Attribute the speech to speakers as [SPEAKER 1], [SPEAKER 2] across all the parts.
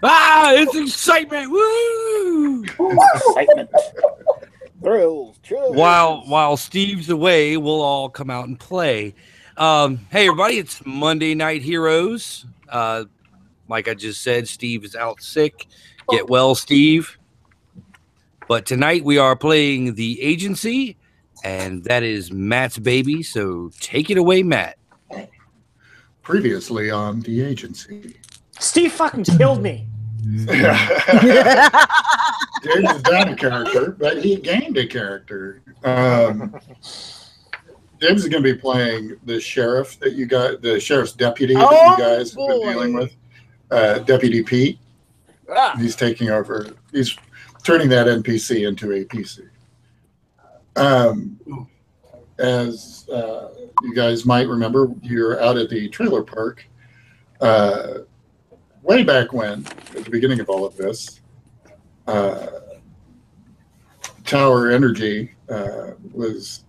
[SPEAKER 1] It's excitement! Woo!
[SPEAKER 2] Excitement. Thrills, chills.
[SPEAKER 1] While Steve's away, we'll all come out and play. Hey, everybody! It's Monday Night Heroes. Like I just said, Steve is out sick. Get well, Steve. But tonight we are playing The Agency, and that is Matt's baby. So take it away, Matt.
[SPEAKER 3] Previously on The Agency.
[SPEAKER 2] Steve fucking killed me.
[SPEAKER 3] James is down a character, but he gained a character. James is going to be playing the sheriff that you got, the sheriff's deputy that you guys have been dealing with, Deputy Pete. He's taking over. He's turning that NPC into a PC. As you guys might remember, you're out at the trailer park. Way back when, at the beginning of all of this, Tower Energy was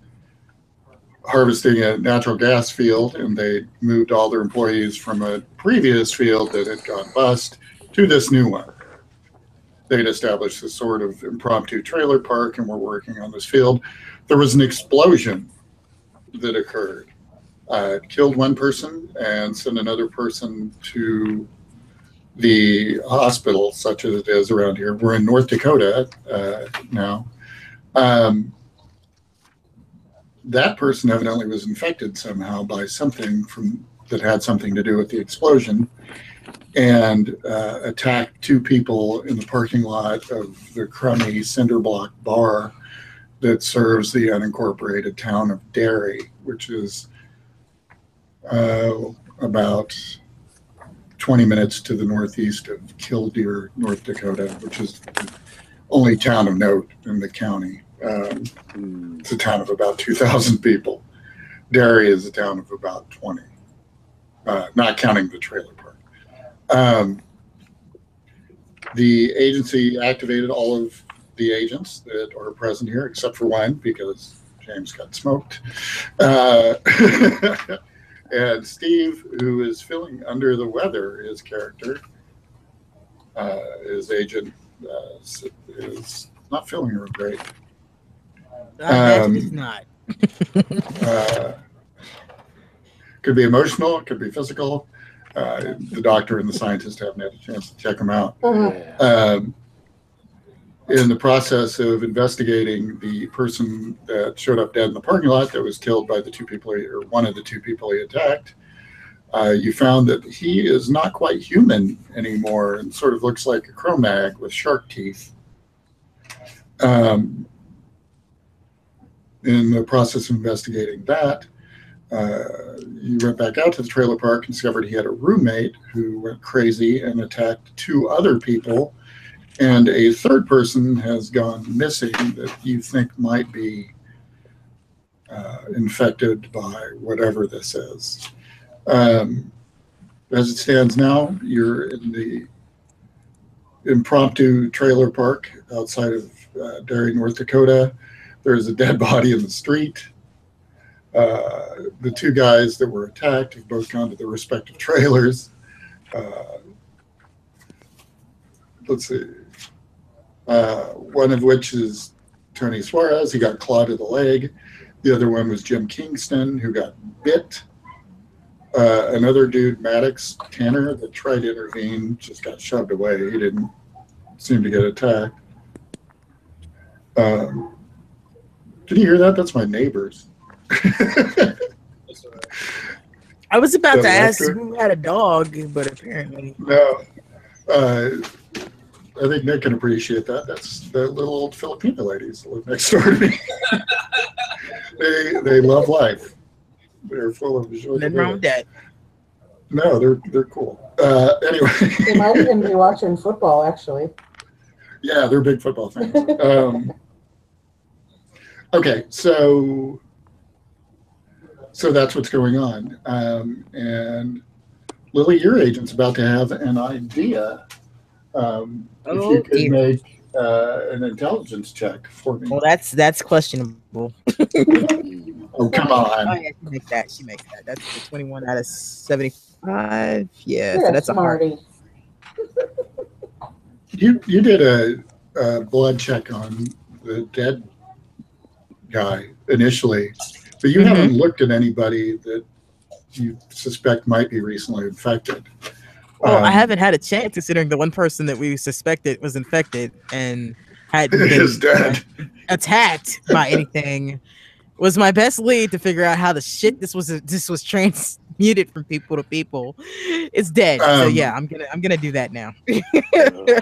[SPEAKER 3] harvesting a natural gas field, and they moved all their employees from a previous field that had gone bust to this new one. They'd established a sort of impromptu trailer park and were working on this field. There was an explosion that occurred. It killed one person and sent another person to the hospital, such as it is around here. We're in North Dakota now. That person evidently was infected somehow by something that had something to do with the explosion, and attacked two people in the parking lot of the crummy cinder block bar that serves the unincorporated town of Derry, which is about 20 minutes to the northeast of Killdeer, North Dakota, which is the only town of note in the county. It's a town of about 2,000 people. Derry is a town of about 20, not counting the trailer park. The agency activated all of the agents that are present here, except for one, because James got smoked. And Steve, who is feeling under the weather, his character, his agent, is not feeling real great.
[SPEAKER 4] He's not.
[SPEAKER 3] Could be emotional, could be physical. The doctor and the scientist haven't had a chance to check him out. In the process of investigating the person that showed up dead in the parking lot that was killed by the two people, or one of the two people he attacked, you found that he is not quite human anymore and sort of looks like a Cro-Mag with shark teeth. In the process of investigating that, you went back out to the trailer park and discovered he had a roommate who went crazy and attacked two other people. And a third person has gone missing that you think might be infected by whatever this is. As it stands now, you're in the impromptu trailer park outside of Derry, North Dakota. There's a dead body in the street. The two guys that were attacked have both gone to their respective trailers. Let's see. One of which is Tony Suarez. He got clawed to the leg. The other one was Jim Kingston, who got bit. Another dude, Maddox Tanner, that tried to intervene, just got shoved away. He didn't seem to get attacked. Did you hear that? That's my neighbors.
[SPEAKER 4] I was about to ask who had a dog, but apparently
[SPEAKER 3] no. I think Nick can appreciate that. That's the little old Filipino ladies that live next door to me. They love life. They're full of joy.
[SPEAKER 4] nothing wrong with that.
[SPEAKER 3] No, they're cool. Anyway,
[SPEAKER 5] They might even be watching football, actually.
[SPEAKER 3] Yeah, they're big football fans. Okay, so that's what's going on. And Lily, your agent's about to have an idea. If you could make an intelligence check for me.
[SPEAKER 4] Well, that's questionable.
[SPEAKER 3] Oh, come on.
[SPEAKER 4] Oh, yeah, she makes that. That's the 21 out of 75. Yeah,
[SPEAKER 5] You're
[SPEAKER 4] so that's a
[SPEAKER 5] smarty.
[SPEAKER 3] You did a blood check on the dead guy initially, but you haven't looked at anybody that you suspect might be recently infected.
[SPEAKER 4] Well, I haven't had a chance, considering the one person that we suspected was infected and hadn't
[SPEAKER 3] is
[SPEAKER 4] been
[SPEAKER 3] dead.
[SPEAKER 4] attacked by anything. Was my best lead to figure out how the shit this was transmuted from people to people. It's dead. So yeah, I'm gonna do that now.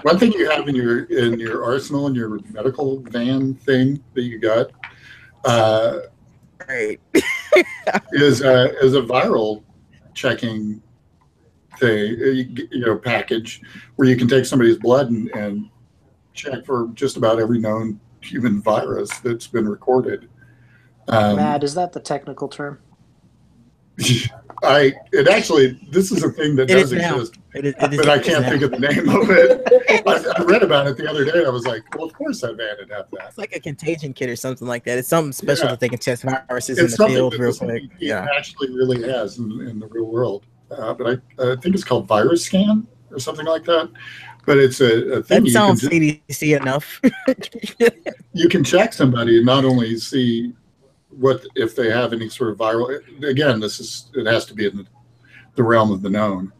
[SPEAKER 3] One thing you have in your arsenal, in your medical van thing that you got,
[SPEAKER 4] Right.
[SPEAKER 3] is a viral checking thing, package where you can take somebody's blood and check for just about every known human virus that's been recorded.
[SPEAKER 2] Matt, is that the technical term?
[SPEAKER 3] This is a thing that does exist, but I can't think of the name of it. I read about it the other day, and I was like, well, of course that van would have that.
[SPEAKER 4] It's like a contagion kit or something like that. It's something special that they can test viruses
[SPEAKER 3] It's
[SPEAKER 4] in the field real quick.
[SPEAKER 3] It actually really has in the real world. But I think it's called Virus Scan or something like that. But it's a thing.
[SPEAKER 4] That sounds CDC enough.
[SPEAKER 3] You can check somebody and not only see if they have any sort of viral. Again, it has to be in the realm of the known.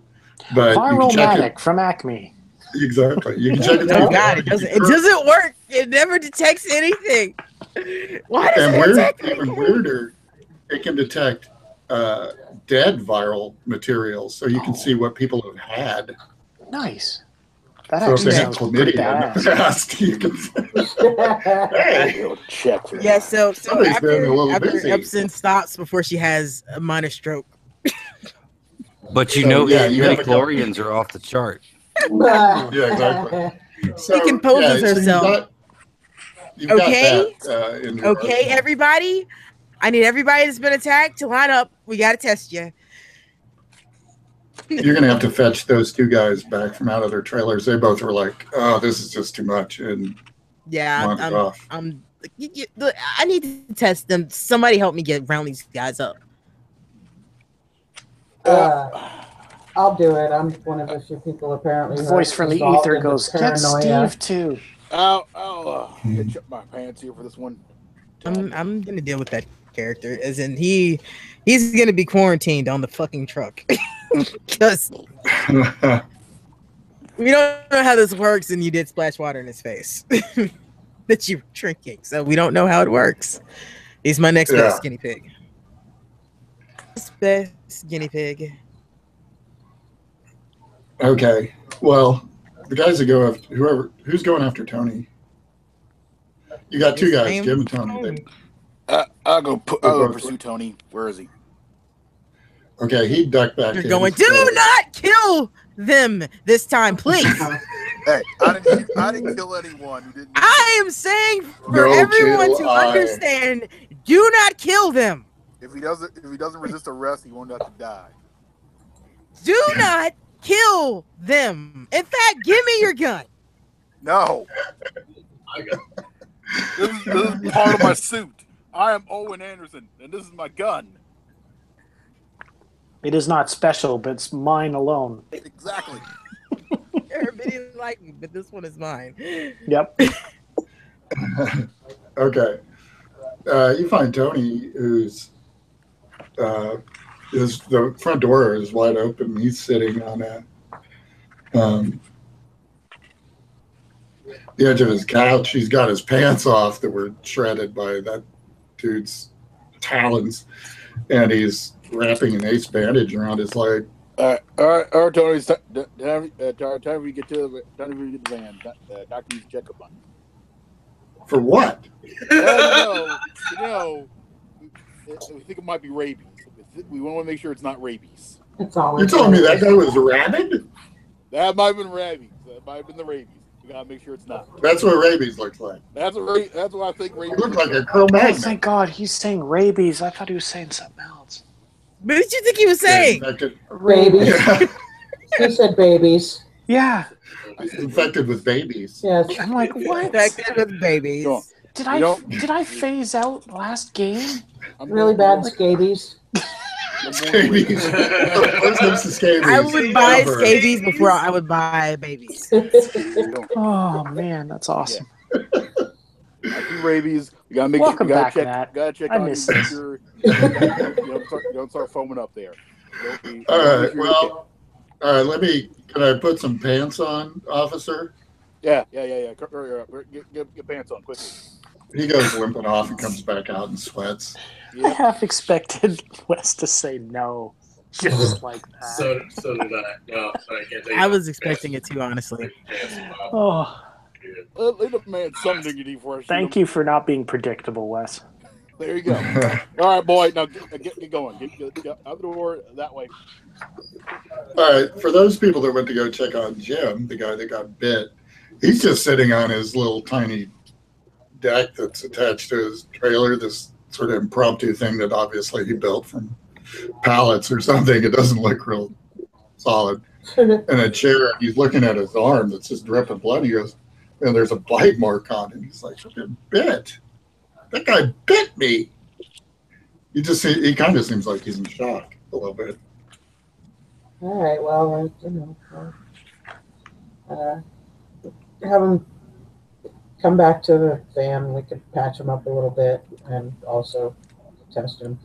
[SPEAKER 3] But
[SPEAKER 2] Viral-matic from Acme.
[SPEAKER 3] Exactly. You can check it.
[SPEAKER 4] Oh God, it doesn't work. It never detects anything. Why does it detect
[SPEAKER 3] even weirder, it can detect dead viral materials, so you can see what people have had.
[SPEAKER 2] Nice.
[SPEAKER 3] That so if they have chlamydia in the past, you can
[SPEAKER 2] hey, check for
[SPEAKER 4] that. So after Epson stops before she has a minor stroke.
[SPEAKER 1] But midichlorians are off the chart.
[SPEAKER 3] Yeah, exactly.
[SPEAKER 4] She composes herself. Okay, everybody. I need everybody that's been attacked to line up. We got to test you.
[SPEAKER 3] You're going to have to fetch those two guys back from out of their trailers. They both were like, oh, this is just too much. And
[SPEAKER 4] I need to test them. Somebody help me round these guys up.
[SPEAKER 5] I'll do it. I'm one of the few people apparently.
[SPEAKER 2] The voice from the ether goes, get Steve too.
[SPEAKER 6] I'll hitch up my pants here for this one.
[SPEAKER 4] I'm going to deal with that character, as in he's going to be quarantined on the fucking truck. Because we don't know how this works, and you did splash water in his face that you were drinking, so we don't know how it works. He's my next best guinea pig. Best guinea pig.
[SPEAKER 3] Okay, well, the guys that go after who's going after Tony? You got two guys, Jim and Tony.
[SPEAKER 6] I'll go pursue Tony. Where is he?
[SPEAKER 3] Okay, he ducked back.
[SPEAKER 4] You're going. Do not kill them this time, please.
[SPEAKER 6] Hey, I didn't kill anyone who didn't.
[SPEAKER 4] I am saying for everyone to understand, do not kill them.
[SPEAKER 6] If he doesn't resist arrest, he won't have to die.
[SPEAKER 4] Do not kill them. In fact, give me your gun.
[SPEAKER 6] No. This is part of my suit. I am Owen Anderson, and this is my gun.
[SPEAKER 2] It is not special, but it's mine alone.
[SPEAKER 6] Exactly.
[SPEAKER 4] Everybody like me, but this one is mine.
[SPEAKER 2] Yep.
[SPEAKER 3] Okay. You find Tony, who's the front door is wide open. He's sitting on the edge of his couch. He's got his pants off that were shredded by that dude's talons, and he's wrapping an ace bandage around his leg.
[SPEAKER 6] All right, Tony. Time we get to the van. Doctor needs to check up on you.
[SPEAKER 3] For what?
[SPEAKER 6] We think it might be rabies. We want to make sure it's not rabies.
[SPEAKER 5] It's always
[SPEAKER 3] You're telling me that guy was rabid?
[SPEAKER 6] That might have been rabies. That might have been the rabies. We gotta make sure it's not.
[SPEAKER 3] That's what rabies looks like.
[SPEAKER 6] That's what I think rabies.
[SPEAKER 3] It looks like a Cro-Magnon.
[SPEAKER 2] Oh, thank God, he's saying rabies. I thought he was saying something else.
[SPEAKER 4] What did you think he was saying?
[SPEAKER 5] Babies. He said babies.
[SPEAKER 2] Yeah.
[SPEAKER 3] He's infected with babies.
[SPEAKER 5] Yes.
[SPEAKER 2] I'm like, what?
[SPEAKER 4] Infected with babies.
[SPEAKER 2] Did I phase out last game?
[SPEAKER 5] Really bad scabies.
[SPEAKER 3] Scabies. First name's the scabies.
[SPEAKER 4] I would buy
[SPEAKER 3] Ever.
[SPEAKER 4] scabies before I would buy babies.
[SPEAKER 2] Oh man, that's awesome.
[SPEAKER 6] After rabies, you gotta make
[SPEAKER 2] Welcome
[SPEAKER 6] sure you
[SPEAKER 2] back,
[SPEAKER 6] gotta check.
[SPEAKER 2] Matt.
[SPEAKER 6] Gotta check
[SPEAKER 2] I
[SPEAKER 6] on
[SPEAKER 2] miss
[SPEAKER 6] you. Make
[SPEAKER 2] this.
[SPEAKER 6] sure you don't start foaming up there.
[SPEAKER 3] All right. Well, all right. Can I put some pants on, officer?
[SPEAKER 6] Yeah. Get pants on quickly.
[SPEAKER 3] He goes limping off and comes back out and sweats.
[SPEAKER 2] I half expected Wes to say no, just like that.
[SPEAKER 7] So did I. No, I can't take it.
[SPEAKER 4] I was expecting it too, honestly.
[SPEAKER 2] Oh,
[SPEAKER 6] Let the man some dignity for us.
[SPEAKER 2] thank you for not being predictable, Wes.
[SPEAKER 6] There you go. All right, boy. Now get going. Get out the door that way.
[SPEAKER 3] All right. For those people that went to go check on Jim, the guy that got bit, he's just sitting on his little tiny deck that's attached to his trailer, this sort of impromptu thing that obviously he built from pallets or something. It doesn't look real solid. In a chair, he's looking at his arm that's just dripping blood. He goes, and there's a bite mark on it. He's like, I've been bit. That guy bit me. He kind of seems like he's in shock a little bit.
[SPEAKER 5] All right. Well, have him come back to the van. We could patch him up a little bit and also test him.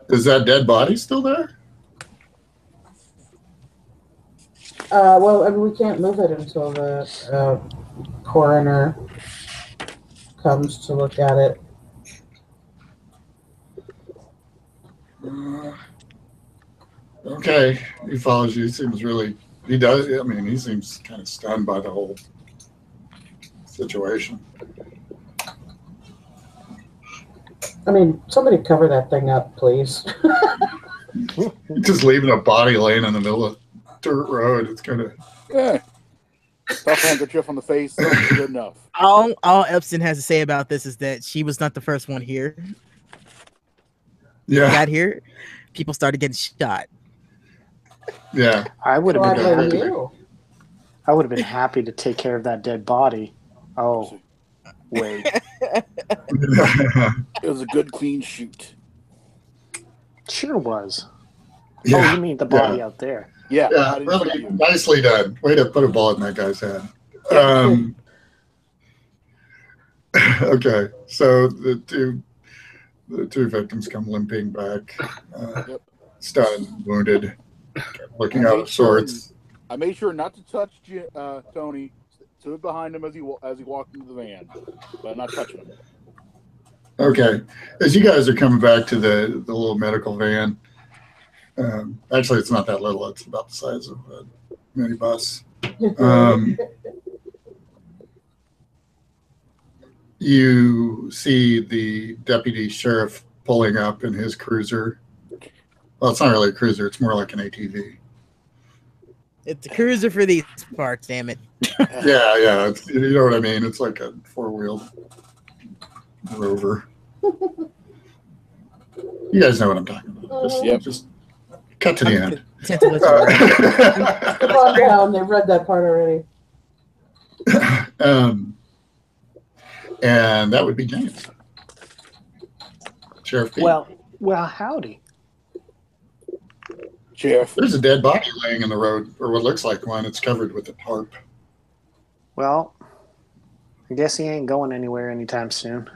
[SPEAKER 3] Is that dead body still there?
[SPEAKER 5] Well, I mean, we can't move it until the coroner comes to look at it.
[SPEAKER 3] Okay. He follows you. He seems he seems kind of stunned by the whole situation.
[SPEAKER 5] I mean, somebody cover that thing up, please.
[SPEAKER 3] Just leaving a body laying in the middle of dirt road. It's kind of
[SPEAKER 6] Tough handkerchief on the face. Good enough.
[SPEAKER 4] All Epson has to say about this is that she was not the first one here. Got here, people started getting shot.
[SPEAKER 3] Yeah.
[SPEAKER 2] I would have been happy.
[SPEAKER 5] you.
[SPEAKER 2] I would have been happy to take care of that dead body. Oh, wait.
[SPEAKER 6] It was a good clean shoot.
[SPEAKER 2] Sure was.
[SPEAKER 3] Yeah.
[SPEAKER 2] Oh, you mean the body out there?
[SPEAKER 6] Yeah.
[SPEAKER 3] Yeah, really nicely done. Way to put a bullet in that guy's head. Okay, so the two victims come limping back, stunned, wounded, looking out of sorts.
[SPEAKER 6] I made sure not to touch Tony. Stood behind him as he walked into the van, but not touching him.
[SPEAKER 3] Okay, as you guys are coming back to the little medical van, actually it's not that little. It's about the size of a minibus. You see the deputy sheriff pulling up in his cruiser. Well, it's not really a cruiser. It's more like an ATV.
[SPEAKER 4] It's a cruiser for these parts, damn it.
[SPEAKER 3] Yeah. You know what I mean? It's like a four-wheeled Rover. You guys know what I'm talking about. Just cut to the end.
[SPEAKER 5] Come on down. They've read that part already.
[SPEAKER 3] And that would be James. Sheriff Pete.
[SPEAKER 2] Well, howdy.
[SPEAKER 6] Sheriff.
[SPEAKER 3] There's a dead body laying in the road, or what looks like one. It's covered with a tarp.
[SPEAKER 2] Well, I guess he ain't going anywhere anytime soon.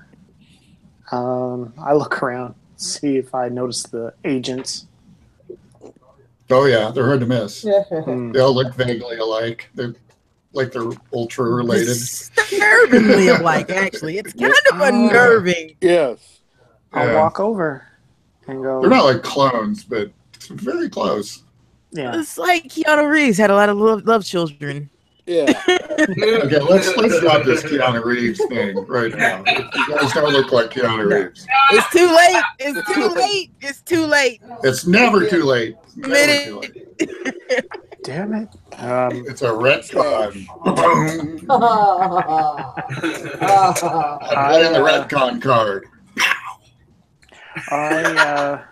[SPEAKER 2] I look around, see if I notice the agents.
[SPEAKER 3] Oh, yeah. They're hard to miss.
[SPEAKER 5] Yeah.
[SPEAKER 3] They all look vaguely alike. They're ultra related.
[SPEAKER 4] Disturbingly alike, actually. It's kind of unnerving.
[SPEAKER 6] Yes.
[SPEAKER 2] I'll walk over and go.
[SPEAKER 3] They're not like clones, but it's very close.
[SPEAKER 2] Yeah.
[SPEAKER 4] It's like Keanu Reeves had a lot of love children.
[SPEAKER 6] Yeah.
[SPEAKER 3] Okay, let's drop this Keanu Reeves thing right now. You guys don't look like Keanu Reeves.
[SPEAKER 4] It's too late. It's too late. It's too late.
[SPEAKER 3] It's never too late. Never too late.
[SPEAKER 2] Damn it.
[SPEAKER 3] It's a retcon. I'm playing the retcon card.
[SPEAKER 2] I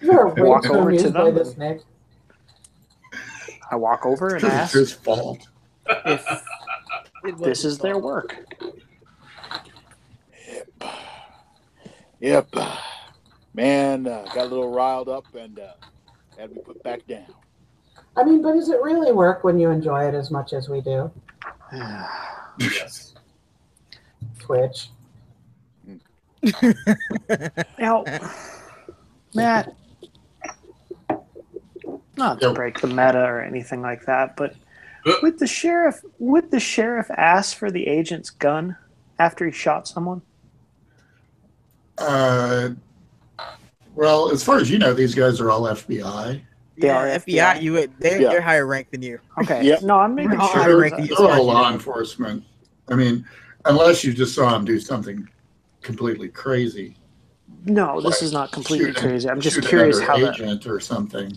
[SPEAKER 5] You're
[SPEAKER 2] walk over to
[SPEAKER 5] by
[SPEAKER 2] them.
[SPEAKER 5] this, Nick.
[SPEAKER 2] I walk over and
[SPEAKER 3] It's
[SPEAKER 2] ask
[SPEAKER 3] his fault.
[SPEAKER 2] if this is their work.
[SPEAKER 6] Yep. Man, got a little riled up and had to be put back down.
[SPEAKER 5] I mean, but does it really work when you enjoy it as much as we do?
[SPEAKER 3] Yes.
[SPEAKER 5] Twitch.
[SPEAKER 2] Now, Matt, not to break the meta or anything like that, but would the sheriff ask for the agent's gun after he shot someone?
[SPEAKER 3] Well, as far as you know, these guys are all FBI.
[SPEAKER 2] They are
[SPEAKER 4] FBI. They're higher ranked than you.
[SPEAKER 2] Okay.
[SPEAKER 6] Yep.
[SPEAKER 2] No, I'm making
[SPEAKER 4] We're
[SPEAKER 2] sure.
[SPEAKER 4] higher ranked than you.
[SPEAKER 3] They're all law enforcement. I mean, unless you just saw them do something completely crazy.
[SPEAKER 2] No, this is not completely
[SPEAKER 3] Shoot
[SPEAKER 2] crazy. I'm just
[SPEAKER 3] shoot
[SPEAKER 2] curious
[SPEAKER 3] another
[SPEAKER 2] how
[SPEAKER 3] agent or something.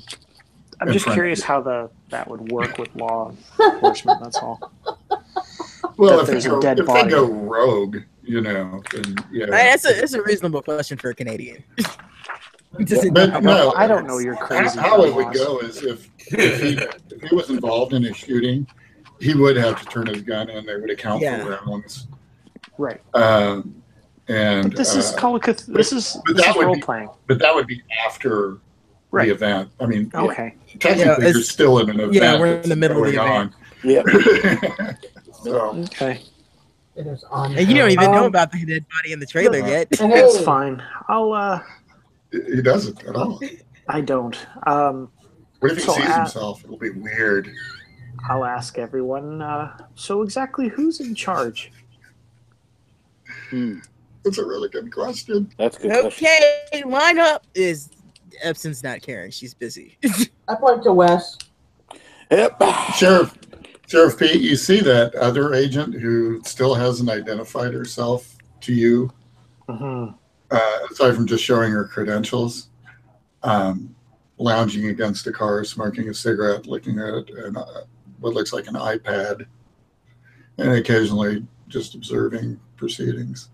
[SPEAKER 2] I'm
[SPEAKER 3] in
[SPEAKER 2] just
[SPEAKER 3] front of
[SPEAKER 2] curious
[SPEAKER 3] you.
[SPEAKER 2] how that would work with law enforcement. That's all.
[SPEAKER 3] Well,
[SPEAKER 2] that
[SPEAKER 3] if
[SPEAKER 2] there's
[SPEAKER 3] they
[SPEAKER 2] a
[SPEAKER 3] go,
[SPEAKER 2] dead
[SPEAKER 3] if
[SPEAKER 2] body.
[SPEAKER 3] they go rogue, you know, then yeah.
[SPEAKER 4] That's a reasonable question for a Canadian.
[SPEAKER 3] But no,
[SPEAKER 2] I don't know. You're crazy.
[SPEAKER 3] How it
[SPEAKER 2] Boss.
[SPEAKER 3] would go is if he was involved in a shooting, he would have to turn his gun in. They would account
[SPEAKER 4] Yeah.
[SPEAKER 3] for rounds.
[SPEAKER 2] Right.
[SPEAKER 3] And
[SPEAKER 2] But this is Call of Cthulhu. This is role playing.
[SPEAKER 3] But that would be after
[SPEAKER 2] Right.
[SPEAKER 3] the event. I mean,
[SPEAKER 2] Okay.
[SPEAKER 3] technically, you're still in an event.
[SPEAKER 4] Yeah, we're in
[SPEAKER 3] that's
[SPEAKER 4] the middle of the
[SPEAKER 3] going
[SPEAKER 6] Yeah.
[SPEAKER 3] on. So,
[SPEAKER 2] Okay.
[SPEAKER 5] It is on.
[SPEAKER 4] And you don't even know about the dead body in the trailer yet.
[SPEAKER 2] That's fine. I'll.
[SPEAKER 3] he doesn't at all.
[SPEAKER 2] I don't.
[SPEAKER 3] What if he
[SPEAKER 2] So,
[SPEAKER 3] sees himself? It'll be weird.
[SPEAKER 2] I'll ask everyone. So exactly who's in charge?
[SPEAKER 3] That's a really good question.
[SPEAKER 6] That's a good question.
[SPEAKER 4] Okay, line up. Is Epson's not caring? She's busy.
[SPEAKER 5] I point to Wes.
[SPEAKER 6] Yep.
[SPEAKER 3] Sheriff Pete, you see that other agent who still hasn't identified herself to you,
[SPEAKER 2] Mm-hmm.
[SPEAKER 3] aside from just showing her credentials, lounging against a car, smoking a cigarette, looking at what looks like an iPad, and occasionally just observing proceedings.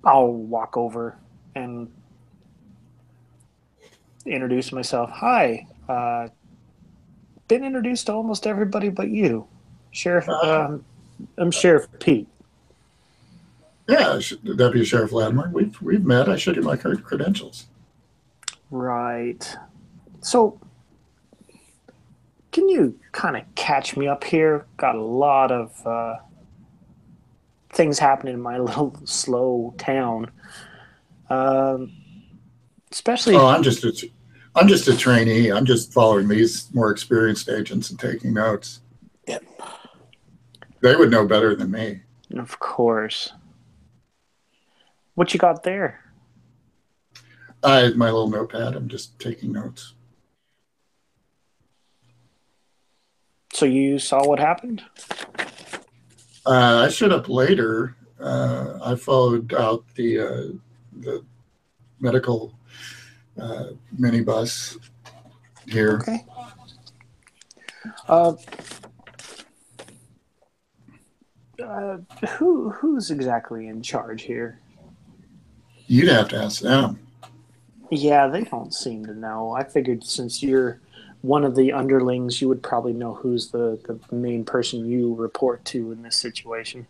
[SPEAKER 2] I'll walk over and introduce myself. Hi. Been introduced to almost everybody but you, Sheriff. I'm Sheriff Pete.
[SPEAKER 3] Yeah, Deputy Sheriff Latimer. We've met. I showed you my credentials.
[SPEAKER 2] Right. So, can you kind of catch me up here? Got a lot of things happening in my little slow town. Especially.
[SPEAKER 3] Oh, I'm just a trainee. I'm just following these more experienced agents and taking notes.
[SPEAKER 6] Yep.
[SPEAKER 3] They would know better than me.
[SPEAKER 2] Of course. What you got there?
[SPEAKER 3] My little notepad. I'm just taking notes.
[SPEAKER 2] So you saw what happened?
[SPEAKER 3] I showed up later. I followed out the medical minibus here.
[SPEAKER 2] Okay. Who's exactly in charge here?
[SPEAKER 3] You'd have to ask them.
[SPEAKER 2] Yeah, they don't seem to know. I figured since you're one of the underlings, you would probably know who's the main person you report to in this situation.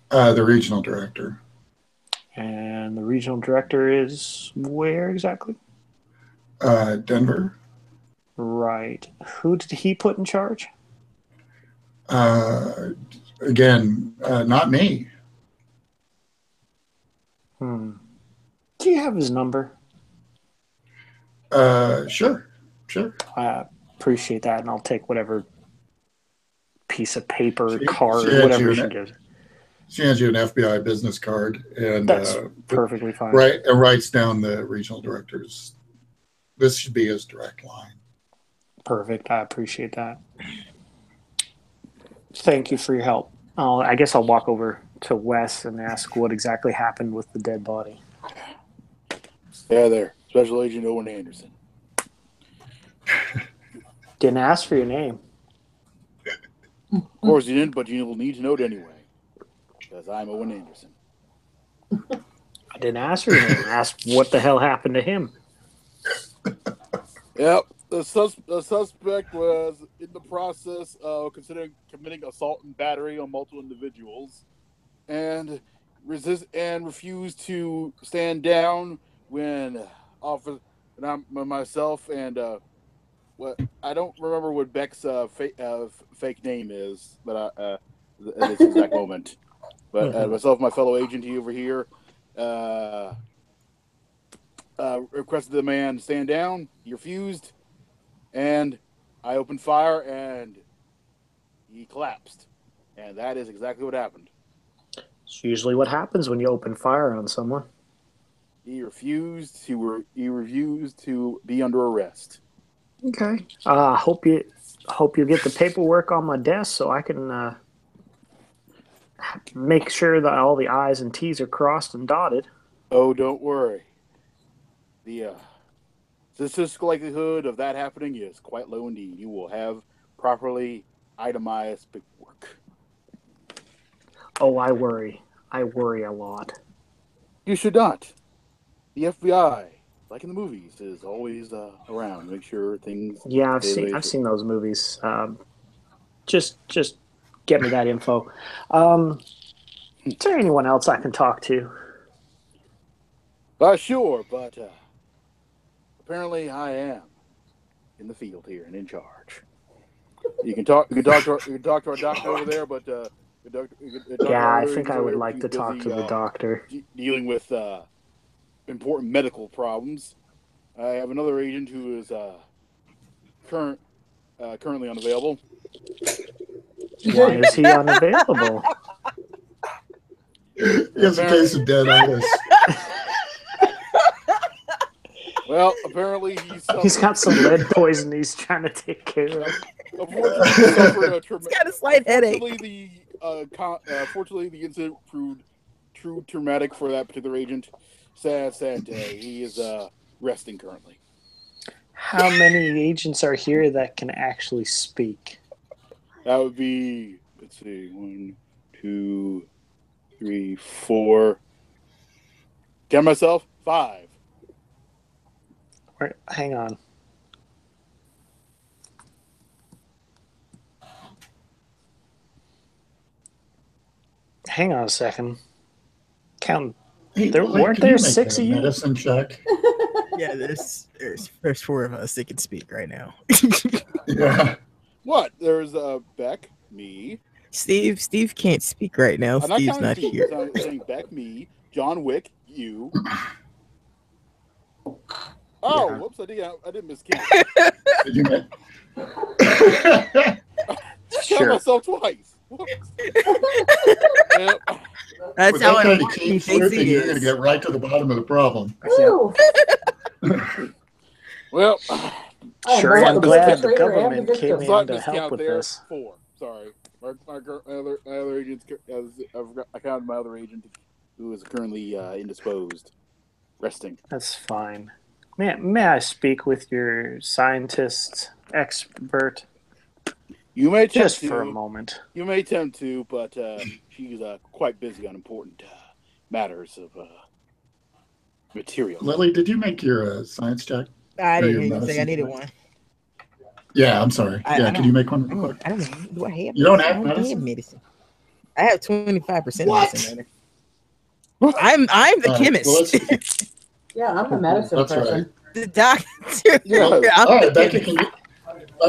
[SPEAKER 3] The regional director.
[SPEAKER 2] And the regional director is where exactly?
[SPEAKER 3] Denver.
[SPEAKER 2] Right. Who did he put in charge?
[SPEAKER 3] Again, not me.
[SPEAKER 2] Do you have his number?
[SPEAKER 3] Sure.
[SPEAKER 2] I appreciate that, and I'll take whatever piece of paper,
[SPEAKER 3] She
[SPEAKER 2] card,
[SPEAKER 3] hands
[SPEAKER 2] whatever
[SPEAKER 3] you
[SPEAKER 2] she
[SPEAKER 3] an-
[SPEAKER 2] gives.
[SPEAKER 3] She hands you an FBI business card and
[SPEAKER 2] That's perfectly fine.
[SPEAKER 3] writes down the regional director's. This should be his direct line.
[SPEAKER 2] Perfect. I appreciate that. Thank you for your help. I guess I'll walk over to Wes and ask what exactly happened with the dead body.
[SPEAKER 6] Yeah, there. Special Agent Owen Anderson.
[SPEAKER 2] Didn't ask for your name.
[SPEAKER 6] Of course you didn't, but you will need to know it anyway. Because I'm Owen Anderson.
[SPEAKER 2] I didn't ask for your name. I asked what the hell happened to him.
[SPEAKER 6] Yep. The suspect was in the process of considering committing assault and battery on multiple individuals. And resist and refuse to stand down when myself and what I don't remember what Beck's fake name is, but at this exact moment. But myself, my fellow agent over here, requested the man stand down. He refused, and I opened fire, and he collapsed. And that is exactly what happened.
[SPEAKER 2] It's usually what happens when you open fire on someone.
[SPEAKER 6] He refused to be under arrest.
[SPEAKER 2] Okay. Hope you get the paperwork on my desk so I can make sure that all the I's and T's are crossed and dotted.
[SPEAKER 6] Oh, don't worry. The statistical likelihood of that happening is quite low indeed. You will have properly itemized paperwork.
[SPEAKER 2] Oh, I worry. I worry a lot.
[SPEAKER 6] You should not. The FBI, like in the movies, is always around. Make sure things.
[SPEAKER 2] Yeah, I've seen those movies. Just get me that info. Is there anyone else I can talk to?
[SPEAKER 6] Sure, but apparently I am in the field here and in charge. You can talk to our doctor over there, but
[SPEAKER 2] I think I would like to talk to the doctor.
[SPEAKER 6] Dealing with important medical problems. I have another agent who is currently unavailable.
[SPEAKER 2] Why is he unavailable?
[SPEAKER 3] He has a case of dead Otis.
[SPEAKER 6] Well, apparently
[SPEAKER 2] he's got some lead poison he's trying to take care of.
[SPEAKER 6] Unfortunately,
[SPEAKER 4] he's got a slight headache.
[SPEAKER 6] Fortunately, the incident proved too traumatic for that particular agent. Sad day. He is resting currently.
[SPEAKER 2] How many agents are here that can actually speak?
[SPEAKER 6] That would be, let's see, 1, 2, 3, 4. Count myself, 5.
[SPEAKER 2] Wait, hang on. Hang on a second. Count.
[SPEAKER 3] Hey,
[SPEAKER 2] weren't there 6 of you?
[SPEAKER 3] Medicine check.
[SPEAKER 4] Yeah, there's 4 of us that can speak right now.
[SPEAKER 3] Yeah.
[SPEAKER 6] What? There's Beck, me.
[SPEAKER 4] Steve can't speak right now. Steve's not here.
[SPEAKER 6] I'm saying Beck, me, John Wick, you. Oh, yeah. Whoops! I didn't miscount.
[SPEAKER 3] Did you make?
[SPEAKER 6] I count myself twice.
[SPEAKER 4] Yep. That's how
[SPEAKER 3] I keep slurping, you're going to get right to the bottom of the problem.
[SPEAKER 6] Well,
[SPEAKER 2] sure. I'm glad the government came in to help with this.
[SPEAKER 6] 4. Sorry, my other agent. I counted my other agent who is currently indisposed, resting.
[SPEAKER 2] That's fine. May I speak with your scientist expert?
[SPEAKER 6] You may
[SPEAKER 2] just for a moment.
[SPEAKER 6] You may attempt to, but she's quite busy on important matters of material.
[SPEAKER 3] Lily, did you make your science check?
[SPEAKER 4] I didn't hear you say I needed one.
[SPEAKER 3] Yeah, I'm sorry. Can you make one?
[SPEAKER 4] I don't know. Do I have?
[SPEAKER 3] You don't have medicine?
[SPEAKER 4] I have 25% medicine. I'm the chemist.
[SPEAKER 5] Yeah, I'm the medicine person.
[SPEAKER 3] Right.
[SPEAKER 4] The doctor.
[SPEAKER 3] Yeah. All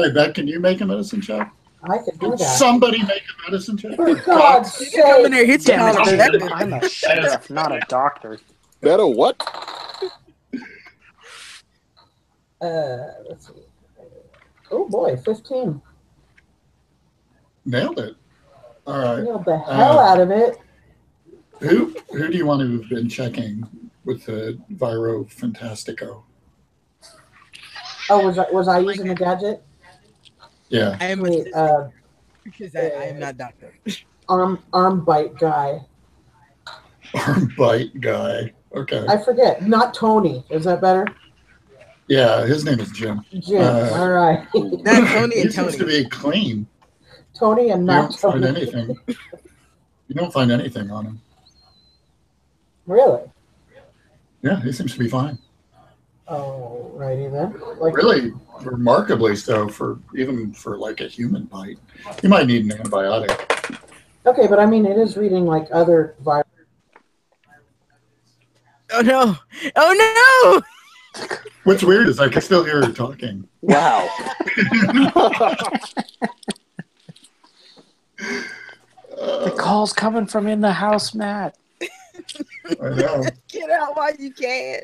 [SPEAKER 3] right, Beck, can you make a medicine check?
[SPEAKER 5] I could do that.
[SPEAKER 3] Somebody make a medicine check.
[SPEAKER 5] For God's sake!
[SPEAKER 2] Damn it, I'm a sheriff, not a doctor.
[SPEAKER 6] That a what?
[SPEAKER 5] Let's see. Oh boy, 15.
[SPEAKER 3] Nailed it. All right.
[SPEAKER 5] Nailed the hell out of it.
[SPEAKER 3] Who do you want to have been checking with the Viro Fantastico?
[SPEAKER 5] Oh, was I using the gadget?
[SPEAKER 3] Yeah.
[SPEAKER 4] I am because I am not doctor.
[SPEAKER 5] Arm bite guy.
[SPEAKER 3] Arm bite guy. Okay.
[SPEAKER 5] I forget. Not Tony. Is that better?
[SPEAKER 3] Yeah, his name is Jim.
[SPEAKER 5] Jim. All right.
[SPEAKER 4] Not Tony and Tony.
[SPEAKER 3] He seems to be clean.
[SPEAKER 5] Tony and not Tony.
[SPEAKER 3] You don't find anything. You don't find anything on him.
[SPEAKER 5] Really?
[SPEAKER 3] Yeah, he seems to be fine.
[SPEAKER 5] Oh, righty then.
[SPEAKER 3] Really remarkably so even for like a human bite. You might need an antibiotic.
[SPEAKER 5] Okay, but I mean, it is reading like other viruses.
[SPEAKER 4] Oh no! Oh
[SPEAKER 3] What's weird is I can still hear her talking.
[SPEAKER 6] Wow.
[SPEAKER 2] The call's coming from in the house, Matt.
[SPEAKER 3] I know.
[SPEAKER 4] no! Get out while you can.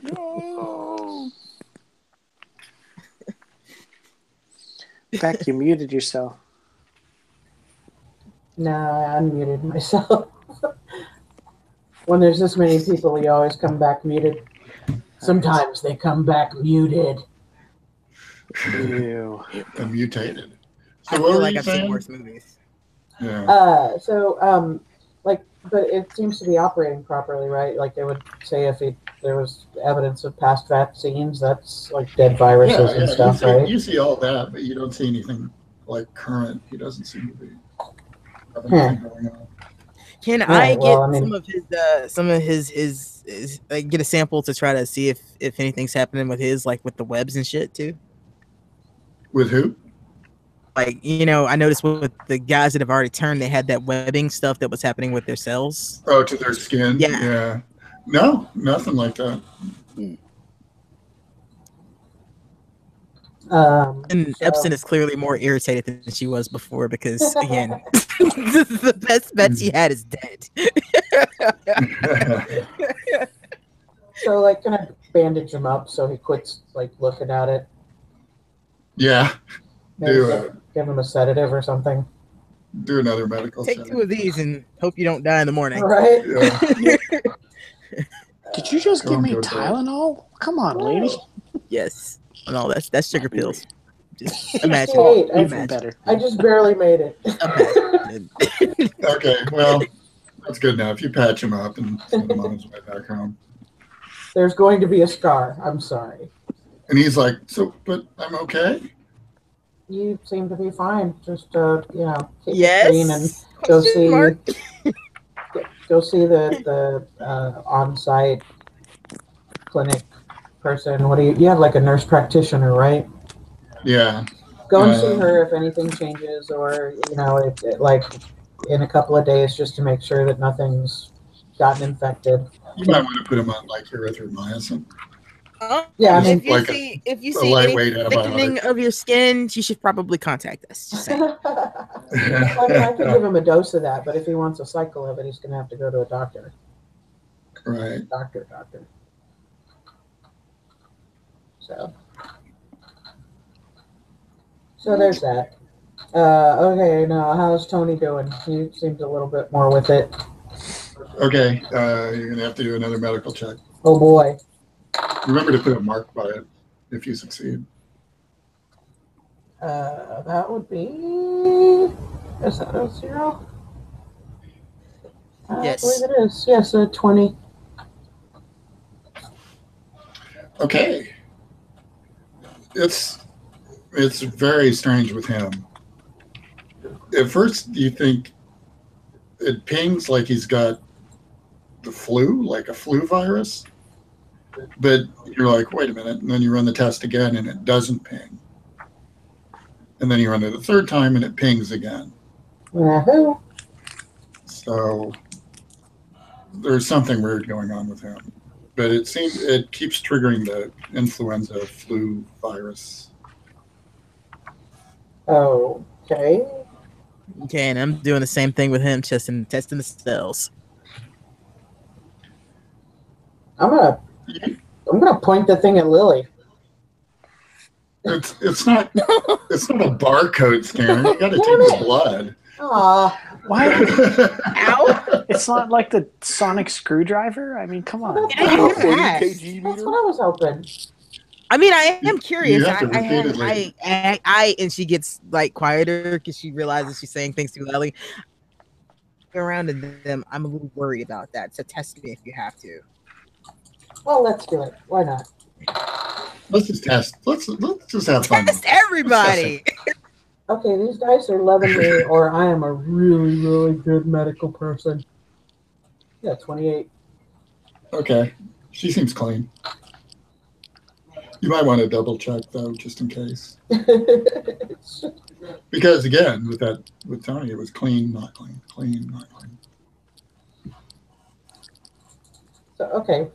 [SPEAKER 6] No.
[SPEAKER 2] Beck, you muted yourself.
[SPEAKER 5] No, I unmuted myself. When there's this many people, you always come back muted. Sometimes they come back muted.
[SPEAKER 2] Ew.
[SPEAKER 3] And mutated.
[SPEAKER 4] I
[SPEAKER 3] So what
[SPEAKER 4] feel
[SPEAKER 3] were
[SPEAKER 4] like
[SPEAKER 3] you
[SPEAKER 4] I've seen
[SPEAKER 3] saying?
[SPEAKER 4] worse movies.
[SPEAKER 3] Yeah.
[SPEAKER 5] But it seems to be operating properly, right? Like they would say if there was evidence of past vaccines, that's like dead viruses and stuff, right?
[SPEAKER 3] You see all that, but you don't see anything like current. He doesn't seem to be having anything going on.
[SPEAKER 4] Can
[SPEAKER 5] Right,
[SPEAKER 4] I get
[SPEAKER 5] well, I mean-
[SPEAKER 4] some of his like get a sample to try to see if anything's happening with his, like with the webs and shit too?
[SPEAKER 3] With who?
[SPEAKER 4] Like, you know, I noticed with the guys that have already turned, they had that webbing stuff that was happening with their cells.
[SPEAKER 3] Oh, to their skin?
[SPEAKER 4] Yeah.
[SPEAKER 3] No, nothing like that.
[SPEAKER 4] And Epson is clearly more irritated than she was before because, again, the best bet she had is dead.
[SPEAKER 5] So, like, can I bandage him up so he quits, like, looking at it?
[SPEAKER 3] Yeah.
[SPEAKER 5] Maybe
[SPEAKER 3] Do
[SPEAKER 5] give him a sedative or something.
[SPEAKER 3] do another medical
[SPEAKER 4] Take
[SPEAKER 3] setting.
[SPEAKER 4] 2 of these and hope you don't die in the morning.
[SPEAKER 5] Right?
[SPEAKER 3] Yeah.
[SPEAKER 2] Did you just
[SPEAKER 3] Go
[SPEAKER 2] give
[SPEAKER 3] on,
[SPEAKER 2] me
[SPEAKER 3] go to bed.
[SPEAKER 2] Tylenol? Come on, lady.
[SPEAKER 4] Yes. No, that's sugar pills. Just imagine.
[SPEAKER 5] 68.
[SPEAKER 2] Even better.
[SPEAKER 5] I just barely made it.
[SPEAKER 4] Imagine.
[SPEAKER 3] Okay, well, that's good enough. You patch him up and send him on his way back home.
[SPEAKER 5] There's going to be a scar. I'm sorry.
[SPEAKER 3] And he's like, so, but I'm okay?
[SPEAKER 5] You seem to be fine. Just, keep it
[SPEAKER 4] Yes.
[SPEAKER 5] clean and go
[SPEAKER 4] Question
[SPEAKER 5] see
[SPEAKER 4] mark?
[SPEAKER 5] go see the on-site clinic person. What do you have, like a nurse practitioner, right?
[SPEAKER 3] Yeah.
[SPEAKER 5] Go and see her if anything changes, or like in a couple of days, just to make sure that nothing's gotten infected.
[SPEAKER 3] You might want to put him on like erythromycin.
[SPEAKER 5] Yeah, I mean,
[SPEAKER 4] if you
[SPEAKER 3] a
[SPEAKER 4] see any
[SPEAKER 3] lightweight
[SPEAKER 4] thickening
[SPEAKER 3] antibiotic.
[SPEAKER 4] of your skin, you should probably contact us. Just saying.
[SPEAKER 5] I can give him a dose of that, but if he wants a cycle of it, he's going to have to go to a doctor.
[SPEAKER 3] Right.
[SPEAKER 5] Doctor. So there's that. Okay, now how's Tony doing? He seems a little bit more with it.
[SPEAKER 3] Okay, you're going to have to do another medical check.
[SPEAKER 5] Oh boy.
[SPEAKER 3] Remember to put a mark by it if you succeed.
[SPEAKER 5] That would be. Is that a 0?
[SPEAKER 4] Yes.
[SPEAKER 5] I believe it is. Yes, a 20.
[SPEAKER 3] Okay. It's very strange with him. At first, you think it pings like he's got the flu, like a flu virus. But you're like, wait a minute. And then you run the test again and it doesn't ping. And then you run it a third time and it pings again.
[SPEAKER 5] Yahoo!
[SPEAKER 3] So there's something weird going on with him. But it seems it keeps triggering the influenza flu virus.
[SPEAKER 5] Okay.
[SPEAKER 4] Okay, and I'm doing the same thing with him, testing the cells.
[SPEAKER 5] I'm gonna point the thing at Lily.
[SPEAKER 3] It's not a barcode scanner. You got to take the blood.
[SPEAKER 5] Aw.
[SPEAKER 2] Why?
[SPEAKER 4] Ow!
[SPEAKER 2] It's not like the sonic screwdriver. I mean, come on.
[SPEAKER 4] I hear
[SPEAKER 6] 40
[SPEAKER 4] that.
[SPEAKER 6] kg
[SPEAKER 5] That's
[SPEAKER 6] meter.
[SPEAKER 5] what I was hoping.
[SPEAKER 4] I mean, I am curious.
[SPEAKER 3] You have to repeatedly-
[SPEAKER 4] And she gets like quieter because she realizes she's saying things too loudly. Around them, I'm a little worried about that. So test me if you have to.
[SPEAKER 5] Well, let's do it. Why not?
[SPEAKER 3] Let's just test. Let's just have fun.
[SPEAKER 4] Test everybody.
[SPEAKER 5] Okay, these dice are loving me, or I am a really, really good medical person. Yeah, 28.
[SPEAKER 3] Okay. She seems clean. You might want to double check though, just in case. Because again, with Tony, it was clean, not clean, clean, not clean.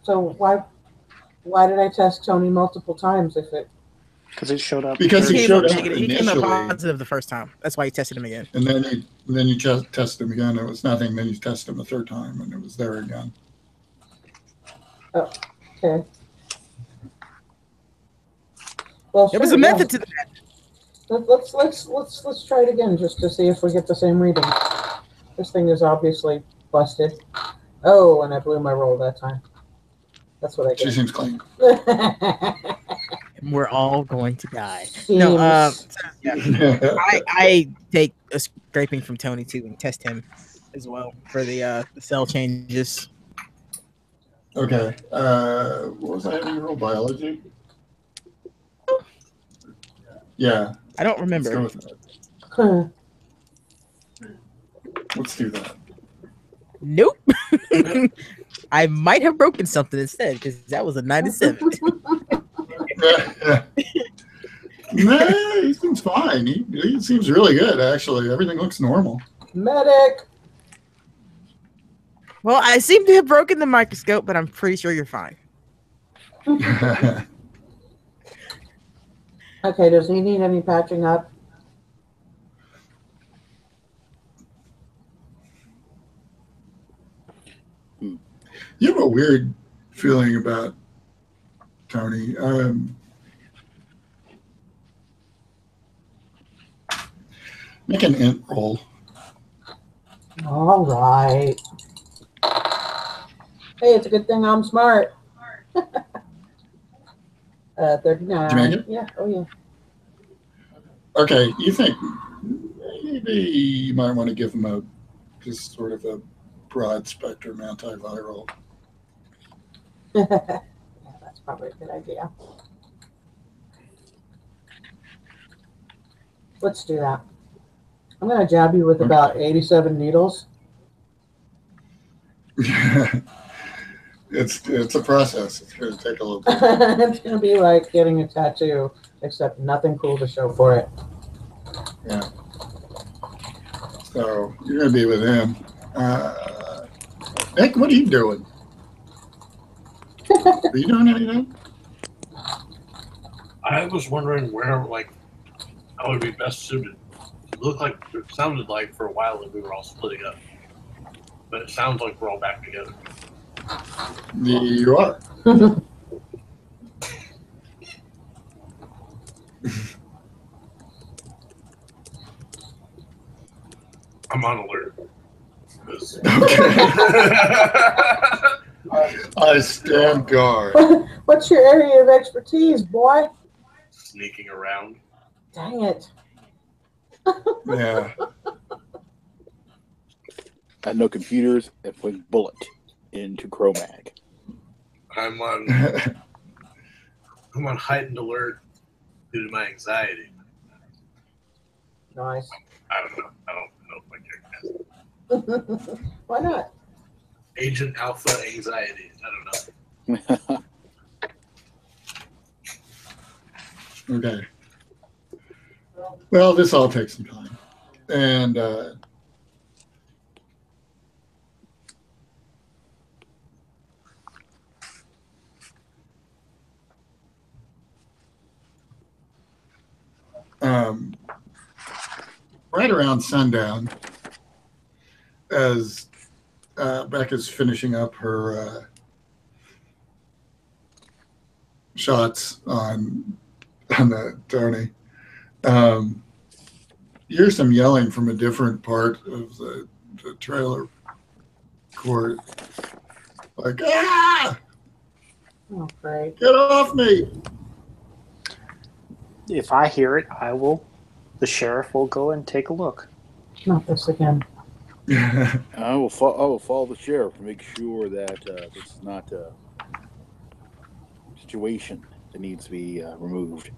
[SPEAKER 5] So why did I test Tony multiple times if it?
[SPEAKER 2] Because it showed up.
[SPEAKER 3] Because he showed up
[SPEAKER 4] He came up
[SPEAKER 3] initially,
[SPEAKER 4] positive the first time. That's why you tested him again.
[SPEAKER 3] and then you just tested him again. It was nothing. Then you tested him the third time, and it was there again.
[SPEAKER 5] Oh, okay. Well,
[SPEAKER 4] There was a method to that.
[SPEAKER 5] Let's try it again just to see if we get the same reading. This thing is obviously busted. Oh, and I blew my roll that time. That's what I
[SPEAKER 3] She
[SPEAKER 5] get.
[SPEAKER 3] seems clean.
[SPEAKER 4] And we're all going to die.
[SPEAKER 5] Seems-
[SPEAKER 4] No, I take a scraping from Tony too and test him as well for the cell changes.
[SPEAKER 3] Okay. What was I having you roll? Biology? Yeah.
[SPEAKER 4] I don't
[SPEAKER 3] Let's go
[SPEAKER 4] remember.
[SPEAKER 3] with that.
[SPEAKER 5] Huh.
[SPEAKER 3] Let's do that.
[SPEAKER 4] Nope. I might have broken something instead because that was a 97.
[SPEAKER 3] Nah, he seems fine. He seems really good, actually. Everything looks normal.
[SPEAKER 5] Medic.
[SPEAKER 4] Well, I seem to have broken the microscope, but I'm pretty sure you're fine.
[SPEAKER 5] Okay. Does he need any patching up?
[SPEAKER 3] You have a weird feeling about Tony. Make an int roll.
[SPEAKER 5] All right. Hey, it's a good thing I'm smart. 39.
[SPEAKER 3] Did you make it?
[SPEAKER 5] Yeah. Oh, yeah.
[SPEAKER 3] Okay, you think maybe you might want to give him just sort of a broad spectrum antiviral.
[SPEAKER 5] Yeah, that's probably a good idea. Let's do that. I'm going to jab you with about 87 needles.
[SPEAKER 3] It's a process. It's going to take a little bit.
[SPEAKER 5] It's going to be like getting a tattoo, except nothing cool to show for it.
[SPEAKER 3] Yeah. So you're going to be with him. Nick, what are you doing? Are you doing anything?
[SPEAKER 7] I was wondering where, like, I would be best suited. It sounded like for a while that we were all splitting up, but it sounds like we're all back together.
[SPEAKER 3] You are.
[SPEAKER 7] I'm on alert.
[SPEAKER 3] Okay. I stand guard.
[SPEAKER 5] What's your area of expertise, boy?
[SPEAKER 7] Sneaking around.
[SPEAKER 5] Dang it.
[SPEAKER 3] Yeah.
[SPEAKER 6] I know computers and put bullet into Chromag.
[SPEAKER 7] I'm on heightened alert due to my anxiety.
[SPEAKER 5] Nice.
[SPEAKER 7] I don't know if my character has
[SPEAKER 5] Why not?
[SPEAKER 7] Agent Alpha anxiety. I don't know.
[SPEAKER 3] Okay. Well, this all takes some time. And right around sundown, as Becca's finishing up her shots on the Tony, you hear some yelling from a different part of the trailer court. Like, ah!
[SPEAKER 5] Oh, great.
[SPEAKER 3] Get off me!
[SPEAKER 2] If I hear it, the sheriff will go and take a look.
[SPEAKER 5] Not this again.
[SPEAKER 6] I will follow the sheriff to make sure that this is not a situation that needs to be removed.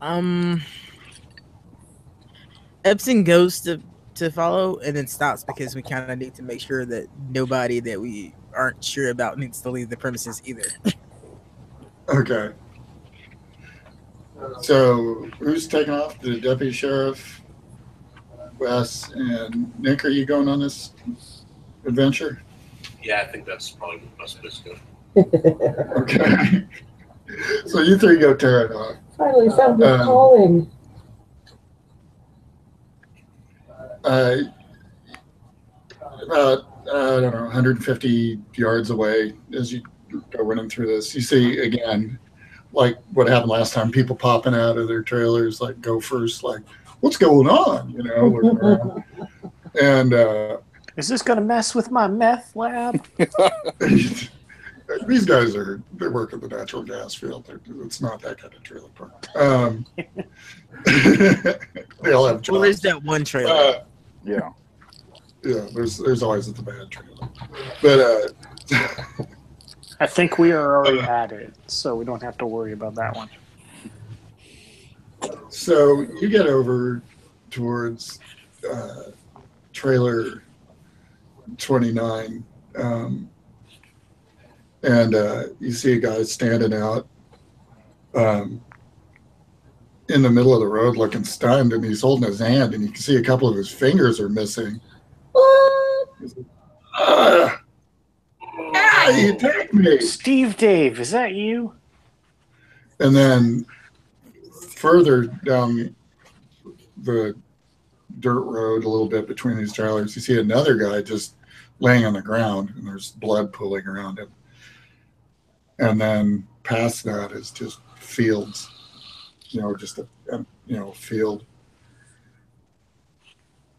[SPEAKER 4] Epson goes to follow and then stops because we kind of need to make sure that nobody that we aren't sure about needs to leave the premises either.
[SPEAKER 3] Okay. So who's taking off? The deputy sheriff, Wes, and Nick. Are you going on this adventure?
[SPEAKER 7] Yeah, I think that's probably the best place to go.
[SPEAKER 3] Okay. So you three go tear it off.
[SPEAKER 5] Finally found your calling.
[SPEAKER 3] About, I don't know, 150 yards away as you go running through this, you see again, like what happened last time, people popping out of their trailers like gophers, like, what's going on? You know, looking around. And
[SPEAKER 2] is this going to mess with my meth lab?
[SPEAKER 3] these guys they work at the natural gas field. It's not that kind of trailer park. They all have jobs.
[SPEAKER 4] Well, there's that one trailer.
[SPEAKER 6] Yeah.
[SPEAKER 3] Yeah, there's always the bad trailer. But
[SPEAKER 2] I think we are already at it, so we don't have to worry about that one.
[SPEAKER 3] So you get over towards trailer 29, and you see a guy standing out in the middle of the road looking stunned, and he's holding his hand, and you can see a couple of his fingers are missing. You take me.
[SPEAKER 2] Steve Dave, is that you?
[SPEAKER 3] And then further down the dirt road a little bit between these trailers, you see another guy just laying on the ground, and there's blood pooling around him. And then past that is just fields, just a field.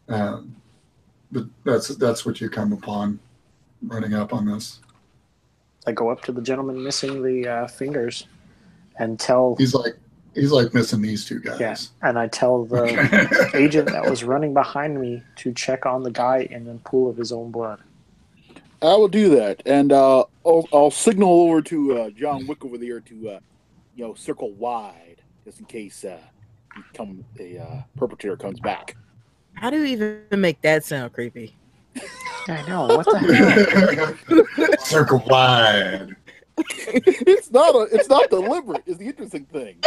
[SPEAKER 3] But that's what you come upon running up on this.
[SPEAKER 2] I go up to the gentleman missing the fingers and tell...
[SPEAKER 3] He's like missing these two guys.
[SPEAKER 2] Yeah, and I tell the agent that was running behind me to check on the guy in the pool of his own blood.
[SPEAKER 6] I will do that, and I'll signal over to John Wick over there to, circle wide, just in case the perpetrator comes back.
[SPEAKER 4] How do you even make that sound creepy?
[SPEAKER 2] I know. What the
[SPEAKER 3] hell? Circle wide.
[SPEAKER 6] It's not deliberate. Is the interesting thing.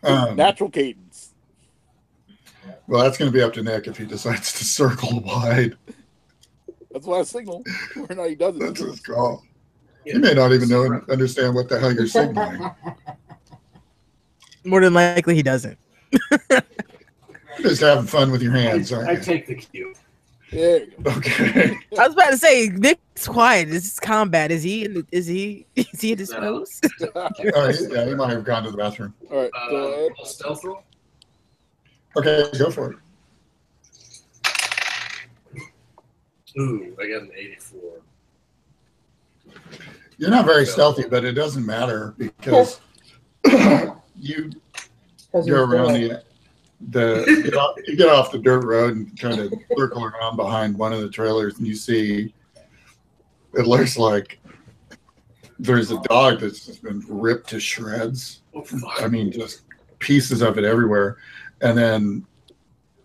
[SPEAKER 6] Natural cadence.
[SPEAKER 3] Well, that's going to be up to Nick if he decides to circle wide.
[SPEAKER 6] That's why I signal. Or not, he doesn't.
[SPEAKER 3] That's his call. Yeah. You may not even understand what the hell you're signaling.
[SPEAKER 4] More than likely, he doesn't.
[SPEAKER 3] Just having fun with your hands.
[SPEAKER 7] I take the cue.
[SPEAKER 6] Yeah.
[SPEAKER 3] Okay.
[SPEAKER 4] I was about to say, Nick's quiet. This is combat. Is he indisposed?
[SPEAKER 3] Yeah, he might have gone to the bathroom.
[SPEAKER 6] All right.
[SPEAKER 7] Stealth roll.
[SPEAKER 3] Okay, go for it.
[SPEAKER 7] Ooh, I got an 84.
[SPEAKER 3] You're not very stealthy, but it doesn't matter because you go around you get off the dirt road and kind of circle around behind one of the trailers, and you see it looks like there's a dog that's just been ripped to shreds. I mean, just pieces of it everywhere. And then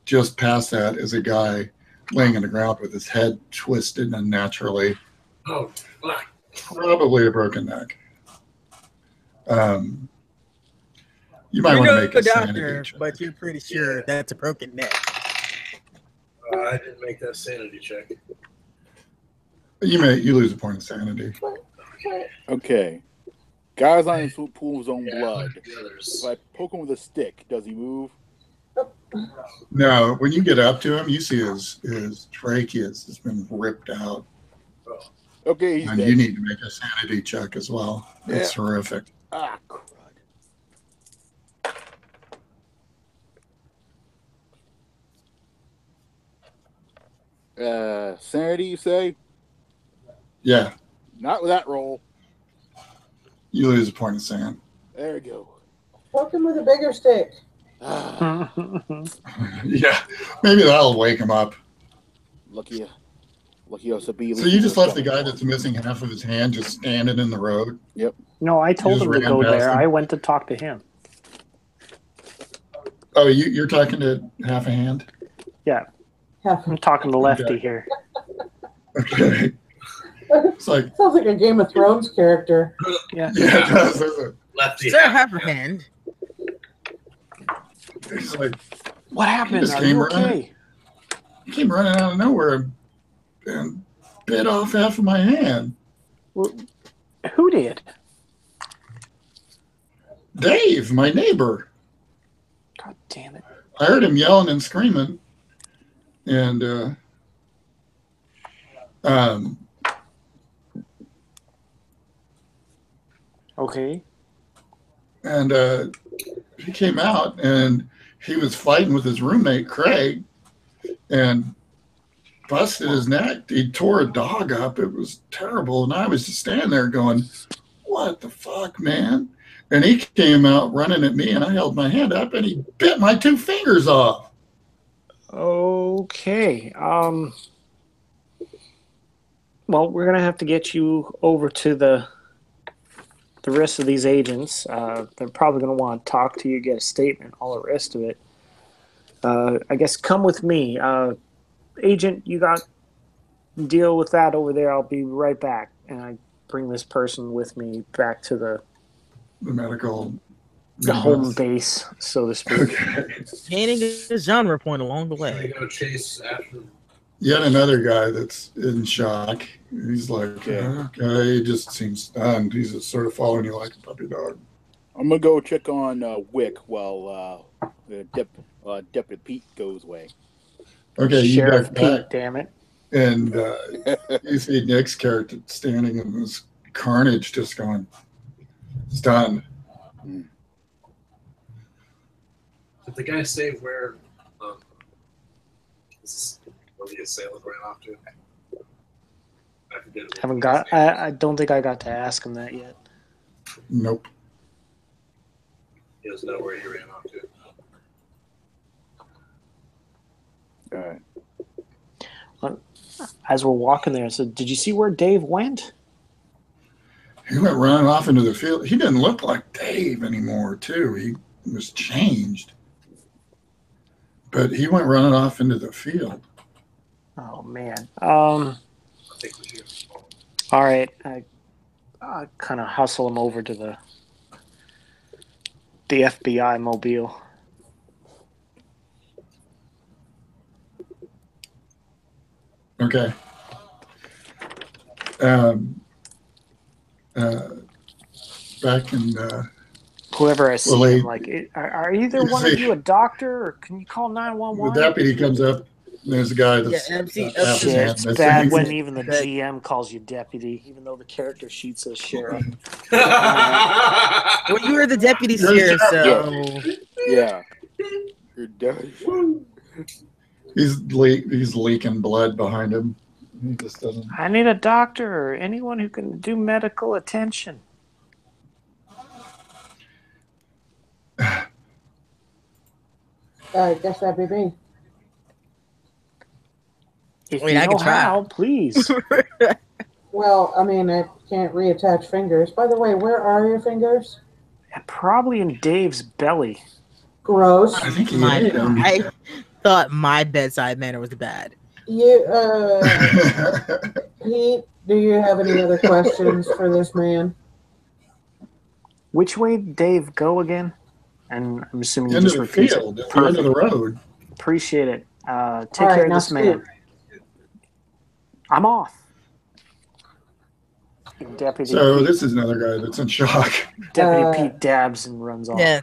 [SPEAKER 3] just past that is a guy laying on the ground with his head twisted unnaturally.
[SPEAKER 7] Oh, fuck.
[SPEAKER 3] Probably a broken neck. You might want to make a sanity check.
[SPEAKER 4] But you're pretty sure that's a broken neck.
[SPEAKER 7] I didn't make that sanity check.
[SPEAKER 3] You lose a point of sanity.
[SPEAKER 6] Okay. Guy's on his pool of his own blood. If I poke him with a stick, does he move?
[SPEAKER 3] No. When you get up to him, you see his trachea has been ripped out.
[SPEAKER 6] Okay, he's
[SPEAKER 3] and
[SPEAKER 6] dead.
[SPEAKER 3] You need to make a sanity check as well. Yeah. It's horrific.
[SPEAKER 6] Ah, crud. Sanity, you say?
[SPEAKER 3] Yeah.
[SPEAKER 6] Not with that roll.
[SPEAKER 3] You lose a point of sand.
[SPEAKER 6] There we go.
[SPEAKER 5] Poke him with a bigger stick.
[SPEAKER 3] Yeah, maybe that'll wake him up.
[SPEAKER 6] Lucky
[SPEAKER 3] So you just left the guy that's missing half of his hand just standing in the road?
[SPEAKER 6] Yep.
[SPEAKER 2] No, I told him to go there. I went to talk to him.
[SPEAKER 3] Oh, you're talking to half a hand?
[SPEAKER 2] Yeah. I'm talking to Lefty here.
[SPEAKER 3] Okay. It's like,
[SPEAKER 5] sounds like a Game of Thrones character.
[SPEAKER 2] Yeah.
[SPEAKER 3] Yeah, it does, doesn't it?
[SPEAKER 7] Lefty.
[SPEAKER 4] Sir, half a hand.
[SPEAKER 3] It's like,
[SPEAKER 2] what happened? Are you okay?
[SPEAKER 3] he came running out of nowhere and bit off half of my hand.
[SPEAKER 2] Well, who did?
[SPEAKER 3] Dave, my neighbor.
[SPEAKER 2] God damn it.
[SPEAKER 3] I heard him yelling and screaming. And
[SPEAKER 2] Okay.
[SPEAKER 3] And he came out and he was fighting with his roommate, Craig, and busted his neck. He tore a dog up. It was terrible. And I was just standing there going, what the fuck, man? And he came out running at me, and I held my hand up, and he bit my 2 fingers off.
[SPEAKER 2] Okay. Well, we're going to have to get you over to the rest of these agents. They're probably going to want to talk to you, get a statement, all the rest of it. I guess come with me. Agent, you got to deal with that over there. I'll be right back. And I bring this person with me back to the
[SPEAKER 3] medical...
[SPEAKER 2] the home base, so to speak.
[SPEAKER 3] Okay.
[SPEAKER 4] Gaining a genre point along the way.
[SPEAKER 7] Go chase after.
[SPEAKER 3] Yet another guy that's in shock. He's like, okay, he just seems stunned. He's just sort of following you like a puppy dog.
[SPEAKER 6] I'm gonna go check on Wick while Deputy Pete goes away.
[SPEAKER 3] Okay,
[SPEAKER 2] Sheriff
[SPEAKER 3] you
[SPEAKER 2] Pete,
[SPEAKER 3] back.
[SPEAKER 2] damn it.
[SPEAKER 3] And you see Nick's character standing in this carnage, just going, stunned.
[SPEAKER 7] Did the guy say where the assailant ran off to? I forget.
[SPEAKER 2] I don't think I got to ask him that yet.
[SPEAKER 3] Nope.
[SPEAKER 7] He doesn't know where he ran off to.
[SPEAKER 6] All right.
[SPEAKER 2] As we're walking there, I said, did you see where Dave went?
[SPEAKER 3] He went running off into the field. He didn't look like Dave anymore, too. He was changed. But he went running off into the field.
[SPEAKER 2] Oh, man. All right. I kind of hustle him over to the FBI mobile.
[SPEAKER 3] Okay. Back in...
[SPEAKER 2] Whoever I see, I'm like, are either one of you a doctor, or can you call 911?
[SPEAKER 3] The deputy comes up. There's a guy that's...
[SPEAKER 2] It's bad when even the GM calls you deputy, even though the character sheet says sheriff.
[SPEAKER 4] Well, you were the deputy sheriff, so...
[SPEAKER 6] Yeah. You're deputy.
[SPEAKER 3] He's leaking blood behind him. He just doesn't...
[SPEAKER 2] I need a doctor or anyone who can do medical attention.
[SPEAKER 5] I guess that'd be me.
[SPEAKER 2] If you know how, please.
[SPEAKER 5] Well, I mean, I can't reattach fingers. By the way, where are your fingers?
[SPEAKER 2] Probably in Dave's belly.
[SPEAKER 5] Gross.
[SPEAKER 3] I think he ate him.
[SPEAKER 4] I thought my bedside manner was bad.
[SPEAKER 5] You, Pete, do you have any other questions for this man?
[SPEAKER 2] Which way did Dave go again? And I'm assuming you
[SPEAKER 3] Into
[SPEAKER 2] just
[SPEAKER 3] the
[SPEAKER 2] repeat
[SPEAKER 3] field,
[SPEAKER 2] it.
[SPEAKER 3] at the end of the road.
[SPEAKER 2] Appreciate it. Take care of this man. I'm off. Deputy
[SPEAKER 3] So
[SPEAKER 2] Pete,
[SPEAKER 3] this is another guy that's in shock.
[SPEAKER 2] Deputy Pete dabs and runs off.
[SPEAKER 4] Yeah.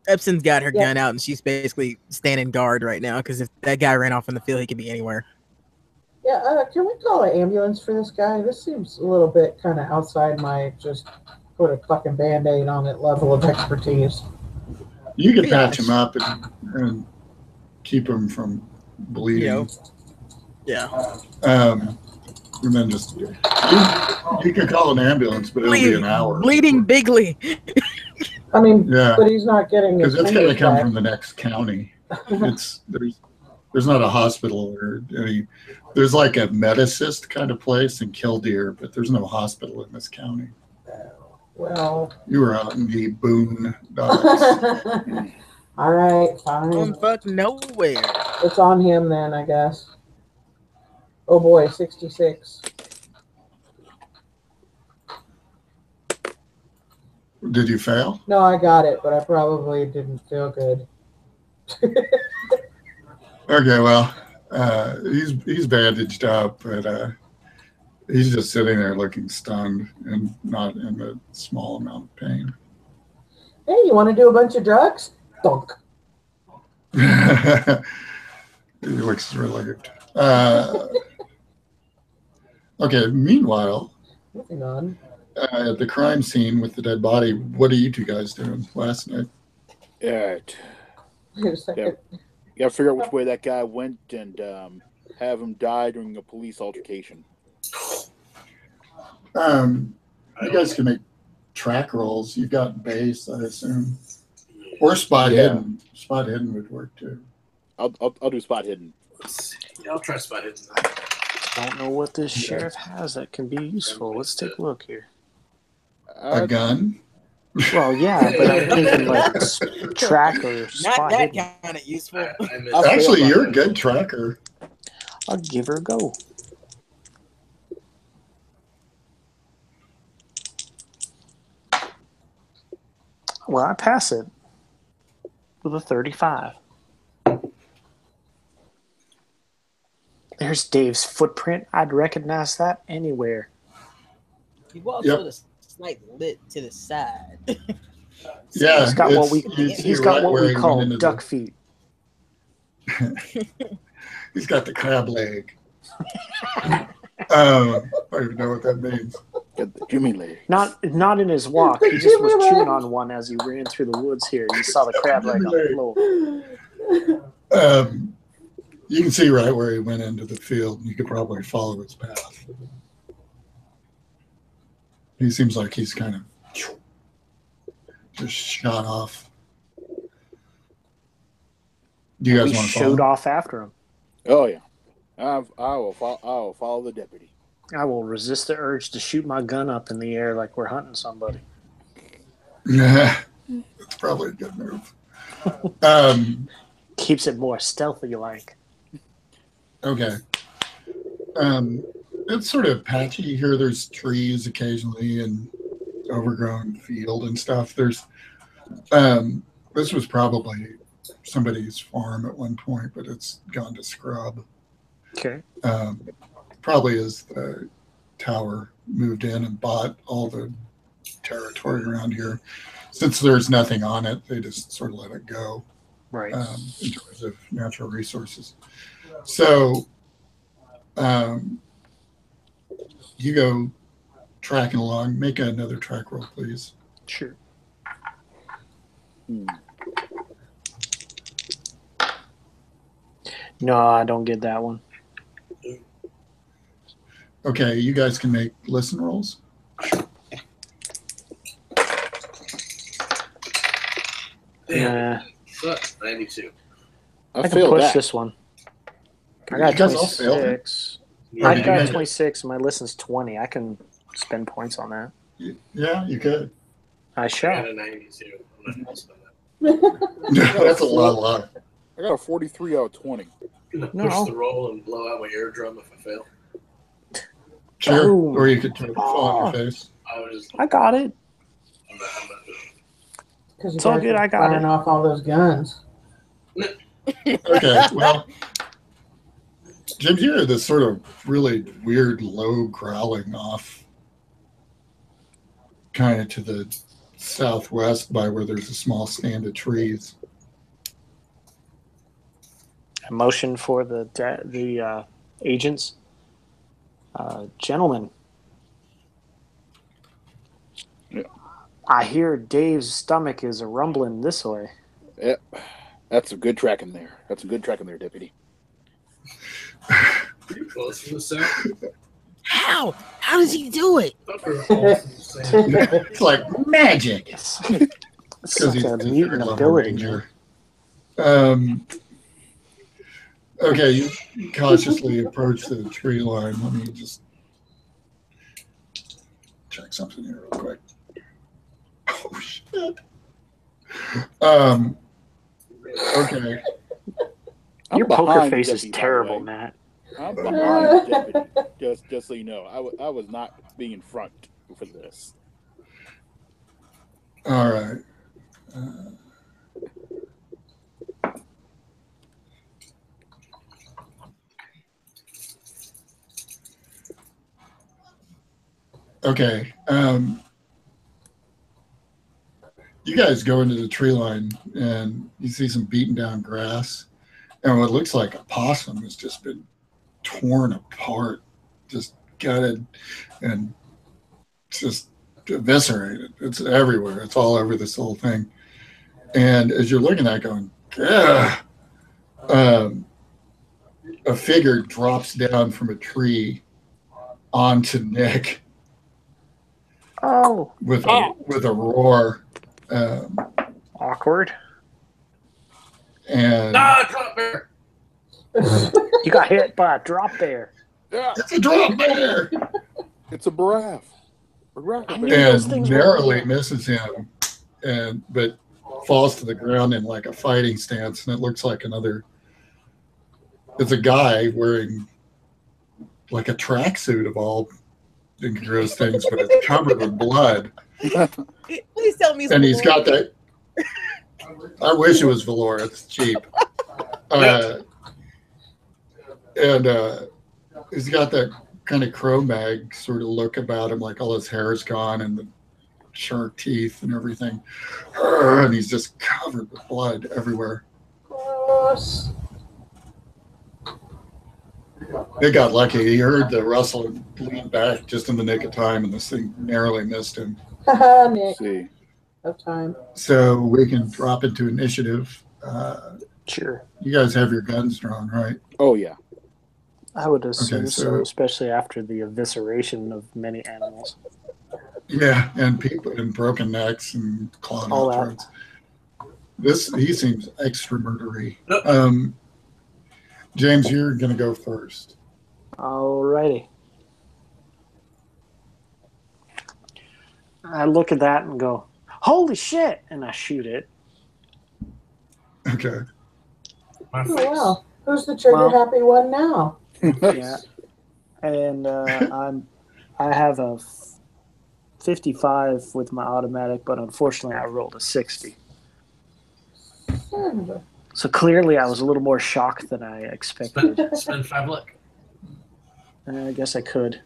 [SPEAKER 4] Epson's got her gun out, and she's basically standing guard right now, because if that guy ran off in the field, he could be anywhere.
[SPEAKER 5] Yeah, can we call an ambulance for this guy? This seems a little bit kind of outside my just put a fucking Band-Aid on it level of expertise.
[SPEAKER 3] You can patch him up and keep him from bleeding.
[SPEAKER 4] Yeah.
[SPEAKER 3] And then just you can call an ambulance, but it'll be an hour.
[SPEAKER 4] Bleeding bigly.
[SPEAKER 5] I mean,
[SPEAKER 3] Yeah.
[SPEAKER 5] but he's not getting his
[SPEAKER 3] Because it's going to
[SPEAKER 5] fingers
[SPEAKER 3] come
[SPEAKER 5] back.
[SPEAKER 3] from the next county. There's not a hospital or any. There's like a medicist kind of place in Killdeer, but there's no hospital in this county.
[SPEAKER 5] Well,
[SPEAKER 3] You were out in the boondocks.
[SPEAKER 5] all right, fine.
[SPEAKER 4] Fuck nowhere.
[SPEAKER 5] It's on him then, I guess. Oh boy, 66.
[SPEAKER 3] Did you fail?
[SPEAKER 5] No, I got it, but I probably didn't feel good.
[SPEAKER 3] Okay, well, He's bandaged up, but he's just sitting there looking stunned and not in a small amount of pain.
[SPEAKER 5] Hey, you want to do a bunch of drugs? Dunk.
[SPEAKER 3] He looks relieved. Okay, meanwhile,
[SPEAKER 5] Moving on.
[SPEAKER 3] at the crime scene with the dead body, what are you two guys doing last night?
[SPEAKER 6] Alright.
[SPEAKER 5] Wait a second.
[SPEAKER 6] You gotta figure out which way that guy went and have him die during a police altercation.
[SPEAKER 3] You guys can make track rolls. You've got base, I assume, or spot hidden. Spot hidden would work too.
[SPEAKER 6] I'll do spot hidden.
[SPEAKER 7] Yeah, I'll try spot hidden.
[SPEAKER 2] Don't know what this sheriff has that can be useful. Let's take a look here.
[SPEAKER 3] A gun?
[SPEAKER 2] Well, yeah, but I'm thinking like track or spot
[SPEAKER 4] Not that
[SPEAKER 2] hidden.
[SPEAKER 4] kind of useful.
[SPEAKER 3] Actually, you're a good tracker.
[SPEAKER 2] I'll give her a go. Well, I pass it with a 35. There's Dave's footprint. I'd recognize that anywhere.
[SPEAKER 4] He walks with a slight lit to the side.
[SPEAKER 3] Yeah,
[SPEAKER 2] he's got what we call duck feet.
[SPEAKER 3] He's got the crab leg. I don't even know what that means.
[SPEAKER 6] Got the Jimmy leg.
[SPEAKER 2] Not in his walk. He just was chewing on one as he ran through the woods here. You saw the crab leg on the floor.
[SPEAKER 3] You can see right where he went into the field. You could probably follow his path. He seems like he's kind of just shot off. Do you guys want to
[SPEAKER 2] showed off after him?
[SPEAKER 6] Oh yeah, I will follow the deputy.
[SPEAKER 2] I will resist the urge to shoot my gun up in the air like we're hunting somebody.
[SPEAKER 3] Yeah, that's probably a good move.
[SPEAKER 2] Keeps it more stealthy like.
[SPEAKER 3] Okay. It's sort of patchy here. There's trees occasionally and overgrown field and stuff. There's this was probably somebody's farm at one point, but it's gone to scrub.
[SPEAKER 2] Okay.
[SPEAKER 3] Probably as the tower moved in and bought all the territory around here. Since there's nothing on it, they just sort of let it go.
[SPEAKER 2] Right.
[SPEAKER 3] In terms of natural resources. So you go tracking along. Make another track roll, please.
[SPEAKER 2] Sure. No, I don't get that one.
[SPEAKER 3] Okay, you guys can make listen rolls.
[SPEAKER 2] Yeah.
[SPEAKER 7] 92.
[SPEAKER 2] I can push this one. I got
[SPEAKER 3] You guys all failed it?
[SPEAKER 2] 26.
[SPEAKER 3] Or
[SPEAKER 2] I
[SPEAKER 3] did you
[SPEAKER 2] got
[SPEAKER 3] make it?
[SPEAKER 2] 26 and my listen's 20. I can spend points on that.
[SPEAKER 3] Yeah, you could.
[SPEAKER 2] I
[SPEAKER 7] I
[SPEAKER 2] shall.
[SPEAKER 7] got a 92. I'm not going to spend that.
[SPEAKER 3] That's a lot.
[SPEAKER 6] I got a 43 out of 20.
[SPEAKER 7] I'm going to
[SPEAKER 2] No.
[SPEAKER 7] push the roll and blow out my eardrum if I fail.
[SPEAKER 3] Sure.
[SPEAKER 2] Boom.
[SPEAKER 3] Or you could turn it fall on your face.
[SPEAKER 7] I would just.
[SPEAKER 2] I got it.
[SPEAKER 7] I'm not doing
[SPEAKER 5] Because you
[SPEAKER 2] It's all
[SPEAKER 5] guys
[SPEAKER 2] good,
[SPEAKER 5] were
[SPEAKER 2] I got
[SPEAKER 5] firing
[SPEAKER 2] it.
[SPEAKER 5] off all those guns.
[SPEAKER 3] Okay, well, Jim, you hear this sort of really weird low growling off kind of to the southwest by where there's a small stand of trees.
[SPEAKER 2] A motion for the agents. Gentlemen.
[SPEAKER 6] Yeah.
[SPEAKER 2] I hear Dave's stomach is rumbling this way.
[SPEAKER 6] Yep. That's a good track in there. Deputy.
[SPEAKER 7] Pretty close from the south.
[SPEAKER 4] How? How does he do it?
[SPEAKER 3] It's like magic.
[SPEAKER 2] It's
[SPEAKER 3] Because
[SPEAKER 2] such
[SPEAKER 3] he's
[SPEAKER 2] a
[SPEAKER 3] a
[SPEAKER 2] mutant
[SPEAKER 3] third-level
[SPEAKER 2] ability.
[SPEAKER 3] ranger. Okay, you cautiously approach the tree line. Let me just check something here real quick. Oh shit. Okay.
[SPEAKER 6] I'm
[SPEAKER 2] Your poker
[SPEAKER 6] behind
[SPEAKER 2] face
[SPEAKER 6] the
[SPEAKER 2] is
[SPEAKER 6] deputy, by the
[SPEAKER 2] terrible,
[SPEAKER 6] way.
[SPEAKER 2] Matt.
[SPEAKER 6] I'm behind the deputy. Just so you know, I was not being in front for this.
[SPEAKER 3] All right. Okay. You guys go into the tree line and you see some beaten down grass, and what looks like a possum has just been torn apart, just gutted, and just eviscerated. It's everywhere. It's all over this whole thing. And as you're looking at it going, ugh, a figure drops down from a tree onto Nick with a roar.
[SPEAKER 2] Awkward.
[SPEAKER 3] And
[SPEAKER 7] drop bear.
[SPEAKER 2] You got hit by a drop bear.
[SPEAKER 6] Yeah,
[SPEAKER 3] it's a drop bear.
[SPEAKER 6] it's a giraffe.
[SPEAKER 3] And narrowly misses him, but falls to the ground in like a fighting stance, and it looks like it's a guy wearing like a tracksuit of all gross things, but it's covered with blood.
[SPEAKER 4] Please tell me.
[SPEAKER 3] And he's got that. I wish it was velour. It's cheap. And he's got that kind of Cro-Mag sort of look about him, like all his hair is gone and the shark teeth and everything. And he's just covered with blood everywhere.
[SPEAKER 5] Gross.
[SPEAKER 3] They got lucky. He heard the rustle and leaned back just in the nick of time, and this thing narrowly missed him.
[SPEAKER 5] Haha, Nick.
[SPEAKER 6] See.
[SPEAKER 5] Of time.
[SPEAKER 3] So we can drop into initiative.
[SPEAKER 2] Sure.
[SPEAKER 3] You guys have your guns drawn, right?
[SPEAKER 6] Oh yeah.
[SPEAKER 2] I would assume
[SPEAKER 3] Okay,
[SPEAKER 2] so,
[SPEAKER 3] so-
[SPEAKER 2] especially after the evisceration of many animals.
[SPEAKER 3] Yeah, and people and broken necks and clawed
[SPEAKER 2] All
[SPEAKER 3] out
[SPEAKER 2] that.
[SPEAKER 3] throats. He seems extra murdery.
[SPEAKER 7] Yep.
[SPEAKER 3] James, you're gonna go first.
[SPEAKER 2] Alrighty. I look at that and go, holy shit! And I shoot it.
[SPEAKER 3] Okay.
[SPEAKER 7] My
[SPEAKER 5] Oh,
[SPEAKER 7] face.
[SPEAKER 5] wow. Who's the trigger happy one now?
[SPEAKER 2] Yeah. And I have a 55 with my automatic, but unfortunately I rolled a 60.
[SPEAKER 5] Son of a-
[SPEAKER 2] So clearly I was a little more shocked than I expected.
[SPEAKER 7] Spend 5 luck.
[SPEAKER 2] I guess I could.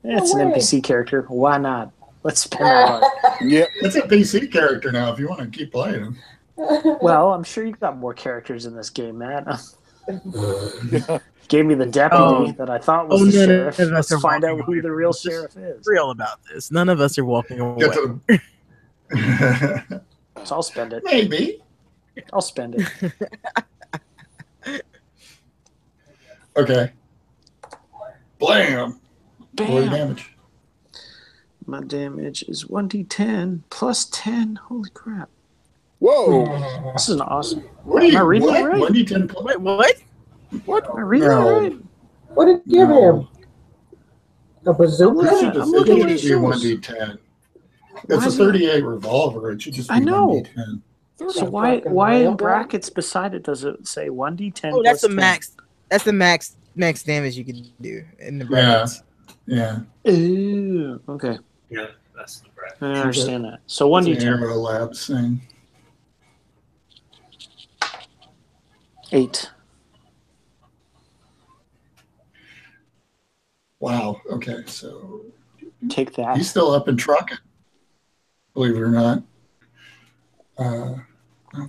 [SPEAKER 2] It's
[SPEAKER 5] No
[SPEAKER 2] an
[SPEAKER 5] way.
[SPEAKER 2] NPC character. Why not? Let's spend that luck.
[SPEAKER 6] Yep.
[SPEAKER 3] It's a PC character now. If you want to keep playing him.
[SPEAKER 2] Well, I'm sure you got more characters in this game, Matt. Gave me the deputy that I thought was the sheriff.
[SPEAKER 4] none of us
[SPEAKER 2] Let's
[SPEAKER 4] are
[SPEAKER 2] find out
[SPEAKER 4] walking
[SPEAKER 2] who
[SPEAKER 4] away
[SPEAKER 2] the
[SPEAKER 4] from
[SPEAKER 2] real
[SPEAKER 4] this.
[SPEAKER 2] sheriff is.
[SPEAKER 4] Real about this. None of us are walking away.
[SPEAKER 3] Get to the...
[SPEAKER 2] So I'll spend it.
[SPEAKER 3] Maybe.
[SPEAKER 2] I'll spend it.
[SPEAKER 3] Okay. Blam. Roll
[SPEAKER 2] Bam.
[SPEAKER 3] damage.
[SPEAKER 2] My damage is 1d10 plus 10. Holy crap.
[SPEAKER 6] Whoa.
[SPEAKER 2] This is an awesome.
[SPEAKER 3] What are you?
[SPEAKER 2] Am I reading
[SPEAKER 3] What?
[SPEAKER 2] that right?
[SPEAKER 3] 1d10 plus?
[SPEAKER 4] Wait, what?
[SPEAKER 2] Am I reading that
[SPEAKER 3] No.
[SPEAKER 2] right?
[SPEAKER 5] What did you give
[SPEAKER 3] No.
[SPEAKER 5] him? A bazooka?
[SPEAKER 3] It should
[SPEAKER 2] I'm
[SPEAKER 3] just,
[SPEAKER 2] looking
[SPEAKER 3] it
[SPEAKER 2] at
[SPEAKER 3] should
[SPEAKER 2] my
[SPEAKER 3] be
[SPEAKER 2] shoes.
[SPEAKER 3] 1d10.
[SPEAKER 2] Why
[SPEAKER 3] It's a
[SPEAKER 2] is it-
[SPEAKER 3] 38 revolver. It should just be
[SPEAKER 2] I know.
[SPEAKER 3] 1d10.
[SPEAKER 2] So why in brackets beside it does it say 1d10?
[SPEAKER 4] Oh, that's
[SPEAKER 2] plus
[SPEAKER 4] the
[SPEAKER 2] 10?
[SPEAKER 4] max. That's the max damage you can do in the
[SPEAKER 3] Yeah.
[SPEAKER 4] brackets.
[SPEAKER 3] Yeah.
[SPEAKER 2] Ooh, okay.
[SPEAKER 7] Yeah, that's the breath.
[SPEAKER 2] I understand that. So
[SPEAKER 3] It's an
[SPEAKER 2] 1d10.
[SPEAKER 3] Aero Labs thing.
[SPEAKER 2] 8.
[SPEAKER 3] Wow. Okay. So
[SPEAKER 2] Take that.
[SPEAKER 3] he's still up and trucking. Believe it or not. Oh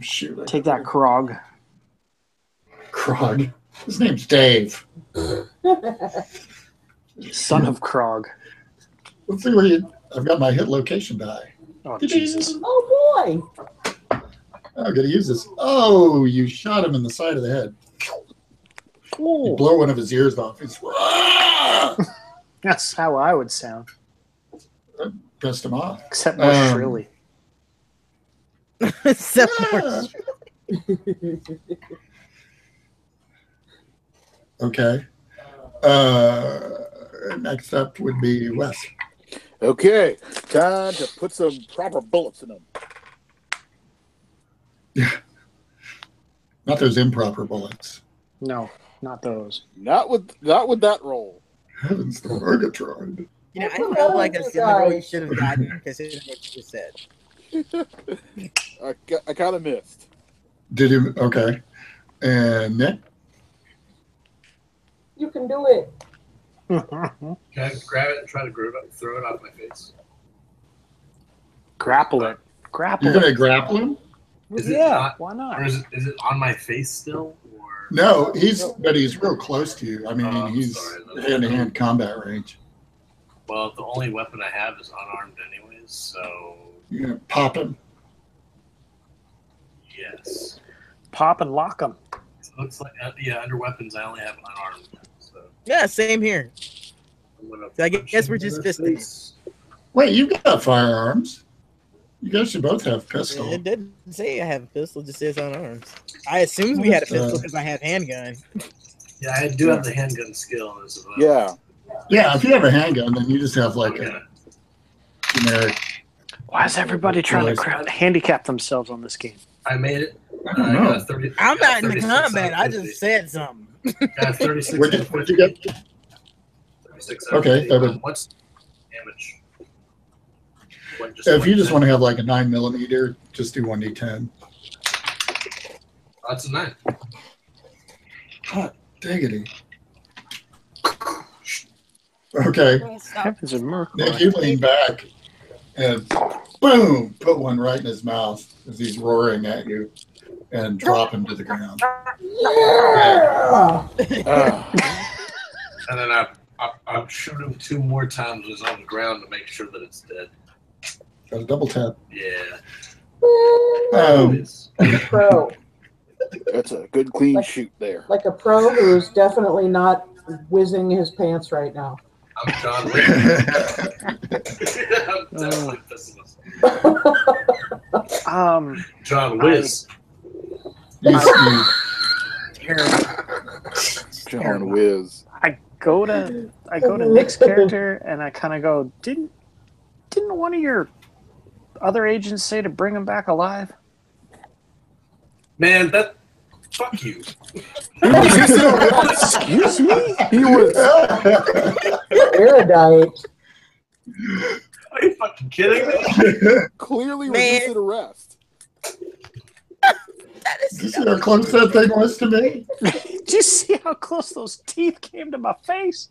[SPEAKER 3] shoot! I
[SPEAKER 2] Take that, Krog.
[SPEAKER 3] Krog. His name's Dave.
[SPEAKER 2] Son of Krog.
[SPEAKER 3] Let's see where you. I've got my hit location die.
[SPEAKER 2] Oh, Jesus.
[SPEAKER 5] Oh boy.
[SPEAKER 3] I'm gonna use this. Oh, you shot him in the side of the head. You
[SPEAKER 2] Ooh,
[SPEAKER 3] blow one of his ears off. He's "Ah!"
[SPEAKER 2] that's how I would sound,
[SPEAKER 3] Pissed him off.
[SPEAKER 2] except more
[SPEAKER 3] Um,
[SPEAKER 2] shrilly.
[SPEAKER 4] Except for
[SPEAKER 3] Okay. Next up would be Wes.
[SPEAKER 6] Okay. Time to put some proper bullets in them.
[SPEAKER 3] Not those improper bullets.
[SPEAKER 2] No, not those.
[SPEAKER 6] Not with that roll.
[SPEAKER 3] Heavens to Murgatroyd.
[SPEAKER 4] You know, I felt like a silly roll you should have gotten considering what you just said.
[SPEAKER 6] I kind of missed.
[SPEAKER 3] Did you? Okay. And Nick?
[SPEAKER 5] You can do it.
[SPEAKER 7] Can I grab it and try to throw it off my face?
[SPEAKER 2] Grapple it. Grapple
[SPEAKER 3] You're
[SPEAKER 2] it.
[SPEAKER 3] going to grapple him?
[SPEAKER 2] Why not?
[SPEAKER 7] Or is it on my face still? Or
[SPEAKER 3] No, but he's real close to you. I mean, he's hand-to-hand combat range.
[SPEAKER 7] Well, the only weapon I have is unarmed anyways, so...
[SPEAKER 3] You're going to pop him?
[SPEAKER 7] Yes.
[SPEAKER 2] Pop and lock him.
[SPEAKER 7] It looks like, under weapons, I only have unarmed. So
[SPEAKER 4] Yeah, same here. So I guess we're just fisting.
[SPEAKER 3] Wait, you've got firearms. You guys should both have pistol.
[SPEAKER 4] It didn't say I have a pistol, it just says unarmed. I assumed we had a pistol because I have handgun.
[SPEAKER 7] Yeah, I do have the handgun skill as well.
[SPEAKER 6] Yeah.
[SPEAKER 3] Yeah, if you have a handgun, then you just have like a generic.
[SPEAKER 2] Why is everybody trying to handicap themselves on this game?
[SPEAKER 7] I made it.
[SPEAKER 3] I don't know.
[SPEAKER 4] I'm not in the combat. I just said something.
[SPEAKER 7] Got 36.
[SPEAKER 3] What'd you get?
[SPEAKER 7] 36.
[SPEAKER 3] Okay, that would.
[SPEAKER 7] What's damage?
[SPEAKER 3] If you just want to have like a 9mm, just do 1d10.
[SPEAKER 7] That's a 9.
[SPEAKER 3] Hot diggity. Okay.
[SPEAKER 2] Heavens and Mercury.
[SPEAKER 3] Nick, you lean back and boom, put one right in his mouth as he's roaring at you and drop him to the ground.
[SPEAKER 7] And then I shoot him 2 more times when it's on the ground to make sure that it's dead.
[SPEAKER 3] Got a double tap.
[SPEAKER 7] Yeah.
[SPEAKER 5] Like a pro.
[SPEAKER 6] That's a good clean shoot there.
[SPEAKER 5] Like a pro who's definitely not whizzing his pants right now.
[SPEAKER 7] I'm John Wick. I'm definitely pissing myself. John Wiz.
[SPEAKER 6] John Wiz.
[SPEAKER 2] I go to Nick's character and I kind of go, didn't one of your other agents say to bring him back alive?
[SPEAKER 7] Man, fuck you.
[SPEAKER 2] Excuse me?
[SPEAKER 6] He was
[SPEAKER 5] Erudite.
[SPEAKER 7] Are you fucking kidding me?
[SPEAKER 6] clearly
[SPEAKER 4] Man.
[SPEAKER 6] resisted arrest.
[SPEAKER 3] Did you see how close that thing was to me?
[SPEAKER 2] Did you see how close those teeth came to my face?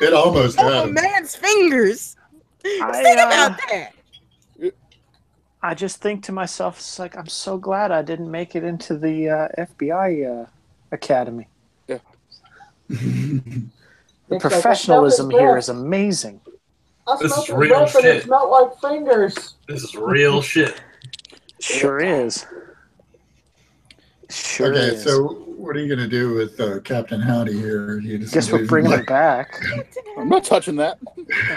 [SPEAKER 3] It almost had
[SPEAKER 4] Oh,
[SPEAKER 3] him.
[SPEAKER 4] man's fingers. Think about that.
[SPEAKER 2] I just think to myself, it's like, I'm so glad I didn't make it into the FBI academy.
[SPEAKER 6] Yeah.
[SPEAKER 2] The professionalism here is amazing.
[SPEAKER 7] This is real shit.
[SPEAKER 5] It smelled like fingers.
[SPEAKER 7] This is real shit.
[SPEAKER 2] Sure is. Sure
[SPEAKER 3] Okay,
[SPEAKER 2] is.
[SPEAKER 3] so what are you going to do with Captain Howdy here? You just
[SPEAKER 2] Guess we're bringing him back.
[SPEAKER 6] I'm not touching that.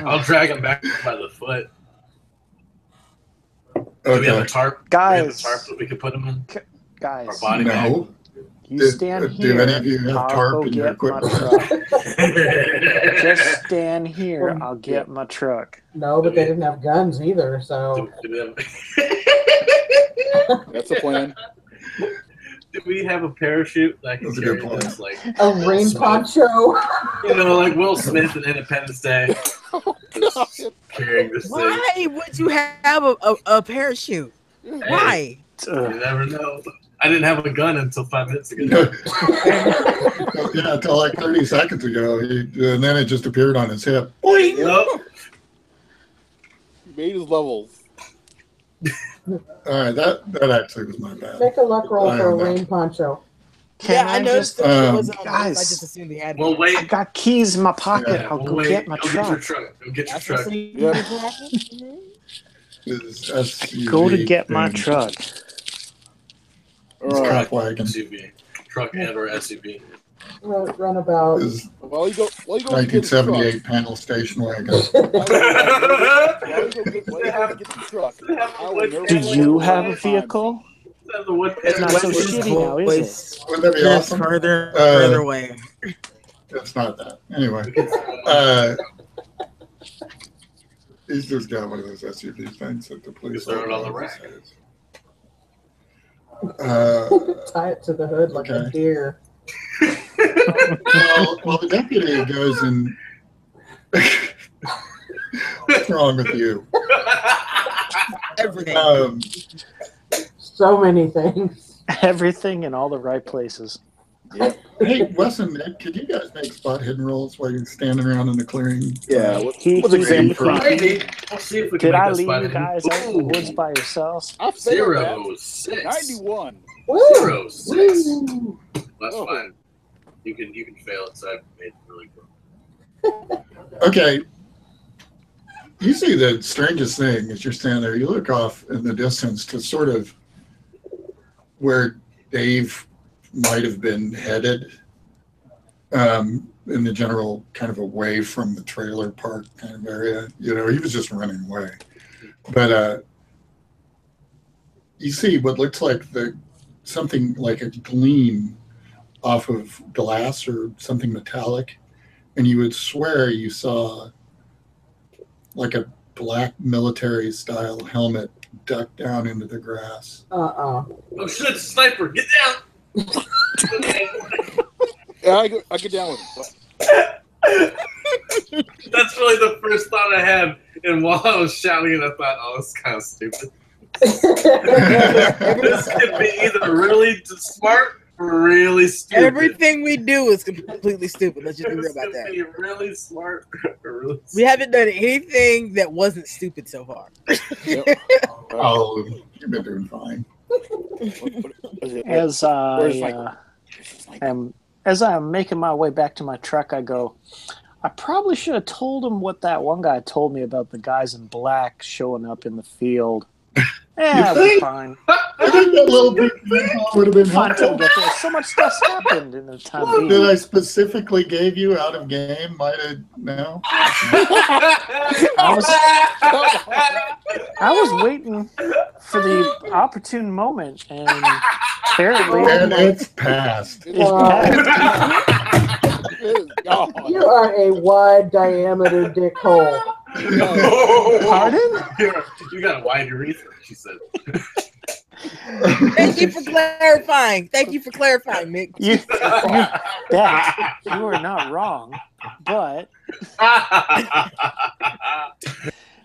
[SPEAKER 7] I'll drag him back by the foot. Do we have a
[SPEAKER 3] Okay.
[SPEAKER 7] tarp?
[SPEAKER 2] Guys.
[SPEAKER 7] Do we have a tarp that we could put him in?
[SPEAKER 2] Guys,
[SPEAKER 7] Our body bag?
[SPEAKER 3] No.
[SPEAKER 2] you stand here.
[SPEAKER 3] Do any of you have
[SPEAKER 2] I'll
[SPEAKER 3] tarp
[SPEAKER 2] go
[SPEAKER 3] in your
[SPEAKER 2] get my
[SPEAKER 3] equipment?
[SPEAKER 2] truck. Just stand here. I'll get my truck.
[SPEAKER 5] No, but they didn't have guns either, so.
[SPEAKER 7] Do we have-
[SPEAKER 6] That's the plan.
[SPEAKER 7] Do we have a parachute that can
[SPEAKER 3] That's a
[SPEAKER 7] carry
[SPEAKER 3] good point.
[SPEAKER 7] this, like,
[SPEAKER 5] A rain poncho.
[SPEAKER 7] like Will Smith in Independence Day, just carrying this thing?
[SPEAKER 4] Why would you have a parachute? Why?
[SPEAKER 7] You never know. I didn't have a gun until 5 minutes ago.
[SPEAKER 3] Yeah, until like 30 seconds ago. And then it just appeared on his hip.
[SPEAKER 7] Nope.
[SPEAKER 6] He made his levels.
[SPEAKER 3] All right, that actually was my bad.
[SPEAKER 5] Make a luck roll
[SPEAKER 3] I
[SPEAKER 5] for a
[SPEAKER 3] don't know.
[SPEAKER 5] rain poncho.
[SPEAKER 2] Can
[SPEAKER 4] I noticed that it was on the list.
[SPEAKER 2] guys.
[SPEAKER 4] I just assumed he had
[SPEAKER 7] Well,
[SPEAKER 4] one.
[SPEAKER 7] wait.
[SPEAKER 2] I got keys in my pocket.
[SPEAKER 3] Yeah.
[SPEAKER 2] I'll
[SPEAKER 7] Well,
[SPEAKER 2] go
[SPEAKER 7] wait.
[SPEAKER 2] get my
[SPEAKER 7] Go get your
[SPEAKER 2] truck.
[SPEAKER 7] truck. Go get your
[SPEAKER 4] That's what
[SPEAKER 7] truck.
[SPEAKER 3] This SUV
[SPEAKER 2] Go to get my
[SPEAKER 3] thing.
[SPEAKER 2] truck.
[SPEAKER 6] All right.
[SPEAKER 3] Crap wagon.
[SPEAKER 7] SUV. Truck and or SUV.
[SPEAKER 5] Run about.
[SPEAKER 3] This is
[SPEAKER 6] While you go get the truck.
[SPEAKER 3] 1978 panel station wagon.
[SPEAKER 6] While you go get the truck. I will never
[SPEAKER 2] Do you
[SPEAKER 6] know
[SPEAKER 2] have a
[SPEAKER 6] what
[SPEAKER 2] vehicle?
[SPEAKER 7] It's
[SPEAKER 2] It's not so shitty now, is it?
[SPEAKER 3] Wouldn't that be
[SPEAKER 4] Just
[SPEAKER 3] awesome?
[SPEAKER 4] further away.
[SPEAKER 3] It's not that. Anyway, he's just got one of those SUV things that the police
[SPEAKER 7] Just throw it on the
[SPEAKER 3] always
[SPEAKER 7] rack.
[SPEAKER 3] use.
[SPEAKER 5] Tie it to the hood like a
[SPEAKER 3] Okay.
[SPEAKER 5] deer.
[SPEAKER 3] Well, the deputy goes and what's wrong with you?
[SPEAKER 4] Everything.
[SPEAKER 5] So many things.
[SPEAKER 2] Everything in all the right places.
[SPEAKER 6] Yep.
[SPEAKER 3] Hey, Wes and Nick, could you guys make spot hidden rolls while you're standing around in the clearing?
[SPEAKER 6] Yeah.
[SPEAKER 2] He's
[SPEAKER 3] example for
[SPEAKER 7] Maybe. We'll see if we can
[SPEAKER 2] Did
[SPEAKER 7] make
[SPEAKER 2] I
[SPEAKER 7] that
[SPEAKER 2] leave
[SPEAKER 7] spot
[SPEAKER 2] you
[SPEAKER 7] hidden.
[SPEAKER 2] guys out in the woods by yourselves?
[SPEAKER 6] I failed that.
[SPEAKER 7] 06.
[SPEAKER 6] 91.
[SPEAKER 7] 06.
[SPEAKER 5] Woo!
[SPEAKER 7] That's
[SPEAKER 6] Oh.
[SPEAKER 7] fine. You can fail it, so I made it really cool.
[SPEAKER 3] Okay. You see the strangest thing as you're standing there. You look off in the distance to sort of where Dave might have been headed, in the general kind of away from the trailer park kind of area. You know, he was just running away. But you see what looks like something like a gleam off of glass or something metallic, and you would swear you saw like a black military style helmet duck down into the grass.
[SPEAKER 5] Uh-uh.
[SPEAKER 7] Oh shit, it's a sniper! Get down!
[SPEAKER 6] Yeah, I get down with it.
[SPEAKER 7] That's really the first thought I had, and while I was shouting it, I thought, "Oh, it's kind of stupid." This could be either really smart or really stupid.
[SPEAKER 4] Everything we do is completely stupid. Let's just be real
[SPEAKER 7] This
[SPEAKER 4] about
[SPEAKER 7] could
[SPEAKER 4] that.
[SPEAKER 7] be really smart or really
[SPEAKER 4] We haven't done anything that wasn't stupid so far.
[SPEAKER 6] Yep.
[SPEAKER 3] Oh, you've been doing fine.
[SPEAKER 2] As
[SPEAKER 6] Where's
[SPEAKER 2] as I'm making my way back to my truck, I go, I probably should have told him what that one guy told me about the guys in black showing up in the field. Yeah,
[SPEAKER 3] You think?
[SPEAKER 2] fine.
[SPEAKER 3] I think that little bit would have been
[SPEAKER 2] Fine till we
[SPEAKER 3] helpful.
[SPEAKER 2] get there. So much stuff's happened in the time
[SPEAKER 3] That
[SPEAKER 2] being.
[SPEAKER 3] I specifically gave you out of game might have no.
[SPEAKER 2] I was waiting for the opportune moment, and apparently
[SPEAKER 3] And it's passed.
[SPEAKER 2] it's passed.
[SPEAKER 6] God.
[SPEAKER 5] You are a wide diameter dick hole.
[SPEAKER 2] Pardon?
[SPEAKER 7] You got a wide urethra, she said.
[SPEAKER 4] Thank you for clarifying. Thank you for clarifying, Mick.
[SPEAKER 2] You are not wrong, but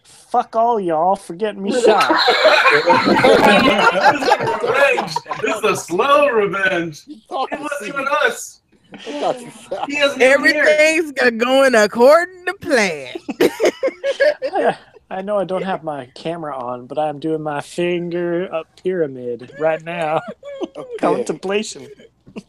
[SPEAKER 2] fuck all y'all for getting me shot.
[SPEAKER 7] This is revenge. This is a slow revenge. He wasn't even us. He hasn't been here.
[SPEAKER 4] Everything's gonna go in according to plan.
[SPEAKER 2] I know I don't have my camera on, but I'm doing my finger up pyramid right now. Contemplation.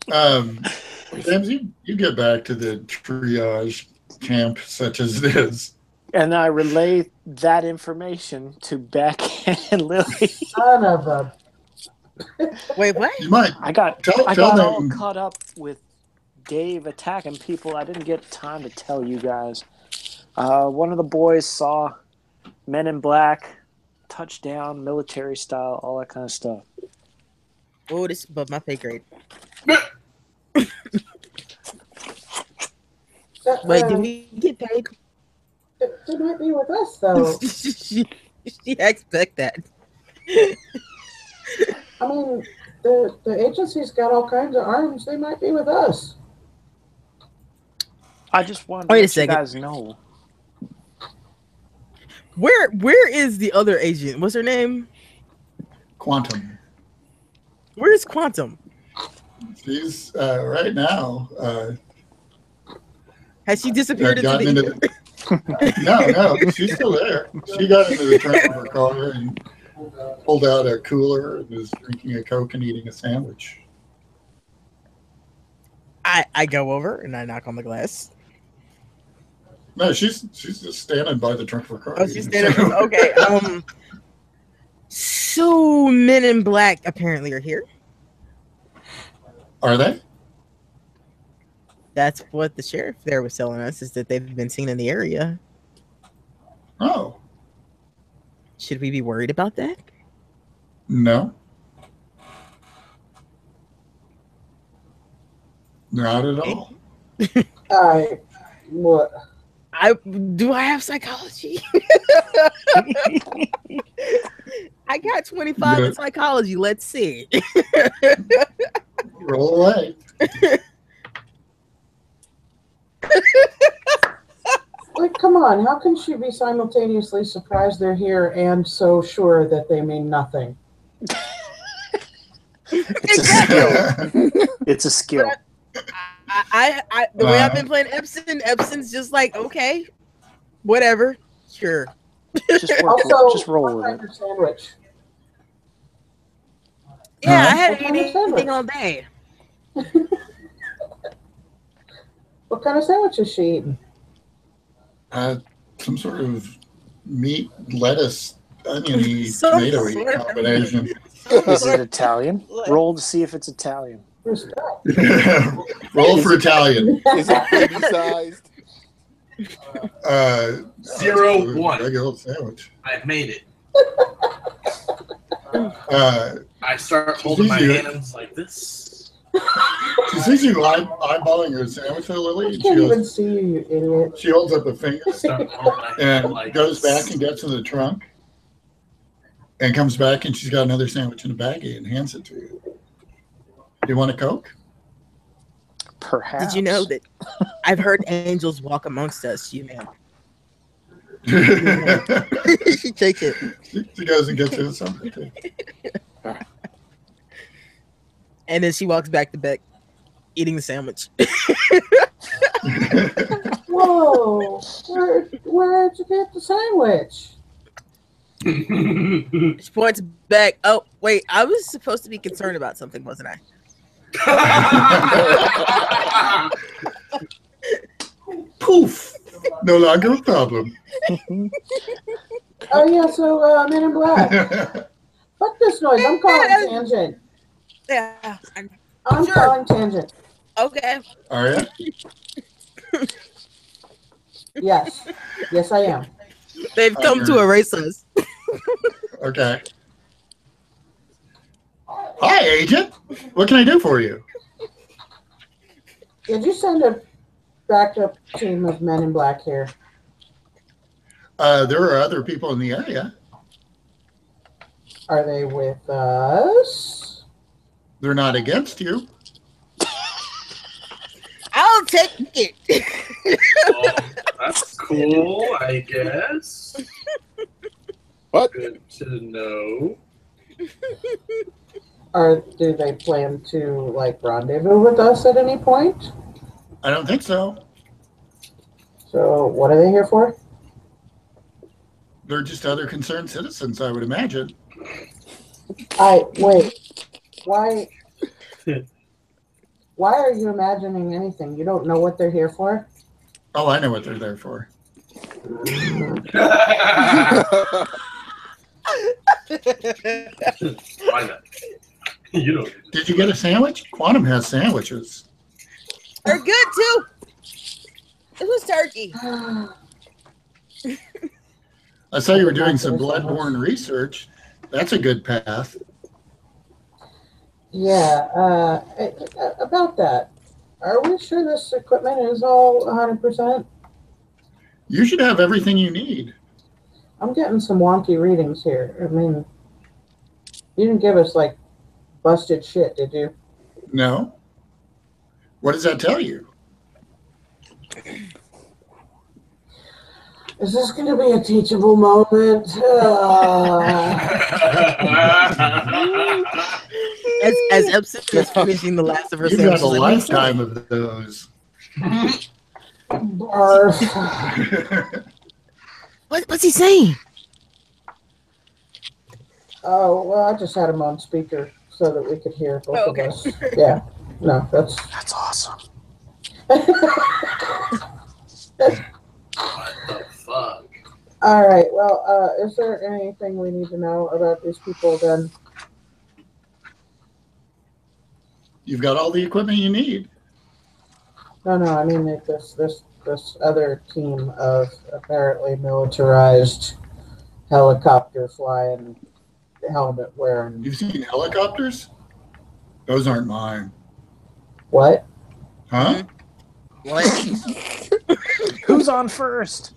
[SPEAKER 3] James, you get back to the triage camp such as it is.
[SPEAKER 2] And I relay that information to Beck and Lily.
[SPEAKER 5] Son of a.
[SPEAKER 4] Wait, what?
[SPEAKER 3] You might
[SPEAKER 2] I got
[SPEAKER 3] tell
[SPEAKER 2] all
[SPEAKER 3] them.
[SPEAKER 2] caught up with Dave attacking people. I didn't get time to tell you guys. One of the boys saw Men in Black, touchdown, military style, all that kind of stuff.
[SPEAKER 4] Oh, this is above my pay grade. Wait, did we get paid?
[SPEAKER 5] They might be with us, though.
[SPEAKER 4] she expect that.
[SPEAKER 5] I mean, the agency's got all kinds of arms. They might be with us.
[SPEAKER 2] I just wanted to
[SPEAKER 4] Wait a
[SPEAKER 2] let you
[SPEAKER 4] second.
[SPEAKER 2] guys know.
[SPEAKER 4] Where is the other agent? What's her name?
[SPEAKER 3] Quantum.
[SPEAKER 4] Where's Quantum?
[SPEAKER 3] She's right now.
[SPEAKER 4] Has she disappeared into
[SPEAKER 3] gotten
[SPEAKER 4] the
[SPEAKER 3] into No, she's still there. She got into the trunk of her car and pulled out a cooler and was drinking a Coke and eating a sandwich.
[SPEAKER 4] I go over and I knock on the glass.
[SPEAKER 3] No, she's just standing by the trunk of her car.
[SPEAKER 4] Oh, she's standing. Okay. So Men in Black apparently are here.
[SPEAKER 3] Are they?
[SPEAKER 4] That's what the sheriff there was telling us, is that they've been seen in the area.
[SPEAKER 3] Oh,
[SPEAKER 4] Should we be worried about that?
[SPEAKER 3] no. Not at all.
[SPEAKER 5] All right. What?
[SPEAKER 4] Do I have psychology? I got 25 in psychology. Let's see.
[SPEAKER 3] Roll away.
[SPEAKER 5] Like, come on. How can she be simultaneously surprised they're here and so sure that they mean nothing?
[SPEAKER 2] It's a skill. It's a skill.
[SPEAKER 4] The way I've been playing Epson's just like, okay, whatever, sure.
[SPEAKER 2] Just roll with it.
[SPEAKER 5] Your sandwich.
[SPEAKER 4] Yeah, I hadn't eaten anything all day.
[SPEAKER 5] What kind of sandwich is she eating?
[SPEAKER 3] Some sort of meat, lettuce, oniony, tomatoey combination.
[SPEAKER 2] Is it Italian? Roll to see if it's Italian.
[SPEAKER 3] Roll for Italian.
[SPEAKER 6] Is it baby sized?
[SPEAKER 7] 0, 1.
[SPEAKER 3] Regular old sandwich.
[SPEAKER 7] I've made it.
[SPEAKER 3] I
[SPEAKER 7] start holding my hands like this.
[SPEAKER 3] She sees you eyeballing her sandwich, Lily.
[SPEAKER 5] I can't even see you, you idiot.
[SPEAKER 3] She holds up a finger and
[SPEAKER 7] like
[SPEAKER 3] goes back and gets in the trunk and comes back and she's got another sandwich in a baggie and hands it to you. Do you want a Coke?
[SPEAKER 2] Perhaps.
[SPEAKER 4] Did you know that I've heard angels walk amongst us, you know? She takes it.
[SPEAKER 3] She goes and gets you something too.
[SPEAKER 4] And then she walks back to back, eating the sandwich.
[SPEAKER 5] Whoa! Where'd you get the sandwich?
[SPEAKER 4] She points back. Oh, wait. I was supposed to be concerned about something, wasn't I?
[SPEAKER 3] Poof! No longer a problem.
[SPEAKER 5] Oh, yeah, so Men in Black. Fuck this noise. I'm calling tangent.
[SPEAKER 4] Yeah.
[SPEAKER 5] I'm calling tangent.
[SPEAKER 4] Okay.
[SPEAKER 3] Are you?
[SPEAKER 5] Yes. Yes, I am.
[SPEAKER 4] They've come to erase us.
[SPEAKER 3] Okay. Hi, Agent. What can I do for you?
[SPEAKER 5] Did you send a backup team of Men in Black here?
[SPEAKER 3] There are other people in the area.
[SPEAKER 5] Are they with us?
[SPEAKER 3] They're not against you.
[SPEAKER 4] I'll take it.
[SPEAKER 7] Well, that's cool, I guess.
[SPEAKER 6] What?
[SPEAKER 7] Good to know.
[SPEAKER 5] Do they plan to like rendezvous with us at any point?
[SPEAKER 3] I don't think so.
[SPEAKER 5] So what are they here for?
[SPEAKER 3] They're just other concerned citizens, I would imagine.
[SPEAKER 5] Wait. Why are you imagining anything? You don't know what they're here for?
[SPEAKER 3] Oh, I know what they're there for.
[SPEAKER 7] Why not? You don't.
[SPEAKER 3] Did you get a sandwich? Quantum has sandwiches.
[SPEAKER 4] They're good too. It was turkey.
[SPEAKER 3] I saw you were doing some bloodborne research. That's a good path.
[SPEAKER 5] Yeah. About that. Are we sure this equipment is all 100%?
[SPEAKER 3] You should have everything you need.
[SPEAKER 5] I'm getting some wonky readings here. I mean, you didn't give us like busted shit, did you?
[SPEAKER 3] No. What does that tell you?
[SPEAKER 5] Is this going to be a teachable moment?
[SPEAKER 4] As Epson is finishing the last of her
[SPEAKER 3] You've got a
[SPEAKER 4] sandwiches,
[SPEAKER 3] lifetime of those.
[SPEAKER 5] Barf.
[SPEAKER 4] What's he saying?
[SPEAKER 5] Oh, well, I just had him on speaker so that we could hear both
[SPEAKER 4] okay.
[SPEAKER 5] of us. Yeah. No, that's
[SPEAKER 2] awesome.
[SPEAKER 7] What the fuck?
[SPEAKER 5] All right. Well, is there anything we need to know about these people then?
[SPEAKER 3] You've got all the equipment you need.
[SPEAKER 5] No, I mean this other team of apparently militarized helicopter flying, helmet wearing.
[SPEAKER 3] You've seen helicopters? Those aren't mine.
[SPEAKER 5] What?
[SPEAKER 3] Huh?
[SPEAKER 4] What?
[SPEAKER 2] Who's on first?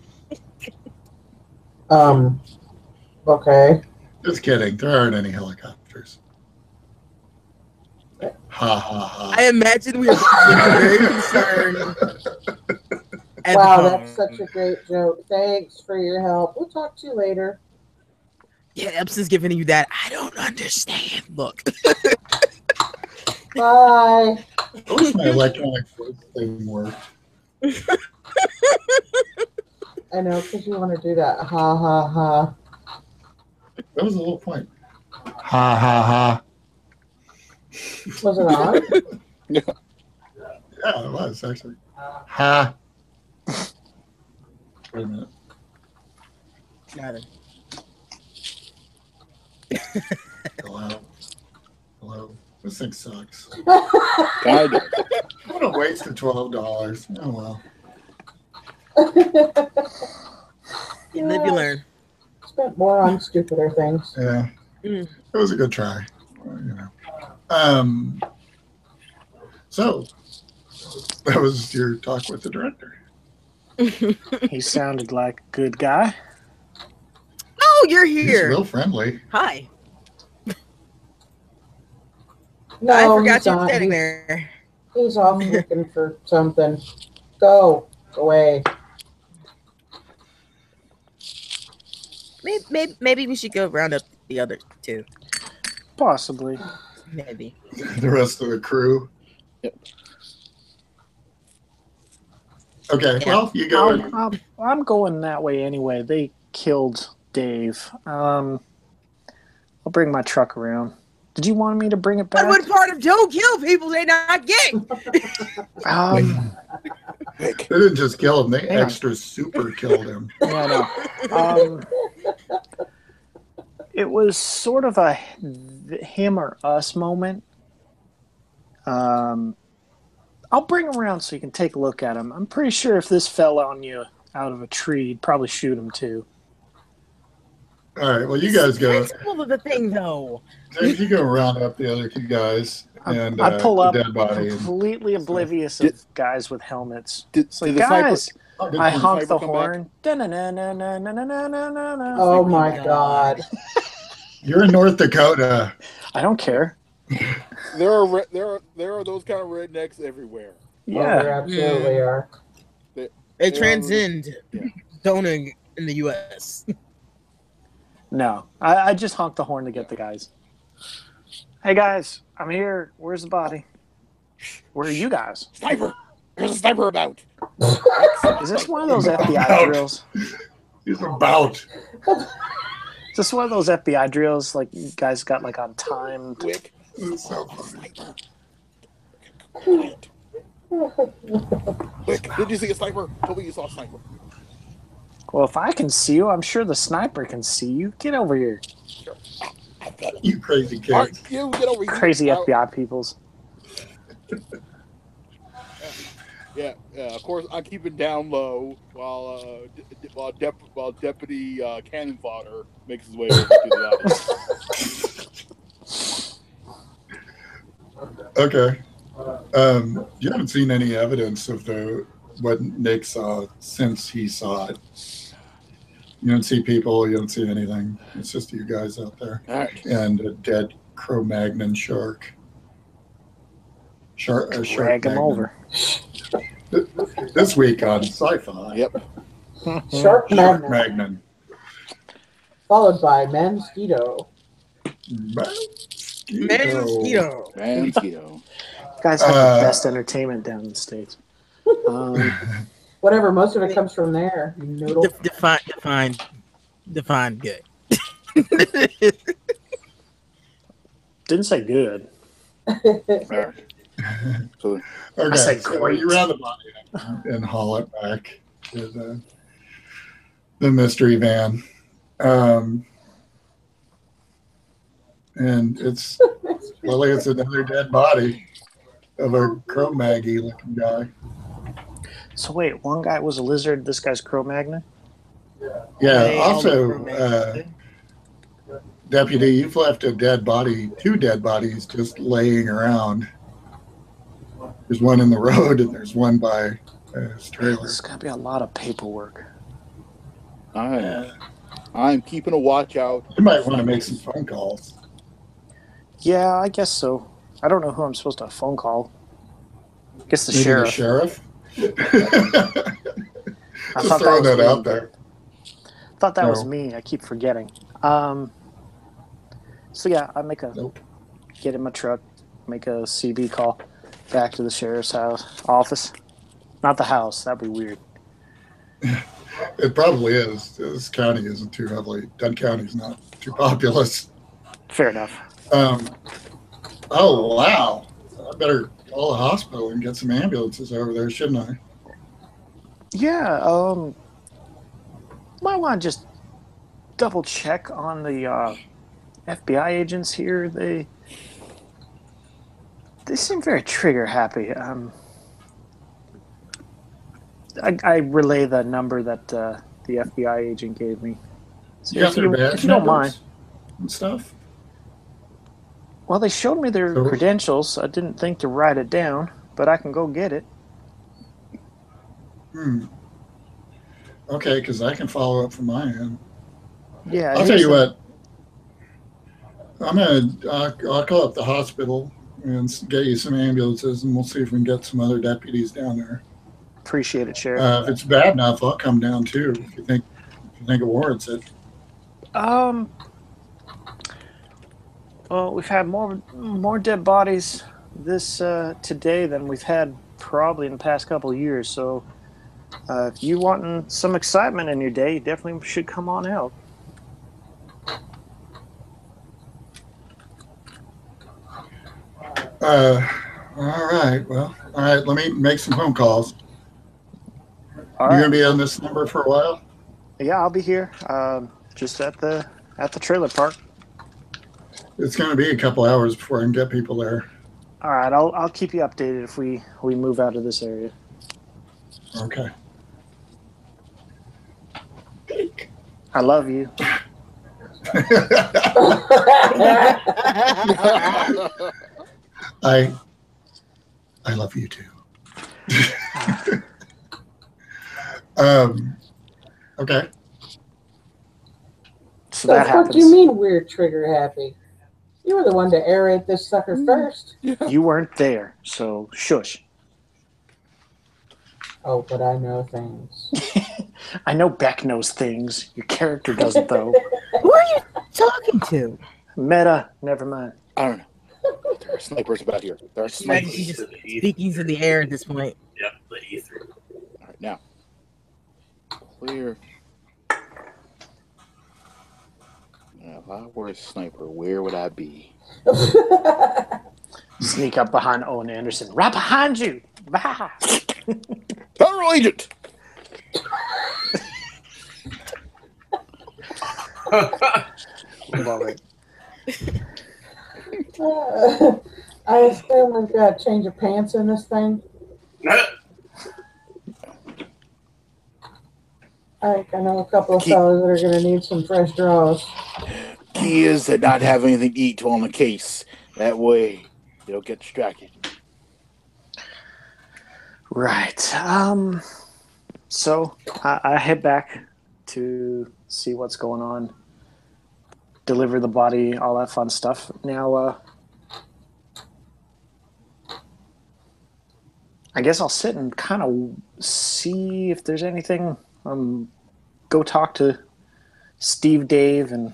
[SPEAKER 5] Okay.
[SPEAKER 3] Just kidding. There aren't any helicopters. Ha ha ha.
[SPEAKER 4] I imagine we were very concerned.
[SPEAKER 5] Wow, that's such a great joke. Thanks for your help. We'll talk to you later.
[SPEAKER 4] Yeah, Epson's giving you that. I don't understand. Look.
[SPEAKER 5] Bye.
[SPEAKER 3] I wish my electronic voice thing worked.
[SPEAKER 5] I know, because you want to do that. Ha ha ha.
[SPEAKER 3] That was the whole point. Ha ha ha.
[SPEAKER 5] Was it on?
[SPEAKER 3] Yeah, it was actually. Ha. Wait a minute.
[SPEAKER 4] Got it.
[SPEAKER 3] Hello. Hello. This thing sucks.
[SPEAKER 6] Kind of.
[SPEAKER 3] What a waste of $12. Oh well.
[SPEAKER 4] You live, you learn.
[SPEAKER 5] Spent more on stupider things.
[SPEAKER 3] Yeah.
[SPEAKER 4] Mm.
[SPEAKER 3] It was a good try. You know. So that was your talk with the director.
[SPEAKER 2] He sounded like a good guy.
[SPEAKER 4] Oh, you're
[SPEAKER 3] He's
[SPEAKER 4] here.
[SPEAKER 3] real friendly.
[SPEAKER 4] Hi.
[SPEAKER 5] No,
[SPEAKER 4] I forgot
[SPEAKER 5] he's
[SPEAKER 4] you were
[SPEAKER 5] not.
[SPEAKER 4] standing there.
[SPEAKER 5] He's off looking for something. Go away.
[SPEAKER 4] Maybe we should go round up the other two.
[SPEAKER 2] Possibly.
[SPEAKER 4] Maybe.
[SPEAKER 3] The rest of the crew.
[SPEAKER 6] Yep.
[SPEAKER 3] Okay,
[SPEAKER 4] Yeah.
[SPEAKER 3] well, you go.
[SPEAKER 2] I'm going that way anyway. They killed Dave. I'll bring my truck around. Did you want me to bring it
[SPEAKER 4] But
[SPEAKER 2] back?
[SPEAKER 4] what part of don't kill people they not get?
[SPEAKER 3] They didn't just kill him, they
[SPEAKER 2] Hang on.
[SPEAKER 3] extra super killed him.
[SPEAKER 2] Yeah, no. It was sort of a him or us moment. I'll bring him around so you can take a look at him. I'm pretty sure if this fell on you out of a tree, you'd probably shoot him too.
[SPEAKER 3] All right, well, you guys go.
[SPEAKER 4] Principle of the thing, though.
[SPEAKER 3] James, you go round up the other two guys and
[SPEAKER 2] I pull
[SPEAKER 3] the
[SPEAKER 2] up
[SPEAKER 3] dead body. And,
[SPEAKER 2] completely oblivious of guys with helmets.
[SPEAKER 6] Did
[SPEAKER 2] It's like,
[SPEAKER 6] the sniper-
[SPEAKER 2] guys,
[SPEAKER 3] oh,
[SPEAKER 2] I
[SPEAKER 3] did-
[SPEAKER 2] honk the
[SPEAKER 6] sniper come
[SPEAKER 2] horn. Da-na-na-na-na-na-na-na-na-na.
[SPEAKER 5] Oh my god.
[SPEAKER 3] You're in North Dakota.
[SPEAKER 2] I don't care.
[SPEAKER 6] There are those kind of rednecks everywhere.
[SPEAKER 5] Oh, there
[SPEAKER 2] Yeah.
[SPEAKER 5] absolutely are.
[SPEAKER 4] They transcend
[SPEAKER 6] Yeah.
[SPEAKER 4] zoning in the U.S.
[SPEAKER 2] No, I just honked the horn to get the guys. Hey guys, I'm here. Where's the body? Where are you guys?
[SPEAKER 6] Sniper! There's a sniper about.
[SPEAKER 2] Is this one of those FBI
[SPEAKER 3] About.
[SPEAKER 2] drills?
[SPEAKER 3] He's about.
[SPEAKER 2] Is this one of those FBI drills like you guys got like on time?
[SPEAKER 6] Quick.
[SPEAKER 3] This is so funny.
[SPEAKER 6] Quick. Did you see a sniper? Tell me you saw a sniper.
[SPEAKER 2] Well, if I can see you, I'm sure the sniper can see you. Get over here,
[SPEAKER 3] You crazy
[SPEAKER 6] All right,
[SPEAKER 3] kids.
[SPEAKER 6] you get over here.
[SPEAKER 2] crazy FBI peoples.
[SPEAKER 6] Yeah, of course, I'm keeping down low while Deputy Cannon Fodder makes his way over to the audience.
[SPEAKER 3] Okay. You haven't seen any evidence of what Nick saw since he saw it. You don't see people. You don't see anything. It's just you guys out there
[SPEAKER 6] All right.
[SPEAKER 3] and a dead Cro-Magnon shark. Shark
[SPEAKER 2] Drag him
[SPEAKER 3] Magnon.
[SPEAKER 2] over.
[SPEAKER 3] This week on Sci-Fi.
[SPEAKER 6] Yep.
[SPEAKER 5] Shark Magnet.
[SPEAKER 3] Magnon.
[SPEAKER 5] Followed by Mosquito.
[SPEAKER 4] Mosquito.
[SPEAKER 6] Man, mosquito.
[SPEAKER 2] Guys have the best entertainment down in the States.
[SPEAKER 5] Whatever, most of it comes from there. You noodle.
[SPEAKER 4] Define good.
[SPEAKER 2] Didn't say good.
[SPEAKER 6] All right. So,
[SPEAKER 3] Okay,
[SPEAKER 2] said
[SPEAKER 3] so
[SPEAKER 2] great.
[SPEAKER 3] you round the body up and haul it back to the mystery van. And it's another dead body of a Cro-Maggy looking guy.
[SPEAKER 2] So wait, one guy was a lizard. This guy's Cro-Magnon.
[SPEAKER 3] Yeah,
[SPEAKER 4] They all
[SPEAKER 3] also,
[SPEAKER 4] look romantic.
[SPEAKER 3] Deputy, you've left two dead bodies just laying around. There's one in the road and there's one by his trailer.
[SPEAKER 2] This is gonna be a lot of paperwork.
[SPEAKER 6] I'm keeping a watch out.
[SPEAKER 3] You might want to make some phone calls.
[SPEAKER 2] Yeah, I guess so. I don't know who I'm supposed to phone call. I guess the
[SPEAKER 3] Maybe
[SPEAKER 2] sheriff.
[SPEAKER 3] the sheriff?
[SPEAKER 2] I
[SPEAKER 3] Just
[SPEAKER 2] thought
[SPEAKER 3] throwing
[SPEAKER 2] that
[SPEAKER 3] that
[SPEAKER 2] was
[SPEAKER 3] out
[SPEAKER 2] me.
[SPEAKER 3] there.
[SPEAKER 2] Thought that was
[SPEAKER 3] No.
[SPEAKER 2] me. I keep forgetting. So yeah, I
[SPEAKER 3] Nope.
[SPEAKER 2] get in my truck, make a CB call. back to the sheriff's office. Not the house. That'd be weird.
[SPEAKER 3] It probably is. This county isn't too heavily. Dunn County's not too populous.
[SPEAKER 2] Fair enough.
[SPEAKER 3] Oh, wow. I better call the hospital and get some ambulances over there, shouldn't I?
[SPEAKER 2] Yeah, might want to just double check on the FBI agents here. They seem very trigger happy. I relay the number that the FBI agent gave me. So
[SPEAKER 3] You got their badge
[SPEAKER 2] if you don't mind.
[SPEAKER 3] and stuff?
[SPEAKER 2] Well, they showed me their credentials. I didn't think to write it down, but I can go get it.
[SPEAKER 3] Okay, because I can follow up from my end.
[SPEAKER 2] Yeah,
[SPEAKER 3] I'll tell you what. I'll call up the hospital and get you some ambulances, and we'll see if we can get some other deputies down there.
[SPEAKER 2] Appreciate it, Sheriff.
[SPEAKER 3] If it's bad enough, I'll come down too. If you think it warrants it.
[SPEAKER 2] Well, we've had more dead bodies today than we've had probably in the past couple of years. So, if you want some excitement in your day, you definitely should come on out.
[SPEAKER 3] All right. Well, all right. Let me make some phone calls.
[SPEAKER 2] All
[SPEAKER 3] You're
[SPEAKER 2] right.
[SPEAKER 3] gonna be on this number for a while?
[SPEAKER 2] Yeah, I'll be here. Just at the trailer park.
[SPEAKER 3] It's gonna be a couple hours before I can get people there.
[SPEAKER 2] All right, I'll keep you updated if we move out of this area.
[SPEAKER 3] Okay.
[SPEAKER 2] I love you.
[SPEAKER 3] I love you too. Okay.
[SPEAKER 2] So that happens.
[SPEAKER 5] What do you mean we're trigger happy? You were the one to aerate this sucker first.
[SPEAKER 2] You weren't there, so shush.
[SPEAKER 5] Oh, but I know things.
[SPEAKER 2] I know Beck knows things. Your character doesn't, though.
[SPEAKER 4] Who are you talking to?
[SPEAKER 2] Meta, never mind.
[SPEAKER 6] I don't know. There are snipers about here. There are
[SPEAKER 4] Imagine
[SPEAKER 6] snipers.
[SPEAKER 4] you just speaking to the air at this point.
[SPEAKER 7] Yep, the ether.
[SPEAKER 6] All right, now. Clear. Now, if I were a sniper, where would I be?
[SPEAKER 2] Sneak up behind Owen Anderson. Right behind you. Bah.
[SPEAKER 6] Federal agent!
[SPEAKER 2] Love it.
[SPEAKER 5] I assume we've got a change of pants in this thing. I know a couple of fellas that are going to need some fresh draws.
[SPEAKER 6] Key is to not have anything to eat on the case. That way, you don't get distracted.
[SPEAKER 2] Right. So I head back to see what's going on. Deliver the body, all that fun stuff. Now, I guess I'll sit and kind of see if there's anything. Go talk to Steve, Dave, and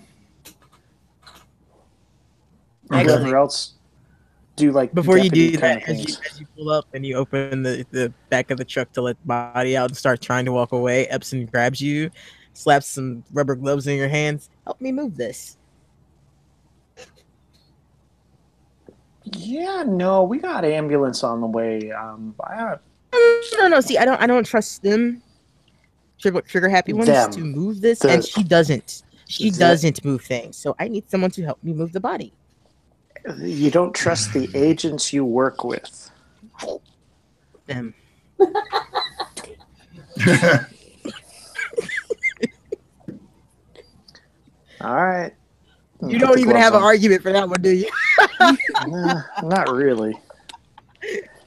[SPEAKER 2] whoever else. Do like
[SPEAKER 4] Before you do
[SPEAKER 2] deputy kind
[SPEAKER 4] that,
[SPEAKER 2] of
[SPEAKER 4] as
[SPEAKER 2] things.
[SPEAKER 4] you pull up and you open the back of the truck to let the body out and start trying to walk away, Epson grabs you, slaps some rubber gloves in your hands. Help me move this.
[SPEAKER 2] Yeah, no, we got ambulance on the way.
[SPEAKER 4] No. See, I don't trust them. Trigger happy ones
[SPEAKER 2] Them.
[SPEAKER 4] to move this, and she doesn't. She doesn't move things. So I need someone to help me move the body.
[SPEAKER 2] You don't trust the agents you work with.
[SPEAKER 4] Them.
[SPEAKER 2] All right.
[SPEAKER 4] You don't even have an argument for that one, do you?
[SPEAKER 2] Nah, not really.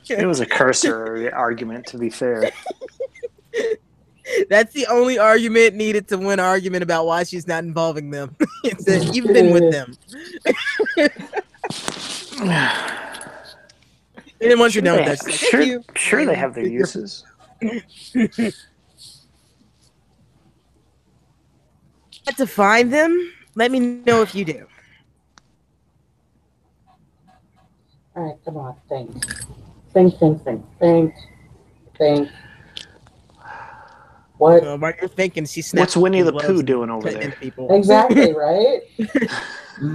[SPEAKER 2] It was a cursory argument, to be fair.
[SPEAKER 4] That's the only argument needed to win an argument about why she's not involving them. It's that you've been with them. And then once you're done with that,
[SPEAKER 2] sure they have their uses.
[SPEAKER 4] To find them, let me know if you do.
[SPEAKER 5] All right, come on, thanks. Think. What?
[SPEAKER 4] So while you're thinking, she snaps.
[SPEAKER 2] What's Winnie the
[SPEAKER 4] gloves
[SPEAKER 2] Pooh
[SPEAKER 4] and
[SPEAKER 2] doing over
[SPEAKER 4] cutting
[SPEAKER 2] there?
[SPEAKER 4] into people.
[SPEAKER 5] Exactly, right?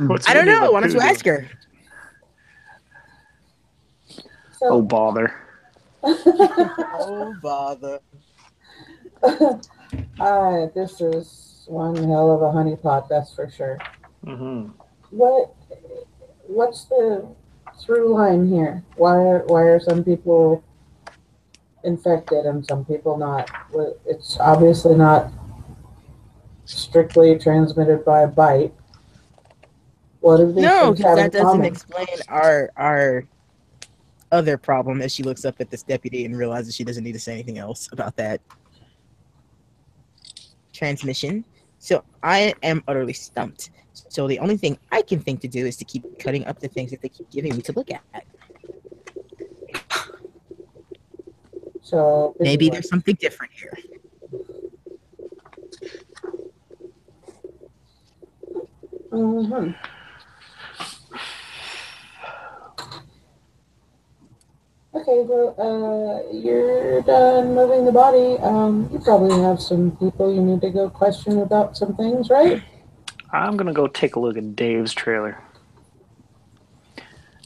[SPEAKER 2] What's
[SPEAKER 4] I don't
[SPEAKER 2] Winnie
[SPEAKER 4] know.
[SPEAKER 2] the
[SPEAKER 4] Why don't
[SPEAKER 2] Pooh
[SPEAKER 4] you ask
[SPEAKER 2] doing?
[SPEAKER 4] her?
[SPEAKER 2] Oh
[SPEAKER 5] So,
[SPEAKER 2] bother.
[SPEAKER 4] Oh bother.
[SPEAKER 5] this is one hell of a honeypot, that's for sure.
[SPEAKER 2] Mm-hmm.
[SPEAKER 5] What's the through line here? Why are some people infected and some people not? It's obviously not strictly transmitted by a bite. What do these
[SPEAKER 4] No,
[SPEAKER 5] things
[SPEAKER 4] because
[SPEAKER 5] have in
[SPEAKER 4] that doesn't
[SPEAKER 5] common?
[SPEAKER 4] explain our other problem as she looks up at this deputy and realizes she doesn't need to say anything else about that transmission. So I am utterly stumped. So the only thing I can think to do is to keep cutting up the things that they keep giving me to look at.
[SPEAKER 5] So
[SPEAKER 4] Maybe there's something different here.
[SPEAKER 5] Mm-hmm. Okay, well, you're done moving the body. You probably have some people you need to go question about some things, right?
[SPEAKER 2] I'm gonna go take a look at Dave's trailer.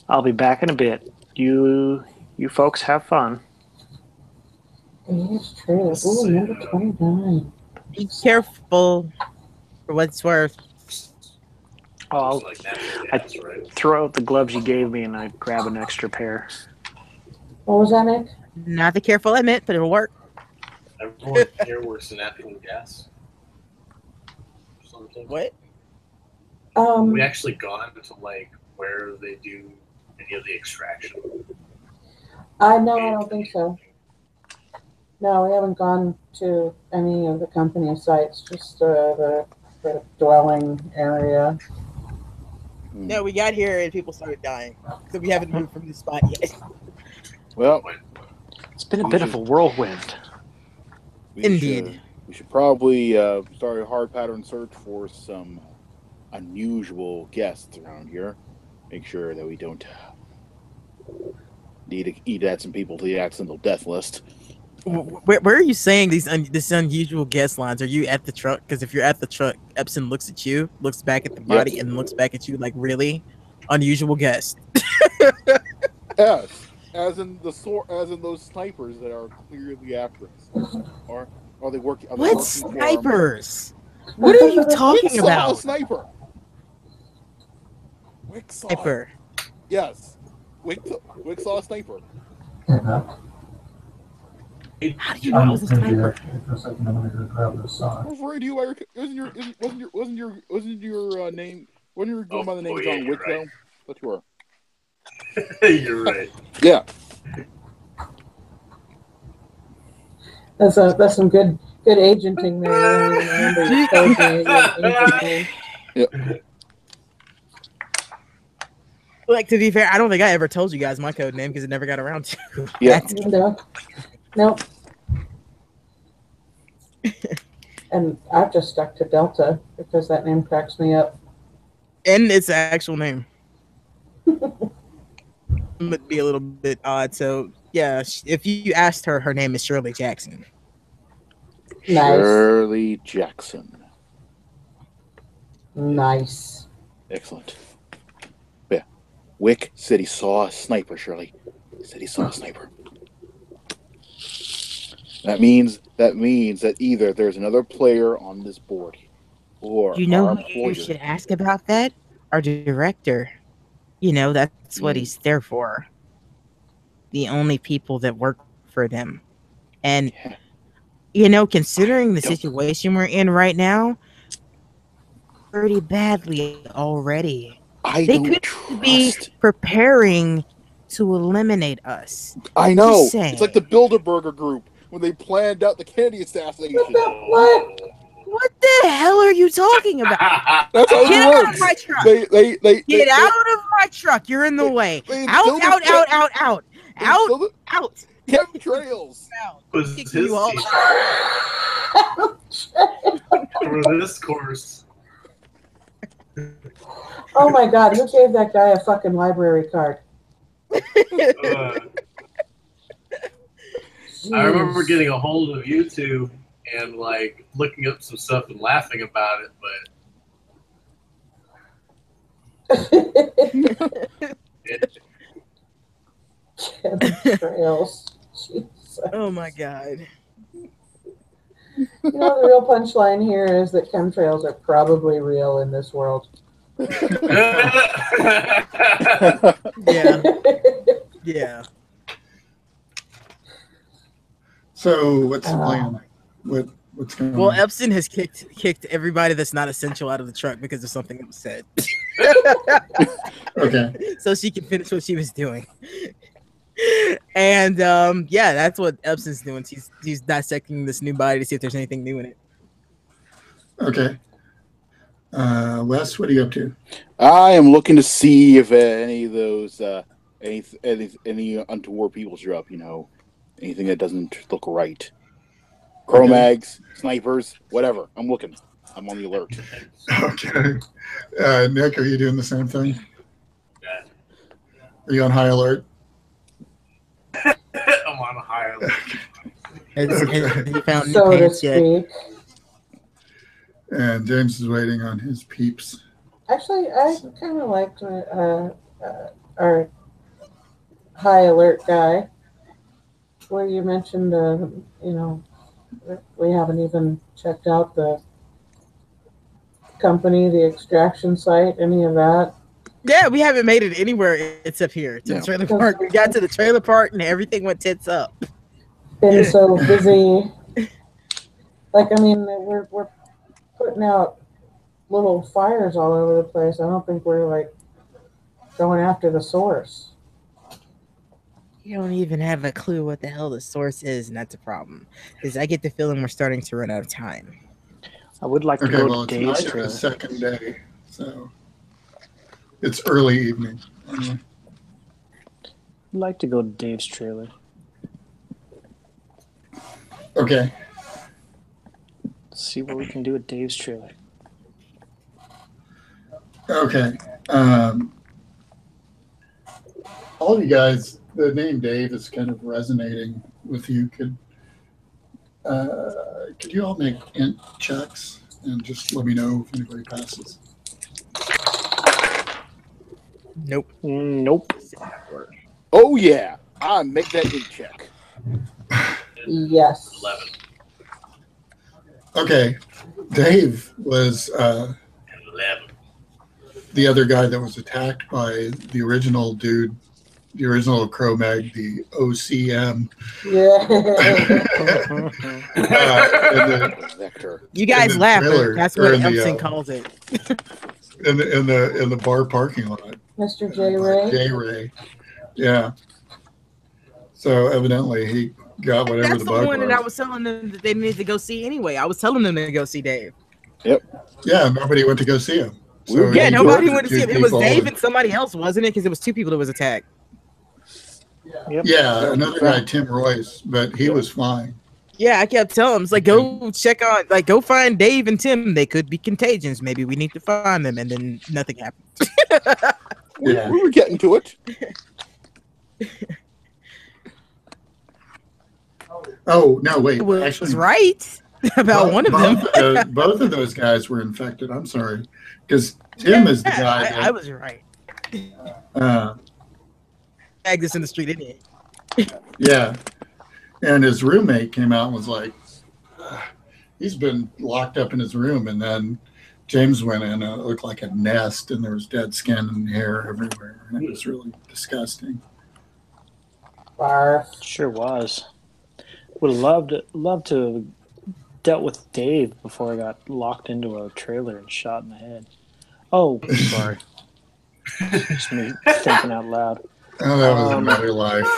[SPEAKER 2] I'll be back in a bit. You folks have fun.
[SPEAKER 5] Dave's trailer. Ooh, number 29.
[SPEAKER 4] Be careful for what it's worth.
[SPEAKER 2] I'll
[SPEAKER 7] Like natural
[SPEAKER 2] I
[SPEAKER 7] gas, right?
[SPEAKER 2] throw out the gloves you gave me and I grab an extra pair.
[SPEAKER 5] What was that, Nick?
[SPEAKER 4] Not the careful I meant, but it'll work.
[SPEAKER 7] Everyone here works in natural gas. Something.
[SPEAKER 4] What?
[SPEAKER 7] We actually gone to like where they do any of the extraction.
[SPEAKER 5] No, I don't think so. No, we haven't gone to any of the company sites, just the dwelling area.
[SPEAKER 4] No, we got here and people started dying. So we haven't moved from the spot yet.
[SPEAKER 6] Well,
[SPEAKER 2] It's been a bit of a whirlwind.
[SPEAKER 4] Indeed.
[SPEAKER 6] We should probably start a hard pattern search for some unusual guests around here. Make sure that we don't need to eat at some people to the accidental death list.
[SPEAKER 4] Where are you saying this unusual guest lines? Are you at the truck? Because if you're at the truck, Epson looks at you, looks back at the body,
[SPEAKER 6] Yes.
[SPEAKER 4] and looks back at you like, really? Unusual guest.
[SPEAKER 6] Yes, as in those snipers that are clearly after us. Or are they working? Are they
[SPEAKER 4] What
[SPEAKER 6] working
[SPEAKER 4] snipers? What are you talking
[SPEAKER 6] Wick saw a
[SPEAKER 4] about?
[SPEAKER 6] sniper. Wick saw.
[SPEAKER 4] Sniper.
[SPEAKER 6] Yes, Wick saw a sniper.
[SPEAKER 4] How do you know it was a sniper?
[SPEAKER 6] Referring to you, Eric, wasn't your name? Wasn't you going by the name John Wick though? But you were.
[SPEAKER 7] You're right.
[SPEAKER 6] Yeah.
[SPEAKER 5] That's some good agenting there. I don't even remember you told me your agent name.
[SPEAKER 6] Yeah.
[SPEAKER 4] Like, to be fair, I don't think I ever told you guys my code name because it never got around to.
[SPEAKER 6] Yeah.
[SPEAKER 5] Nope. And I've just stuck to Delta because that name cracks me up.
[SPEAKER 4] And its actual name. Would be a little bit odd. So, yeah, if you asked her, her name is Shirley Jackson.
[SPEAKER 5] Nice.
[SPEAKER 6] Shirley Jackson.
[SPEAKER 5] Nice.
[SPEAKER 6] Excellent. Yeah. Wick said he saw a sniper, Shirley. He said he saw a sniper. That means that either there's another player on this board, or
[SPEAKER 4] You know
[SPEAKER 6] our
[SPEAKER 4] who
[SPEAKER 6] employer.
[SPEAKER 4] you should ask about that? Our director. You know, that's what he's there for. The only people that work for them. And, you know, considering the situation we're in right now, pretty badly already. They could be preparing to eliminate us.
[SPEAKER 6] I know.
[SPEAKER 4] Just saying.
[SPEAKER 6] It's like the Bilderberger group when they planned out the Kennedy assassination.
[SPEAKER 5] What?
[SPEAKER 4] What the hell are you talking about?
[SPEAKER 6] That's how
[SPEAKER 4] Get
[SPEAKER 6] it
[SPEAKER 4] out
[SPEAKER 6] works.
[SPEAKER 4] of my truck.
[SPEAKER 6] Get
[SPEAKER 4] out of my truck. You're in the way. Out.
[SPEAKER 6] Chemtrails.
[SPEAKER 7] Was
[SPEAKER 4] Kicking
[SPEAKER 7] his
[SPEAKER 4] you all
[SPEAKER 7] teacher for this course?
[SPEAKER 5] Oh my God! Who gave that guy a fucking library card?
[SPEAKER 7] I remember getting a hold of YouTube and like looking up some stuff and laughing about it, but
[SPEAKER 5] Chemtrails. Jesus.
[SPEAKER 4] Oh my god.
[SPEAKER 5] You know, the real punchline here is that chemtrails are probably real in this world.
[SPEAKER 4] Yeah. Yeah.
[SPEAKER 3] So what's the plan? What's going
[SPEAKER 4] Well,
[SPEAKER 3] on?
[SPEAKER 4] Epson has kicked everybody that's not essential out of the truck because of something that was said.
[SPEAKER 3] Okay.
[SPEAKER 4] So she can finish what she was doing. And yeah, that's what Epson's doing. He's dissecting this new body to see if there's anything new in it.
[SPEAKER 3] Okay. Wes, what are you up to?
[SPEAKER 6] I am looking to see if any of those any untoward people show up. You know, anything that doesn't look right. Chromags, snipers, whatever. I'm looking. I'm on the alert.
[SPEAKER 3] Okay. Nick, are you doing the same thing?
[SPEAKER 7] Yeah.
[SPEAKER 3] Are you on high alert?
[SPEAKER 7] I'm on a high alert.
[SPEAKER 3] Okay.
[SPEAKER 4] He found new
[SPEAKER 5] So to
[SPEAKER 4] pants yet.
[SPEAKER 5] speak.
[SPEAKER 3] And James is waiting on his peeps.
[SPEAKER 5] Actually, I kind of liked our high alert guy, where you mentioned, we haven't even checked out the company, the extraction site, any of that.
[SPEAKER 4] Yeah, we haven't made it anywhere except here to
[SPEAKER 6] Yeah.
[SPEAKER 4] the trailer park. We got to the trailer park and everything went tits up.
[SPEAKER 5] Been so busy. Like, I mean, we're putting out little fires all over the place. I don't think we're like going after the source.
[SPEAKER 4] You don't even have a clue what the hell the source is, and that's a problem. Because I get the feeling we're starting to run out of time.
[SPEAKER 2] I would like to
[SPEAKER 3] Okay,
[SPEAKER 2] go
[SPEAKER 3] well,
[SPEAKER 2] to
[SPEAKER 3] it's
[SPEAKER 2] Dave's
[SPEAKER 3] night of
[SPEAKER 2] trailer.
[SPEAKER 3] the second day, so it's early evening.
[SPEAKER 2] I'd like to go to Dave's trailer.
[SPEAKER 3] Okay.
[SPEAKER 2] See what we can do at Dave's trailer.
[SPEAKER 3] Okay. All of you guys, the name Dave is kind of resonating with you. Could you all make int checks and just let me know if anybody passes?
[SPEAKER 4] Nope.
[SPEAKER 2] Nope.
[SPEAKER 6] Oh yeah, I make that in check.
[SPEAKER 5] Yes.
[SPEAKER 7] 11.
[SPEAKER 3] Okay. Dave was
[SPEAKER 7] 11.
[SPEAKER 3] the other guy that was attacked by the original dude, the original Cro-Mag, the OCM.
[SPEAKER 5] Yeah.
[SPEAKER 6] Vector.
[SPEAKER 4] You guys
[SPEAKER 3] the
[SPEAKER 4] laugh,
[SPEAKER 3] trailer,
[SPEAKER 4] but that's
[SPEAKER 3] or
[SPEAKER 4] what
[SPEAKER 3] in the,
[SPEAKER 4] Epson calls it.
[SPEAKER 3] in the bar parking lot.
[SPEAKER 5] Mr. J. Ray.
[SPEAKER 3] J. Ray. Yeah. So evidently he got whatever
[SPEAKER 4] That's
[SPEAKER 3] the
[SPEAKER 4] the
[SPEAKER 3] bug
[SPEAKER 4] one
[SPEAKER 3] was.
[SPEAKER 4] that I was telling them that they needed to go see anyway. I was telling them to go see Dave.
[SPEAKER 3] Yeah, nobody went to go see him. So
[SPEAKER 4] Yeah,
[SPEAKER 3] he
[SPEAKER 4] nobody
[SPEAKER 3] told
[SPEAKER 4] went to
[SPEAKER 3] two
[SPEAKER 4] see him. It was
[SPEAKER 3] people
[SPEAKER 4] Dave and somebody else, wasn't it? Because it was 2 people that was attacked.
[SPEAKER 2] Yep.
[SPEAKER 3] Yeah, another guy, Tim Royce, but he was fine.
[SPEAKER 4] Yeah, I kept telling him, it's like, go check on, like, go find Dave and Tim. They could be contagions. Maybe we need to find them. And then nothing happened.
[SPEAKER 3] Yeah.
[SPEAKER 6] We were getting to it.
[SPEAKER 3] Oh, no, wait.
[SPEAKER 4] It was
[SPEAKER 3] Actually,
[SPEAKER 4] right about one of them.
[SPEAKER 3] both of those guys were infected. I'm sorry. Because Tim is the guy
[SPEAKER 4] I was right.
[SPEAKER 3] that,
[SPEAKER 4] Tag this in the street, didn't he?
[SPEAKER 3] yeah. And his roommate came out and was like, he's been locked up in his room. And then James went in and it looked like a nest and there was dead skin and hair everywhere. And it was really disgusting.
[SPEAKER 5] Barf.
[SPEAKER 2] Sure was. Would have loved to have dealt with Dave before I got locked into a trailer and shot in the head. Oh, sorry. Just me thinking out loud.
[SPEAKER 3] Oh, that was another life.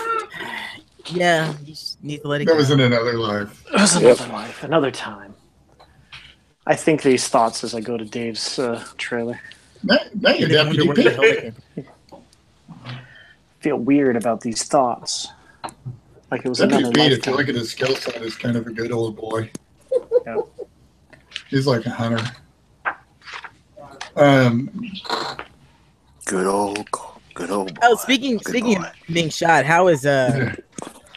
[SPEAKER 4] Yeah, you just need to let it
[SPEAKER 3] That
[SPEAKER 4] go.
[SPEAKER 3] was in another life.
[SPEAKER 2] It was another life, another time. I think these thoughts as I go to Dave's trailer.
[SPEAKER 3] Now you're
[SPEAKER 4] And then wonder
[SPEAKER 3] Deputy
[SPEAKER 4] where the hell they
[SPEAKER 3] Pete.
[SPEAKER 4] came from.
[SPEAKER 2] Feel weird about these thoughts. Like it was
[SPEAKER 3] Deputy
[SPEAKER 2] another
[SPEAKER 3] Pete, if you
[SPEAKER 2] lifetime.
[SPEAKER 3] look at his skill set, is kind of a good old boy.
[SPEAKER 2] Yeah.
[SPEAKER 3] He's like a hunter.
[SPEAKER 6] Good old.
[SPEAKER 4] Oh, speaking of being shot, how is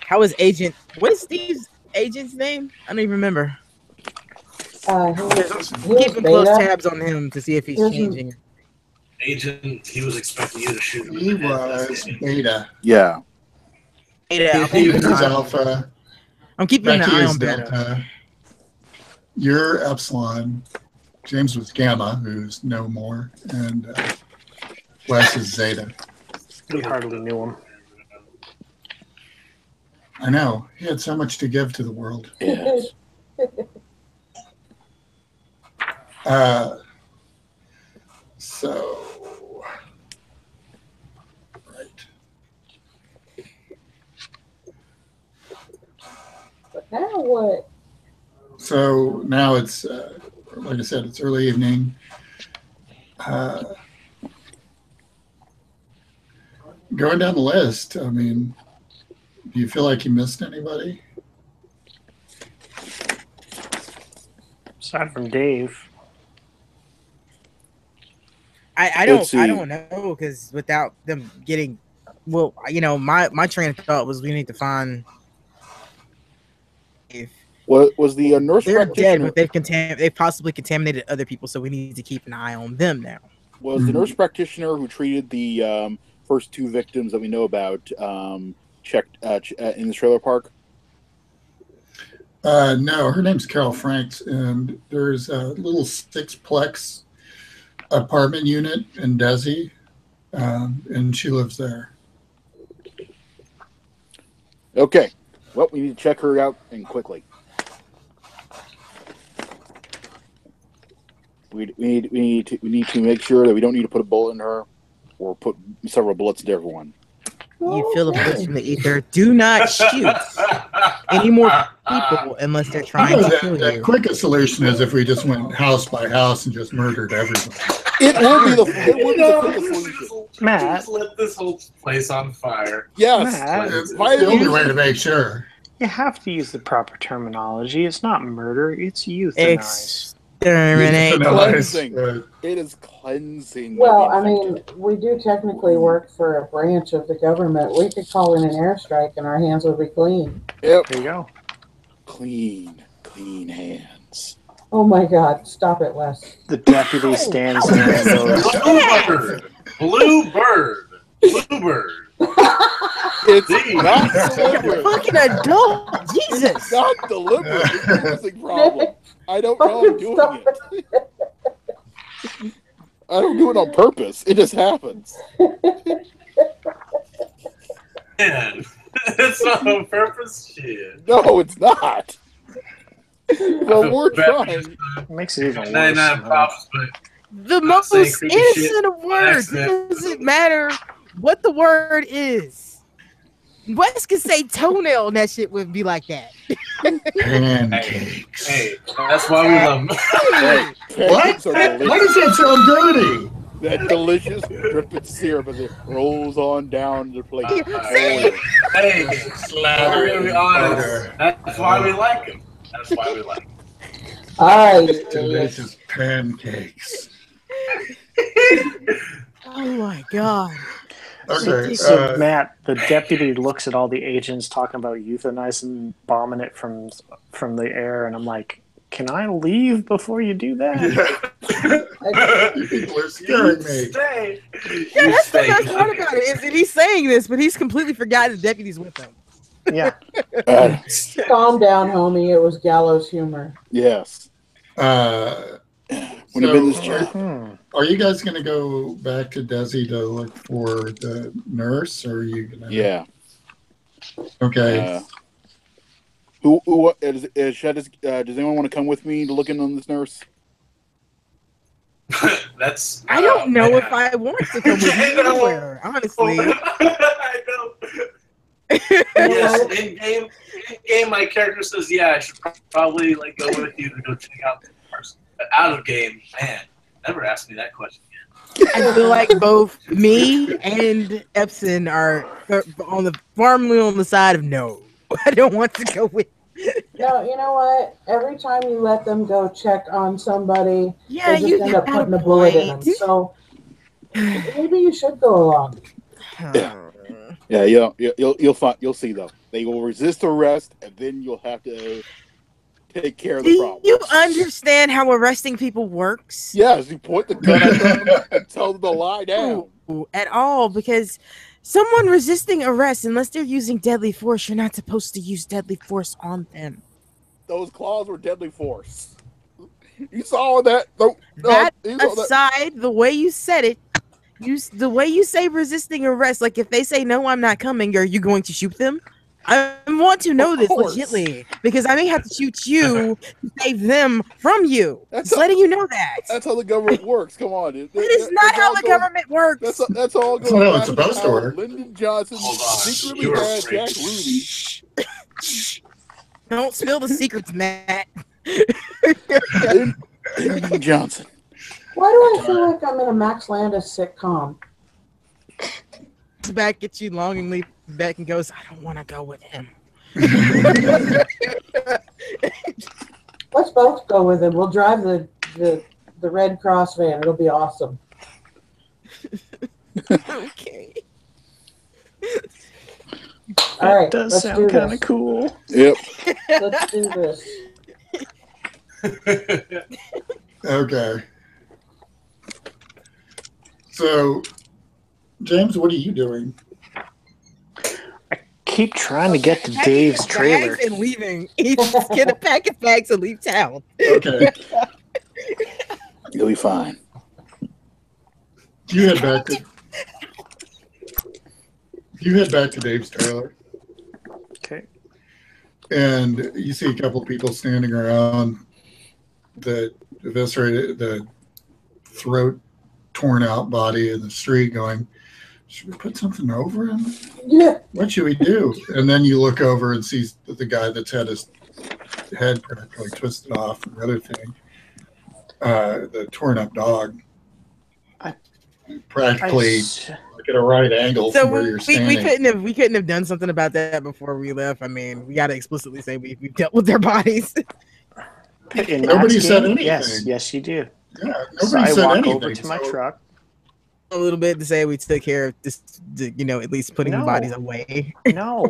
[SPEAKER 4] How is Agent? What is Steve's agent's name? I don't even remember.
[SPEAKER 5] He was
[SPEAKER 4] Keeping close
[SPEAKER 5] Beta.
[SPEAKER 4] tabs on him to see if he's
[SPEAKER 5] Here's
[SPEAKER 4] changing.
[SPEAKER 7] Agent, he was expecting you to shoot him.
[SPEAKER 3] He was Beta.
[SPEAKER 6] Yeah.
[SPEAKER 4] Beta,
[SPEAKER 3] He was Alpha.
[SPEAKER 4] I'm keeping an
[SPEAKER 3] Becky
[SPEAKER 4] eye
[SPEAKER 3] is
[SPEAKER 4] on Beta.
[SPEAKER 3] Delta. You're Epsilon. James was Gamma, who's no more, and Wes is Zeta.
[SPEAKER 2] We hardly knew him.
[SPEAKER 3] I know. He had so much to give to the world.
[SPEAKER 6] Yes.
[SPEAKER 3] So, right.
[SPEAKER 5] But now what?
[SPEAKER 3] So now it's, like I said, it's early evening. Going down the list, I mean, do you feel like you missed anybody?
[SPEAKER 2] Aside from Dave.
[SPEAKER 4] I don't know, because without them getting, well, you know, my train of thought was we need to find if
[SPEAKER 6] What was the nurse
[SPEAKER 4] they're
[SPEAKER 6] practitioner?
[SPEAKER 4] dead, but they've possibly contaminated other people, so we need to keep an eye on them now.
[SPEAKER 6] Was the nurse practitioner who treated the first two victims that we know about checked in the trailer park?
[SPEAKER 3] No, her name's Carol Franks, and there's a little sixplex apartment unit in Desi, and she lives there.
[SPEAKER 6] Okay. Well, we need to check her out and quickly. We need to make sure that we don't need to put a bullet in her or put several bullets into everyone.
[SPEAKER 4] You feel the voice from the ether. Do not shoot any more people unless they're trying to kill
[SPEAKER 3] The
[SPEAKER 4] you.
[SPEAKER 3] quickest solution is if we just went house by house and just murdered everyone.
[SPEAKER 6] It will be the quickest solution.
[SPEAKER 2] Matt.
[SPEAKER 7] Just let this whole place on fire.
[SPEAKER 6] Yes.
[SPEAKER 2] Matt,
[SPEAKER 3] It's the only way to make sure.
[SPEAKER 2] you have to use the proper terminology. It's not murder, it's euthanize.
[SPEAKER 4] Exterminate.
[SPEAKER 6] Cleansing. It is cleansing.
[SPEAKER 5] Well, I mean, we do technically work for a branch of the government. We could call in an airstrike and our hands would be clean.
[SPEAKER 6] Yep.
[SPEAKER 2] There you go.
[SPEAKER 6] Clean hands.
[SPEAKER 5] Oh my God! Stop it, Wes.
[SPEAKER 2] The deputy stands there and goes,
[SPEAKER 7] Bluebird.
[SPEAKER 6] It's not deliberate.
[SPEAKER 4] Fucking adult. Jesus.
[SPEAKER 6] It's not deliberate. It's a problem. I don't know I'm doing it. I don't do it on purpose. It just happens.
[SPEAKER 7] Man, it's not on purpose. Shit.
[SPEAKER 6] No, it's not. But we're trying.
[SPEAKER 2] makes it even worse.
[SPEAKER 7] 99 props, but
[SPEAKER 4] The most
[SPEAKER 7] saying creepy shit
[SPEAKER 4] innocent of words.
[SPEAKER 7] accident.
[SPEAKER 4] It doesn't matter what the word is. Wes could say toenail and that shit would be like that.
[SPEAKER 3] Pancakes.
[SPEAKER 7] hey, that's why we love them.
[SPEAKER 6] Hey,
[SPEAKER 3] What?
[SPEAKER 6] pancakes are
[SPEAKER 3] Why
[SPEAKER 6] delicious.
[SPEAKER 3] does that sound dirty?
[SPEAKER 6] That delicious dripping syrup as it rolls on down the plate.
[SPEAKER 7] Hey, we're gonna be honest.
[SPEAKER 3] Butter.
[SPEAKER 7] That's why we like them. That's why we like them.
[SPEAKER 5] All right.
[SPEAKER 3] Delicious pancakes.
[SPEAKER 4] Oh my god.
[SPEAKER 3] Okay.
[SPEAKER 2] So Matt, the deputy looks at all the agents talking about euthanizing, bombing it from the air, and I'm like, "Can I leave before you do that?"
[SPEAKER 3] You people are scaring me.
[SPEAKER 7] Stay.
[SPEAKER 4] Yeah,
[SPEAKER 7] You
[SPEAKER 4] that's the
[SPEAKER 7] stay.
[SPEAKER 4] best part about it, is that he's saying this, but he's completely forgotten the deputy's with him.
[SPEAKER 2] Yeah.
[SPEAKER 5] Calm down, homie. It was gallows humor.
[SPEAKER 6] Yes. When
[SPEAKER 3] So,
[SPEAKER 6] the business chair.
[SPEAKER 3] are you guys going to go back to Desi to look for the nurse, or are you going to?
[SPEAKER 6] Yeah.
[SPEAKER 3] Okay.
[SPEAKER 6] Does anyone want to come with me to look in on this nurse?
[SPEAKER 7] That's.
[SPEAKER 4] I don't know if I want to come with you anywhere, honestly.
[SPEAKER 7] I know. Yes, in game, my character says, "Yeah, I should probably like go with you to go check out the person." But out of game, man, never asked me that question.
[SPEAKER 4] I feel like both me and Epson are firmly on the side of no. I don't want to go with.
[SPEAKER 5] No, you know what? Every time you let them go check on somebody,
[SPEAKER 4] Yeah,
[SPEAKER 5] they just
[SPEAKER 4] you
[SPEAKER 5] end up
[SPEAKER 4] got
[SPEAKER 5] putting
[SPEAKER 4] a
[SPEAKER 5] a bullet in them.
[SPEAKER 4] point.
[SPEAKER 5] So maybe you should go along.
[SPEAKER 6] Yeah, you'll see though. They will resist arrest, and then you'll have to take care of the
[SPEAKER 4] Do
[SPEAKER 6] problem.
[SPEAKER 4] you understand how arresting people works?
[SPEAKER 6] Yes, you point the gun at them and tell them to lie down.
[SPEAKER 4] At all, because someone resisting arrest, unless they're using deadly force, you're not supposed to use deadly force on them.
[SPEAKER 6] Those claws were deadly force. You saw that?
[SPEAKER 4] That aside, the way you said it, the way you say resisting arrest, like if they say no, I'm not coming, are you going to shoot them? I want to know this legitly because I may have to shoot you to save them from you. Just letting you know that.
[SPEAKER 6] That's how the government works. Come on,
[SPEAKER 4] it is not how the government works.
[SPEAKER 6] That's all goes
[SPEAKER 3] how
[SPEAKER 6] back
[SPEAKER 3] it's supposed to work.
[SPEAKER 6] Lyndon Johnson secretly had Jack Ruby.
[SPEAKER 4] Don't spill the secrets, Matt.
[SPEAKER 6] Lyndon Johnson.
[SPEAKER 5] Why do I feel like I'm in a Max Landis sitcom?
[SPEAKER 4] Back at you longingly back and goes, I don't want to go with him.
[SPEAKER 5] Let's both go with him. We'll drive the Red Cross van. It'll be awesome.
[SPEAKER 4] Okay.
[SPEAKER 5] All right.
[SPEAKER 2] Does
[SPEAKER 5] let's
[SPEAKER 2] sound
[SPEAKER 5] kind of
[SPEAKER 2] cool.
[SPEAKER 6] Yep.
[SPEAKER 5] Let's do this.
[SPEAKER 3] Okay. So, James, what are you doing?
[SPEAKER 2] Keep trying to get to Dave's trailer.
[SPEAKER 4] And leaving. Just get a pack of bags and leave town.
[SPEAKER 3] Okay.
[SPEAKER 6] You'll be fine.
[SPEAKER 3] You head back to Dave's trailer.
[SPEAKER 2] Okay.
[SPEAKER 3] And you see a couple of people standing around the eviscerated, the throat torn out body in the street going, should we put something over him?
[SPEAKER 5] Yeah.
[SPEAKER 3] What should we do? And then you look over and see the guy that's had his head practically twisted off and the other thing. The torn up dog. Practically like at a right angle from where you're standing.
[SPEAKER 4] We couldn't have done something about that before we left. I mean, we got to explicitly say we've dealt with their bodies.
[SPEAKER 3] Nobody said anything.
[SPEAKER 2] Yes, you do.
[SPEAKER 3] Yeah,
[SPEAKER 2] so
[SPEAKER 3] nobody
[SPEAKER 2] I
[SPEAKER 3] said
[SPEAKER 2] walk
[SPEAKER 3] anything.
[SPEAKER 2] over to my truck.
[SPEAKER 4] A little bit to say we took care of this, at least putting the bodies away.
[SPEAKER 2] No,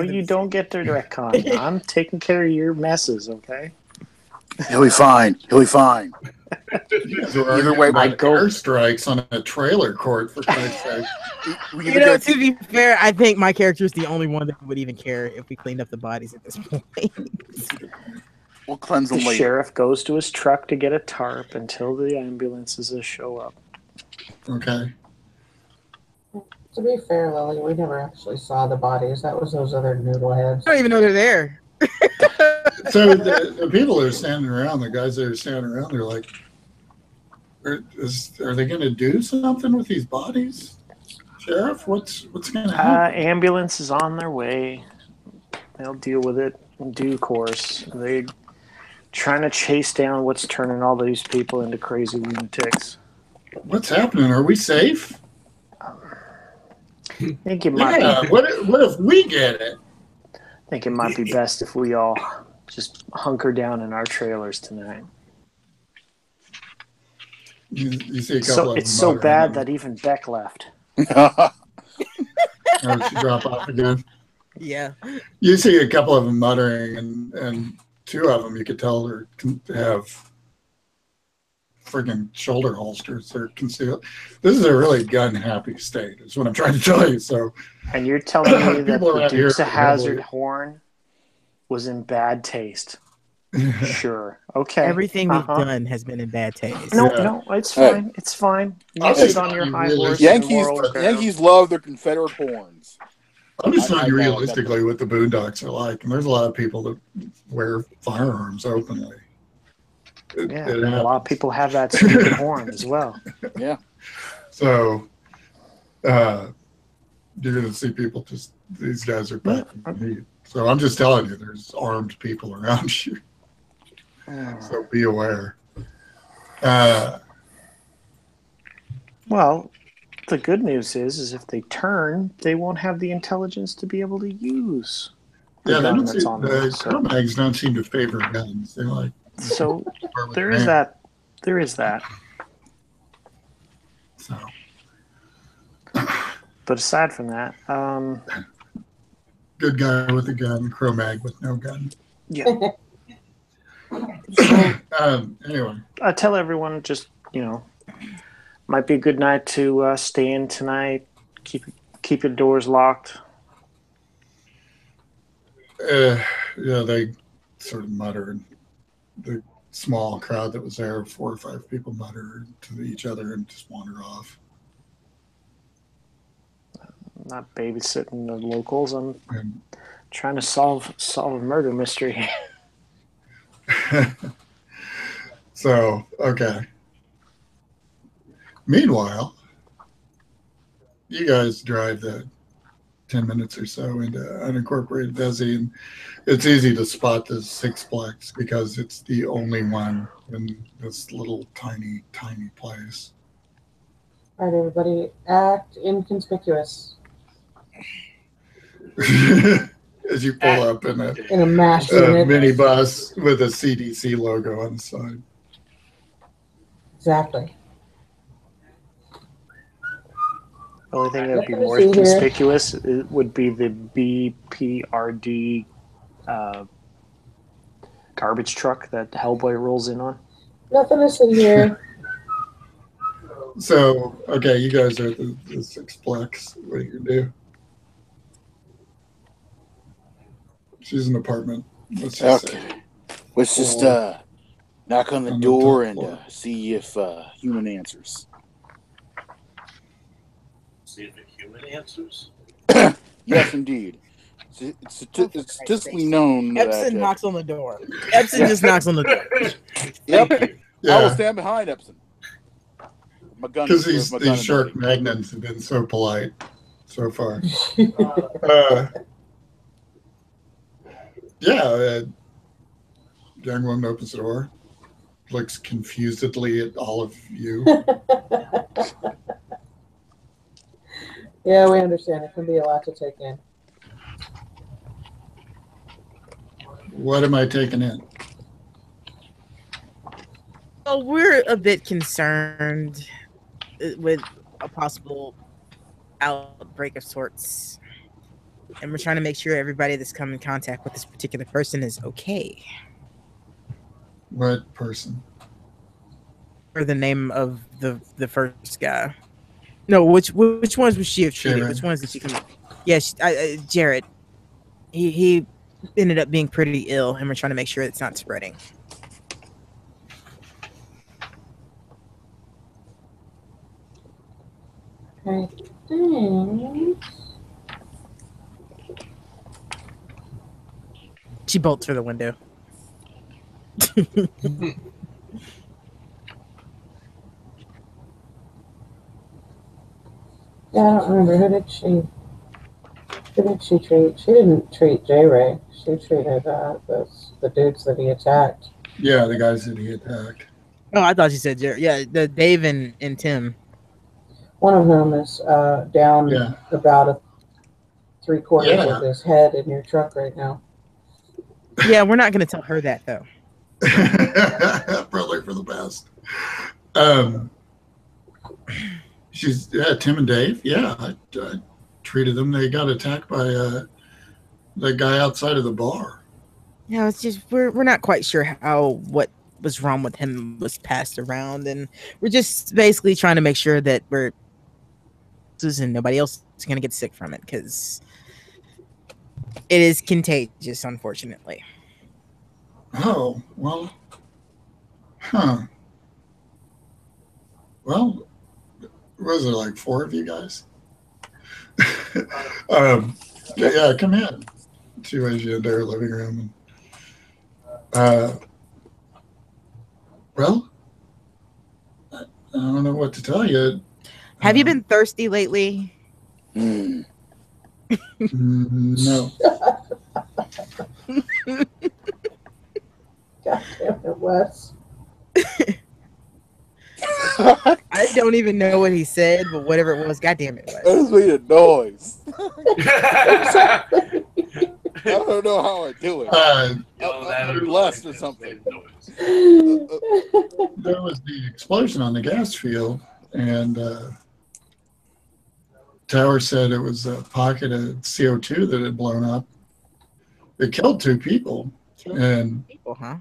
[SPEAKER 2] you don't get the direct con. I'm taking care of your messes, okay?
[SPEAKER 6] He'll be fine. He'll be fine.
[SPEAKER 3] Either way, I go airstrikes on a trailer court for Christ's sake.
[SPEAKER 4] To be fair, I think my character is the only one that would even care if we cleaned up the bodies at this point.
[SPEAKER 6] We'll cleanse them
[SPEAKER 2] later. The sheriff goes to his truck to get a tarp until the ambulances show up.
[SPEAKER 3] Okay.
[SPEAKER 5] To be fair, Lily, we never actually saw the bodies. That was those other noodle heads.
[SPEAKER 4] I don't even know they're there.
[SPEAKER 3] So the people that are standing around, the guys that are standing around, they're like, are they going to do something with these bodies? Sheriff, what's going to happen?
[SPEAKER 2] Ambulance is on their way. They'll deal with it in due course. They're trying to chase down what's turning all these people into crazy lunatics.
[SPEAKER 3] What's happening? Are we safe?
[SPEAKER 2] I think it might be.
[SPEAKER 3] What if we get it?
[SPEAKER 2] I think it might be best if we all just hunker down in our trailers tonight.
[SPEAKER 3] You see a couple of
[SPEAKER 2] it's so bad that even Beck left.
[SPEAKER 3] Oh, she drop off again?
[SPEAKER 4] Yeah.
[SPEAKER 3] You see a couple of them muttering, and two of them you could tell have freaking shoulder holsters. They're concealed. This is a really gun-happy state, is what I'm trying to tell you. So,
[SPEAKER 2] and you're telling me that the Dukes of Hazzard horn was in bad taste? Sure. Okay.
[SPEAKER 4] Everything we've done has been in bad taste.
[SPEAKER 2] No, it's fine. It's fine. You sit on your high horse.
[SPEAKER 6] Yankees love their Confederate horns.
[SPEAKER 3] I'm just telling you realistically what the Boondocks are like, and there's a lot of people that wear firearms openly.
[SPEAKER 2] A lot of people have that stupid horn as well.
[SPEAKER 6] Yeah.
[SPEAKER 3] So, you're going to see people these guys are back from the heat. So I'm just telling you, there's armed people around you. So be aware.
[SPEAKER 2] Well, the good news is if they turn, they won't have the intelligence to be able to use the gun that's on them.
[SPEAKER 3] Cro-Mags don't seem to favor guns. They like.
[SPEAKER 2] So there is that. There is that.
[SPEAKER 3] So.
[SPEAKER 2] But aside from that,
[SPEAKER 3] Good guy with a gun, Cro-Mag with no gun.
[SPEAKER 2] Yeah.
[SPEAKER 3] Anyway.
[SPEAKER 2] I tell everyone just, might be a good night to stay in tonight. Keep your doors locked.
[SPEAKER 3] Yeah, they sort of muttered. The small crowd that was there, 4 or 5 people muttered to each other and just wander off.
[SPEAKER 2] I'm not babysitting the locals. I'm
[SPEAKER 3] And
[SPEAKER 2] trying to solve a murder mystery.
[SPEAKER 3] so, okay. Meanwhile, you guys drive the 10 minutes or so into unincorporated Desi, and it's easy to spot the sixplex because it's the only one in this little tiny place.
[SPEAKER 5] All right, everybody, act inconspicuous.
[SPEAKER 3] As you pull up in a
[SPEAKER 5] MASH unit.
[SPEAKER 3] minibus with a CDC logo on the side.
[SPEAKER 5] Exactly.
[SPEAKER 2] The only thing that would be
[SPEAKER 5] Nothing to
[SPEAKER 2] more
[SPEAKER 5] see here.
[SPEAKER 2] conspicuous would be the BPRD garbage truck that Hellboy rolls in on.
[SPEAKER 5] Nothing to see here.
[SPEAKER 3] So, okay, you guys are at the sixplex. What are you going to do? She's an apartment. Let's just
[SPEAKER 6] Okay.
[SPEAKER 3] say.
[SPEAKER 6] Let's just knock on the
[SPEAKER 3] On the
[SPEAKER 6] door
[SPEAKER 3] top
[SPEAKER 6] and
[SPEAKER 3] floor.
[SPEAKER 6] see if human answers.
[SPEAKER 7] See if a human answers.
[SPEAKER 6] Yes, indeed. It's statistically known
[SPEAKER 4] Epson
[SPEAKER 6] that.
[SPEAKER 4] knocks on the door. Epson just knocks on the door.
[SPEAKER 6] Yep. I will
[SPEAKER 3] Yeah,
[SPEAKER 6] stand behind Epson. My gun.
[SPEAKER 3] because
[SPEAKER 6] with my gun
[SPEAKER 3] these shark
[SPEAKER 6] ability.
[SPEAKER 3] magnets have been so polite so far. Young woman opens the door, looks confusedly at all of you.
[SPEAKER 5] Yeah, we understand. It can be a lot to take in.
[SPEAKER 3] What am I taking in?
[SPEAKER 4] Well, we're a bit concerned with a possible outbreak of sorts. And we're trying to make sure everybody that's come in contact with this particular person is okay.
[SPEAKER 3] What person?
[SPEAKER 4] Or the name of the first guy. No, which ones was she have treated?
[SPEAKER 3] Jared.
[SPEAKER 4] Which ones did she come? Yeah, Jared. He ended up being pretty ill, and we're trying to make sure it's not spreading.
[SPEAKER 5] I think.
[SPEAKER 4] She bolts for the window.
[SPEAKER 5] Yeah, I don't remember. Who did she treat? She didn't treat J Ray. She treated the dudes that he attacked.
[SPEAKER 3] Yeah, the guys that he attacked.
[SPEAKER 4] Oh, I thought you said Jared. Yeah, the Dave and Tim.
[SPEAKER 5] One of whom is down
[SPEAKER 3] Yeah.
[SPEAKER 5] about 3/4
[SPEAKER 3] Yeah.
[SPEAKER 5] of his head in your truck right now.
[SPEAKER 4] Yeah, we're not going to tell her that though.
[SPEAKER 3] Probably for the best. She's Tim and Dave. Yeah, I treated them. They got attacked by the guy outside of the bar.
[SPEAKER 4] Yeah, it's just we're not quite sure how what was wrong with him was passed around, and we're just basically trying to make sure that and nobody else is going to get sick from it because it is contagious, unfortunately.
[SPEAKER 3] Oh, well. Huh. Well, was there like 4 of you guys? Yeah, come in. She waves you into her living room. Well, I don't know what to tell you.
[SPEAKER 4] Have you been thirsty lately?
[SPEAKER 3] No.
[SPEAKER 5] God damn it, Wes.
[SPEAKER 4] I don't even know what he said, but whatever it was, goddamn it,
[SPEAKER 6] I
[SPEAKER 4] was.
[SPEAKER 6] just made a noise.
[SPEAKER 5] Exactly.
[SPEAKER 6] I don't know how I do it. I'm blessed or something.
[SPEAKER 3] There was the explosion on the gas field, and Tower said it was a pocket of CO2 that had blown up. It killed 2 people. And
[SPEAKER 4] People, huh?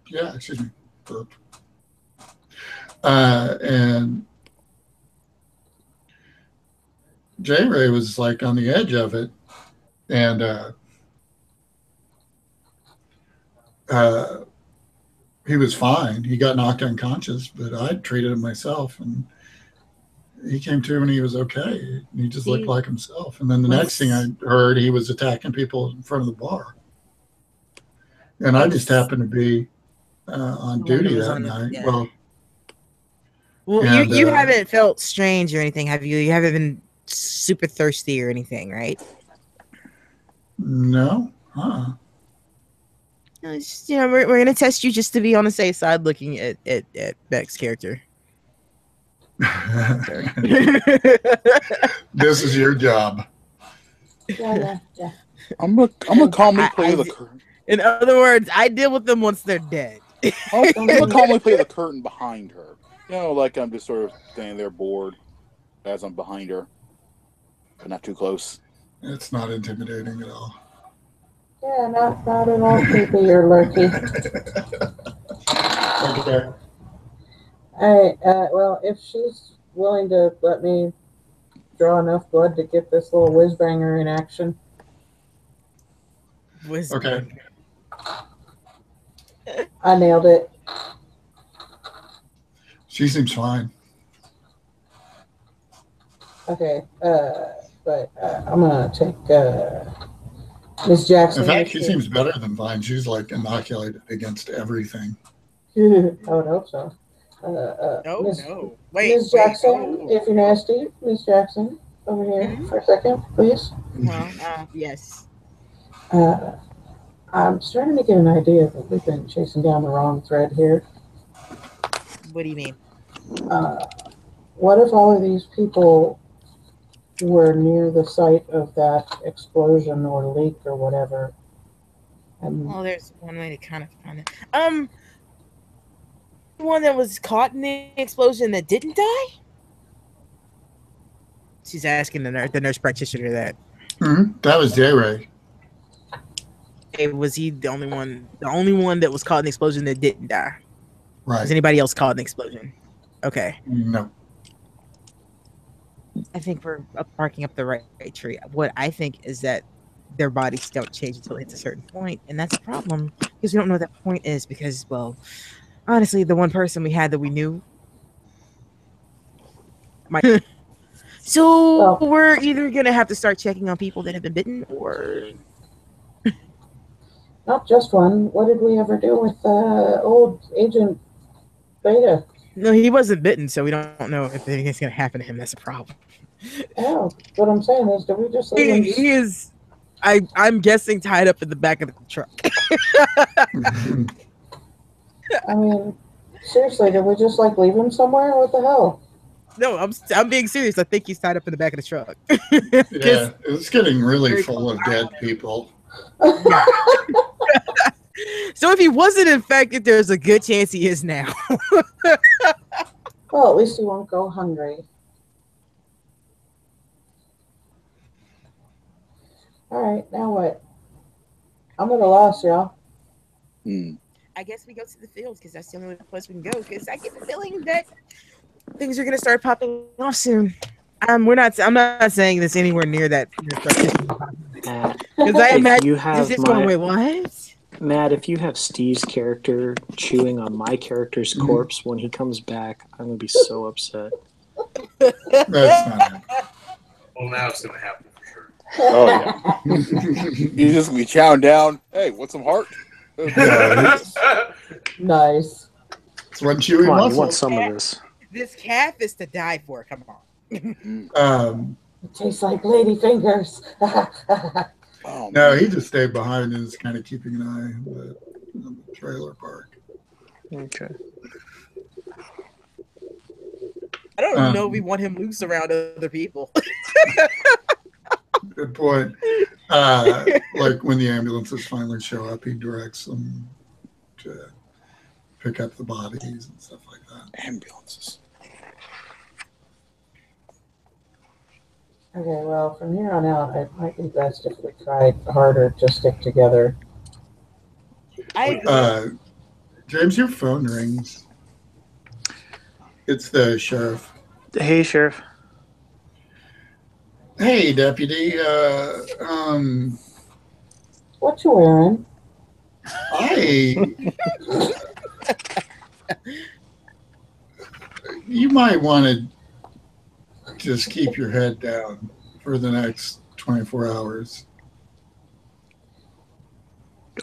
[SPEAKER 3] yeah, excuse me. Burp. And J Ray was like on the edge of it. And he was fine. He got knocked unconscious, but I treated him myself, and he came to and he was okay. He just looked like himself. And then the next thing I heard, he was attacking people in front of the bar. And I just happened to be on duty that night.
[SPEAKER 4] Yeah.
[SPEAKER 3] Well,
[SPEAKER 4] you haven't felt strange or anything, have you? You haven't been super thirsty or anything, right?
[SPEAKER 3] No.
[SPEAKER 4] Just, we're gonna test you just to be on the safe side, looking at Beck's character.
[SPEAKER 3] This is your job.
[SPEAKER 5] Yeah.
[SPEAKER 6] I'm gonna calmly play the curtain.
[SPEAKER 4] In other words, I deal with them once they're dead.
[SPEAKER 6] I'm gonna calmly play the curtain behind her. Like I'm just sort of standing there bored as I'm behind her, but not too close.
[SPEAKER 3] It's not intimidating at all.
[SPEAKER 5] Yeah, not at all creepy or lurky.
[SPEAKER 3] Okay.
[SPEAKER 5] All right. Well, if she's willing to let me draw enough blood to get this little whiz banger in action.
[SPEAKER 3] Okay.
[SPEAKER 5] I nailed it.
[SPEAKER 3] She seems fine.
[SPEAKER 5] Okay. But I'm gonna take Miss Jackson.
[SPEAKER 3] In fact, she seems better than fine. She's like inoculated against everything.
[SPEAKER 5] I would hope so.
[SPEAKER 4] No.
[SPEAKER 5] Miss Jackson, if you're nasty, Miss Jackson, over here for a second, please.
[SPEAKER 4] Yes.
[SPEAKER 5] I'm starting to get an idea that we've been chasing down the wrong thread here.
[SPEAKER 4] What do you mean?
[SPEAKER 5] What if all of these people were near the site of that explosion or leak or whatever?
[SPEAKER 4] Well, there's one way to kind of find it. The one that was caught in the explosion that didn't die? She's asking the nurse practitioner that.
[SPEAKER 3] That was J Ray.
[SPEAKER 4] Hey, was he the only one that was caught in the explosion that didn't die?
[SPEAKER 3] Right.
[SPEAKER 4] Was anybody else caught in the explosion? Okay.
[SPEAKER 3] No.
[SPEAKER 4] I think we're barking up the right tree. What I think is that their bodies don't change until it hits a certain point, and that's a problem because we don't know what that point is. Because, well, honestly, the one person we had that we knew might. So we're either gonna have to start checking on people that have been bitten, or
[SPEAKER 5] not just one. What did we ever do with old Agent Beta?
[SPEAKER 4] No, he wasn't bitten, so we don't know if anything's gonna happen to him. That's a problem.
[SPEAKER 5] Oh, what I'm saying is, do we just leave him?
[SPEAKER 4] He is. I'm guessing tied up in the back of the truck.
[SPEAKER 5] I mean, seriously, did we just leave him somewhere? What the hell?
[SPEAKER 4] No, I'm being serious. I think he's tied up in the back of the truck.
[SPEAKER 3] Yeah, it's getting really full of dead people.
[SPEAKER 4] So if he wasn't infected, there's a good chance he is now.
[SPEAKER 5] Well, at least he won't go hungry. All right, now what? I'm at a loss, y'all.
[SPEAKER 4] I guess we go to the fields because that's the only place we can go. Because I get the feeling that things are gonna start popping off soon. I'm not saying this anywhere near that. Because I imagine
[SPEAKER 2] you have
[SPEAKER 4] it's going, wait, what?
[SPEAKER 2] Matt, if you have Steve's character chewing on my character's corpse when he comes back, I'm gonna be so upset.
[SPEAKER 3] That's not happening.
[SPEAKER 7] Well, now it's going to happen for sure.
[SPEAKER 6] Oh yeah. You just be chowing down. Hey, want some heart?
[SPEAKER 5] Nice.
[SPEAKER 3] It's one chewy
[SPEAKER 2] Come on,
[SPEAKER 3] muscle.
[SPEAKER 2] you want some of this?
[SPEAKER 4] This calf is to die for. Come on.
[SPEAKER 5] It tastes like lady fingers.
[SPEAKER 6] Oh,
[SPEAKER 3] no, he just stayed behind and is kind of keeping an eye on the trailer park.
[SPEAKER 2] Okay.
[SPEAKER 4] I don't even know if we want him loose around other people.
[SPEAKER 3] Good point. Like when the ambulances finally show up, he directs them to pick up the bodies and stuff like that.
[SPEAKER 6] Ambulances.
[SPEAKER 5] Okay, well, from here on out, it might be best if we tried harder to stick together.
[SPEAKER 4] I agree.
[SPEAKER 3] James, your phone rings. It's the sheriff.
[SPEAKER 2] Hey, Sheriff.
[SPEAKER 3] Hey, deputy.
[SPEAKER 5] What you wearing?
[SPEAKER 3] I. You might want to just keep your head down for the next 24 hours.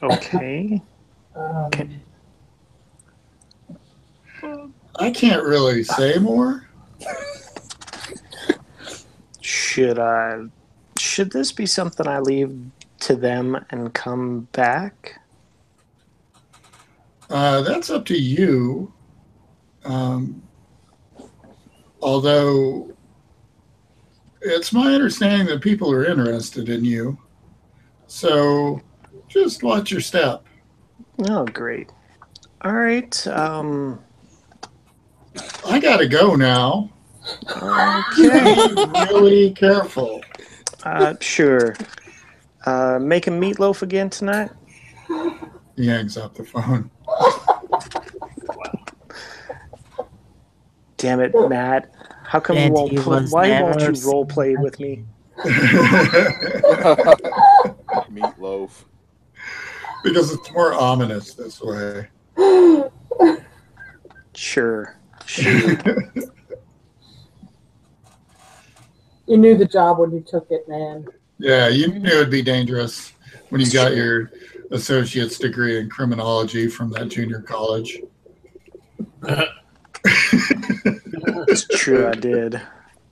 [SPEAKER 2] Okay.
[SPEAKER 5] Um,
[SPEAKER 3] I can't really say more.
[SPEAKER 2] Should this be something I leave to them and come back?
[SPEAKER 3] That's up to you. Although it's my understanding that people are interested in you. So just watch your step.
[SPEAKER 2] Oh, great. All right.
[SPEAKER 3] I gotta go now.
[SPEAKER 2] Okay.
[SPEAKER 3] Be really careful.
[SPEAKER 2] Sure. Making meatloaf again tonight?
[SPEAKER 3] He hangs up the phone.
[SPEAKER 2] Damn it, Matt. How come you
[SPEAKER 4] And
[SPEAKER 2] won't
[SPEAKER 4] he was
[SPEAKER 2] why won't you
[SPEAKER 4] never
[SPEAKER 2] role play with me?
[SPEAKER 6] Meatloaf.
[SPEAKER 3] Because it's more ominous this way.
[SPEAKER 2] Sure.
[SPEAKER 5] you knew the job when you took it, man.
[SPEAKER 3] Yeah, you knew it'd be dangerous when you got your associate's degree in criminology from that junior college.
[SPEAKER 2] It's true, I did.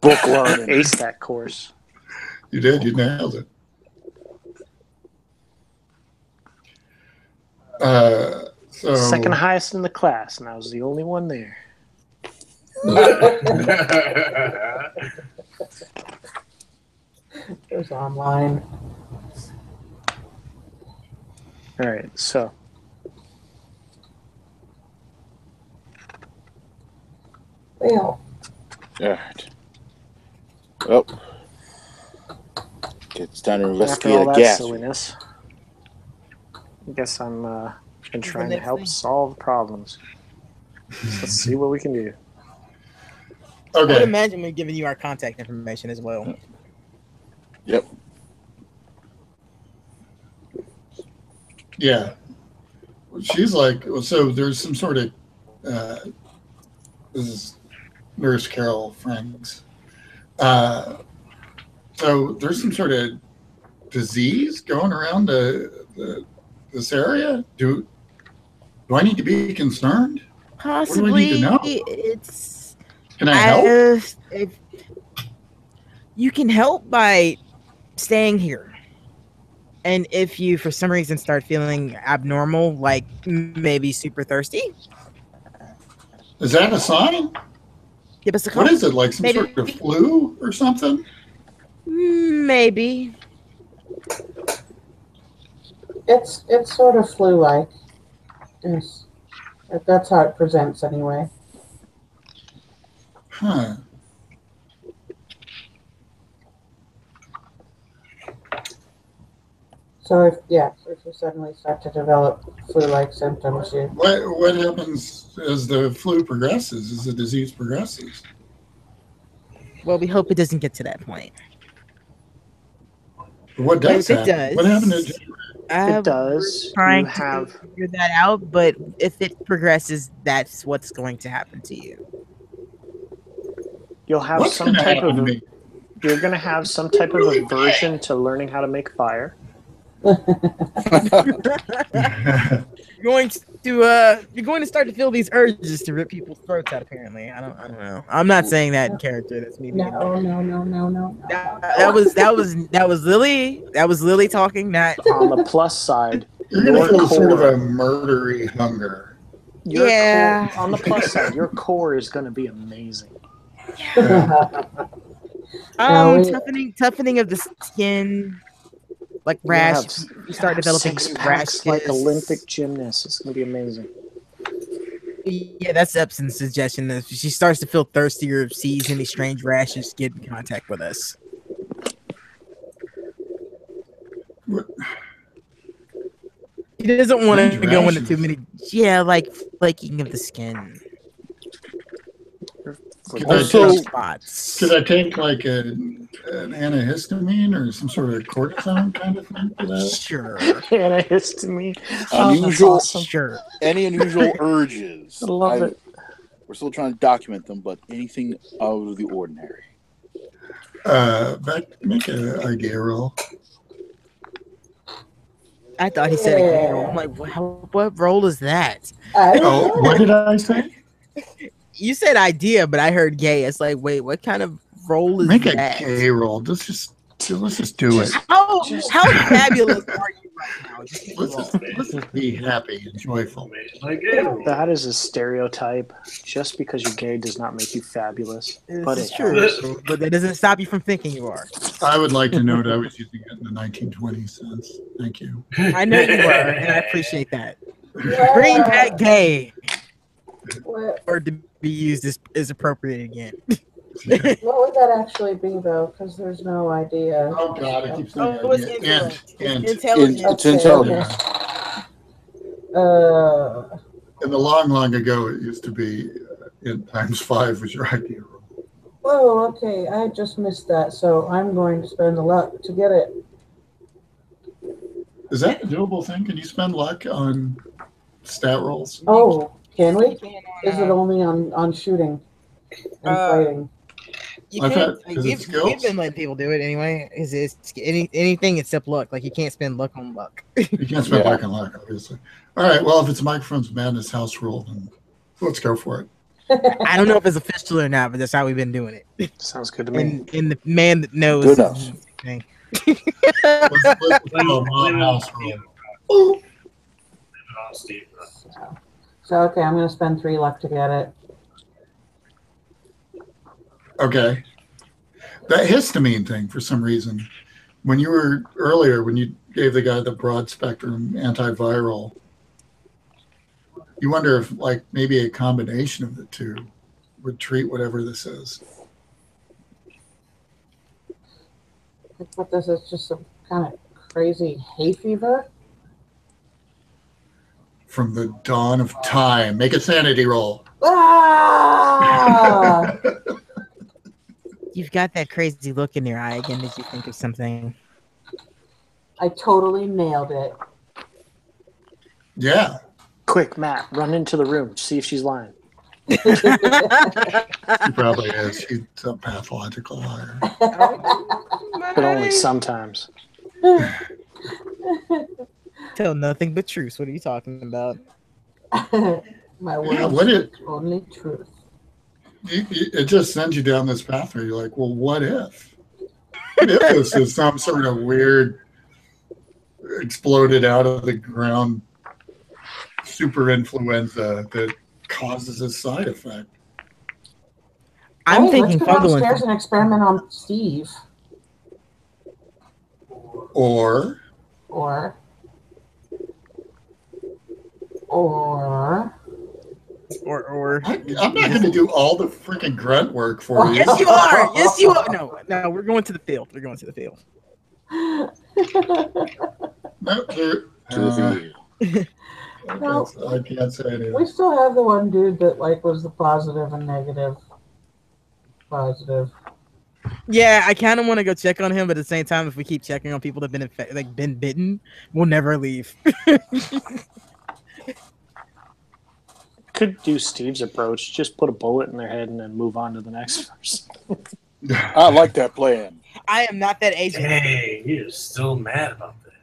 [SPEAKER 6] Book learning.
[SPEAKER 2] Ace that course.
[SPEAKER 3] You did, you nailed it. So
[SPEAKER 2] Second highest in the class, and I was the only one there.
[SPEAKER 5] There's online.
[SPEAKER 2] All right, so
[SPEAKER 5] Well,
[SPEAKER 6] All right. Well, it's time to
[SPEAKER 2] after
[SPEAKER 6] investigate
[SPEAKER 2] all
[SPEAKER 6] a
[SPEAKER 2] that
[SPEAKER 6] gas.
[SPEAKER 2] silliness, I guess I'm been trying to
[SPEAKER 4] next
[SPEAKER 2] help
[SPEAKER 4] thing?
[SPEAKER 2] solve problems. So let's see what we can do.
[SPEAKER 4] I would
[SPEAKER 3] okay.
[SPEAKER 4] imagine we're giving you our contact information as well.
[SPEAKER 6] Yep.
[SPEAKER 3] Yeah. She's like, so there's some sort of this is Nurse Carol Franks. So there's some sort of disease going around this area. Do I need to be concerned?
[SPEAKER 4] Possibly,
[SPEAKER 3] What do I need to know?
[SPEAKER 4] it's.
[SPEAKER 3] Can I help?
[SPEAKER 4] If you can help by staying here, and if you for some reason start feeling abnormal, like maybe super thirsty,
[SPEAKER 3] Is that a sign?
[SPEAKER 4] give us a call.
[SPEAKER 3] What is it? Like some
[SPEAKER 4] Maybe.
[SPEAKER 3] sort of flu or something?
[SPEAKER 4] Maybe.
[SPEAKER 5] it's sort of flu-like. Yes. That's how it presents anyway.
[SPEAKER 3] Huh.
[SPEAKER 5] So if you suddenly start to develop flu-like symptoms, you
[SPEAKER 3] What happens as the flu progresses, as the disease progresses?
[SPEAKER 4] Well, we hope it doesn't get to that point.
[SPEAKER 3] What
[SPEAKER 4] But
[SPEAKER 3] does
[SPEAKER 4] if it
[SPEAKER 3] happen?
[SPEAKER 4] does,
[SPEAKER 3] What happened to
[SPEAKER 2] It does.
[SPEAKER 4] We're trying
[SPEAKER 2] You
[SPEAKER 4] to
[SPEAKER 2] have
[SPEAKER 4] figure that out, but if it progresses, that's what's going to happen to you.
[SPEAKER 2] you'll have
[SPEAKER 3] what's
[SPEAKER 2] some
[SPEAKER 3] going to
[SPEAKER 2] type
[SPEAKER 3] happen to
[SPEAKER 2] of
[SPEAKER 3] me?
[SPEAKER 2] you're going to have some type of aversion to learning how to make fire.
[SPEAKER 4] You're going to start to feel these urges to rip people's throats out. Apparently, I don't know. I'm not saying that in character. That's me. Being
[SPEAKER 5] no.
[SPEAKER 4] that was Lily. That was Lily talking. Not
[SPEAKER 2] On the plus side,
[SPEAKER 3] You're going to
[SPEAKER 2] your
[SPEAKER 3] feel sort of
[SPEAKER 2] core,
[SPEAKER 3] a murdery hunger.
[SPEAKER 2] your
[SPEAKER 4] Yeah.
[SPEAKER 2] core, on the plus side, your core is going to be amazing.
[SPEAKER 4] toughening of the skin, like
[SPEAKER 2] You're gonna
[SPEAKER 4] rash.
[SPEAKER 2] have-
[SPEAKER 4] You start
[SPEAKER 2] have
[SPEAKER 4] developing
[SPEAKER 2] six
[SPEAKER 4] new
[SPEAKER 2] packs like
[SPEAKER 4] rashes.
[SPEAKER 2] Olympic gymnasts. It's going to be amazing.
[SPEAKER 4] Yeah, that's Epson's suggestion. If she starts to feel thirstier, sees any strange rashes, get in contact with us. doesn't want to
[SPEAKER 3] Strange
[SPEAKER 4] go into
[SPEAKER 3] rashes.
[SPEAKER 4] too many. Yeah, like flaking of the skin.
[SPEAKER 3] Could
[SPEAKER 6] Also-
[SPEAKER 3] I take,
[SPEAKER 4] spots.
[SPEAKER 3] could I take like an antihistamine or some sort of cortisone kind of thing for that?
[SPEAKER 4] Sure.
[SPEAKER 2] Antihistamine. Oh, that's
[SPEAKER 6] Unusual-
[SPEAKER 2] awesome.
[SPEAKER 4] Sure.
[SPEAKER 6] Any unusual urges?
[SPEAKER 2] I love it.
[SPEAKER 6] We're still trying to document them, but anything out of the ordinary.
[SPEAKER 3] Make an idea roll.
[SPEAKER 4] I thought he said a gay role. I'm like, what role is that?
[SPEAKER 5] I don't
[SPEAKER 3] Oh,
[SPEAKER 5] know.
[SPEAKER 3] what did I say?
[SPEAKER 4] You said idea, but I heard gay. It's like, wait, what kind of role is
[SPEAKER 3] Make a
[SPEAKER 4] that?
[SPEAKER 3] K roll. Let's just do it.
[SPEAKER 4] How fabulous are you right now?
[SPEAKER 3] Let's just be happy and joyful.
[SPEAKER 7] Like, yeah.
[SPEAKER 2] That is a stereotype. Just because you're gay does not make you fabulous. But
[SPEAKER 4] This is
[SPEAKER 2] it
[SPEAKER 4] true,
[SPEAKER 2] helps.
[SPEAKER 4] but that doesn't stop you from thinking you are.
[SPEAKER 3] I would like to note I was using it in the 1920s sense. Thank you.
[SPEAKER 4] I know you were, and I appreciate that.
[SPEAKER 5] Yeah.
[SPEAKER 4] Bring back gay,
[SPEAKER 5] What,
[SPEAKER 4] or to be used is appropriate again.
[SPEAKER 5] what would that actually be, though? Because there's no idea.
[SPEAKER 3] Oh God, I keep saying
[SPEAKER 4] Oh, it's
[SPEAKER 3] idea. Int.
[SPEAKER 4] intelligent.
[SPEAKER 6] It's
[SPEAKER 5] Okay,
[SPEAKER 6] intelligent.
[SPEAKER 3] In the long ago, it used to be int times 5 was your idea roll.
[SPEAKER 5] Oh, okay. I just missed that, so I'm going to spend the luck to get it.
[SPEAKER 3] Is that a doable thing? Can you spend luck on stat rolls?
[SPEAKER 5] Oh, can we?
[SPEAKER 4] You can
[SPEAKER 5] Is it only on shooting and fighting?
[SPEAKER 4] You
[SPEAKER 3] I've
[SPEAKER 4] can't.
[SPEAKER 3] had- is it
[SPEAKER 4] We've
[SPEAKER 3] skills?
[SPEAKER 4] been letting people do it anyway. It's anything except luck. Like you can't spend luck on luck.
[SPEAKER 3] You can't spend
[SPEAKER 6] Yeah.
[SPEAKER 3] luck on luck, obviously. All right, well, if it's Microphone's Madness house rule, then let's go for it.
[SPEAKER 4] I don't know if it's official or not, but that's how we've been doing it.
[SPEAKER 2] Sounds good to me.
[SPEAKER 4] And the man that knows.
[SPEAKER 6] Good enough.
[SPEAKER 4] thing.
[SPEAKER 3] Let's go mom house rule.
[SPEAKER 7] Steve.
[SPEAKER 5] So, okay, I'm going to spend 3 luck to get it.
[SPEAKER 3] Okay. That histamine thing, for some reason, when you gave the guy the broad spectrum antiviral, you wonder if, like, maybe a combination of the two would treat whatever this is.
[SPEAKER 5] I thought this is just some kind of crazy hay fever.
[SPEAKER 3] From the dawn of time. Make a sanity roll.
[SPEAKER 5] Ah!
[SPEAKER 4] You've got that crazy look in your eye again. Did you think of something?
[SPEAKER 5] I totally nailed it.
[SPEAKER 3] Yeah.
[SPEAKER 2] Quick, Matt, run into the room. See if she's lying.
[SPEAKER 3] She probably is. She's a pathological liar.
[SPEAKER 2] But only sometimes.
[SPEAKER 4] Tell nothing but truth. What are you talking about?
[SPEAKER 5] My
[SPEAKER 3] Yeah,
[SPEAKER 5] words
[SPEAKER 3] what it-
[SPEAKER 5] speak only truth.
[SPEAKER 3] It just sends you down this path where you're like, well, what if? What if this is some sort of weird, exploded out of the ground super influenza that causes a side effect?
[SPEAKER 4] I'm
[SPEAKER 5] Hey,
[SPEAKER 4] thinking
[SPEAKER 5] let's go
[SPEAKER 4] fungal.
[SPEAKER 5] downstairs and experiment on Steve.
[SPEAKER 3] Or
[SPEAKER 5] Or
[SPEAKER 3] I'm not going to do all the freaking grunt work for you.
[SPEAKER 4] Yes, you are. Yes, you are. No, we're going to the field. We're going to the field.
[SPEAKER 3] No,
[SPEAKER 6] To the field.
[SPEAKER 3] I can't say anything.
[SPEAKER 5] we still have the one dude that like was the positive and negative. Positive.
[SPEAKER 4] Yeah, I kind of want to go check on him, but at the same time, if we keep checking on people that have been bitten, we'll never leave.
[SPEAKER 2] Could do Steve's approach. Just put a bullet in their head and then move on to the next person.
[SPEAKER 6] I like that plan.
[SPEAKER 4] I am not that agent.
[SPEAKER 7] Dang, he is still mad about that.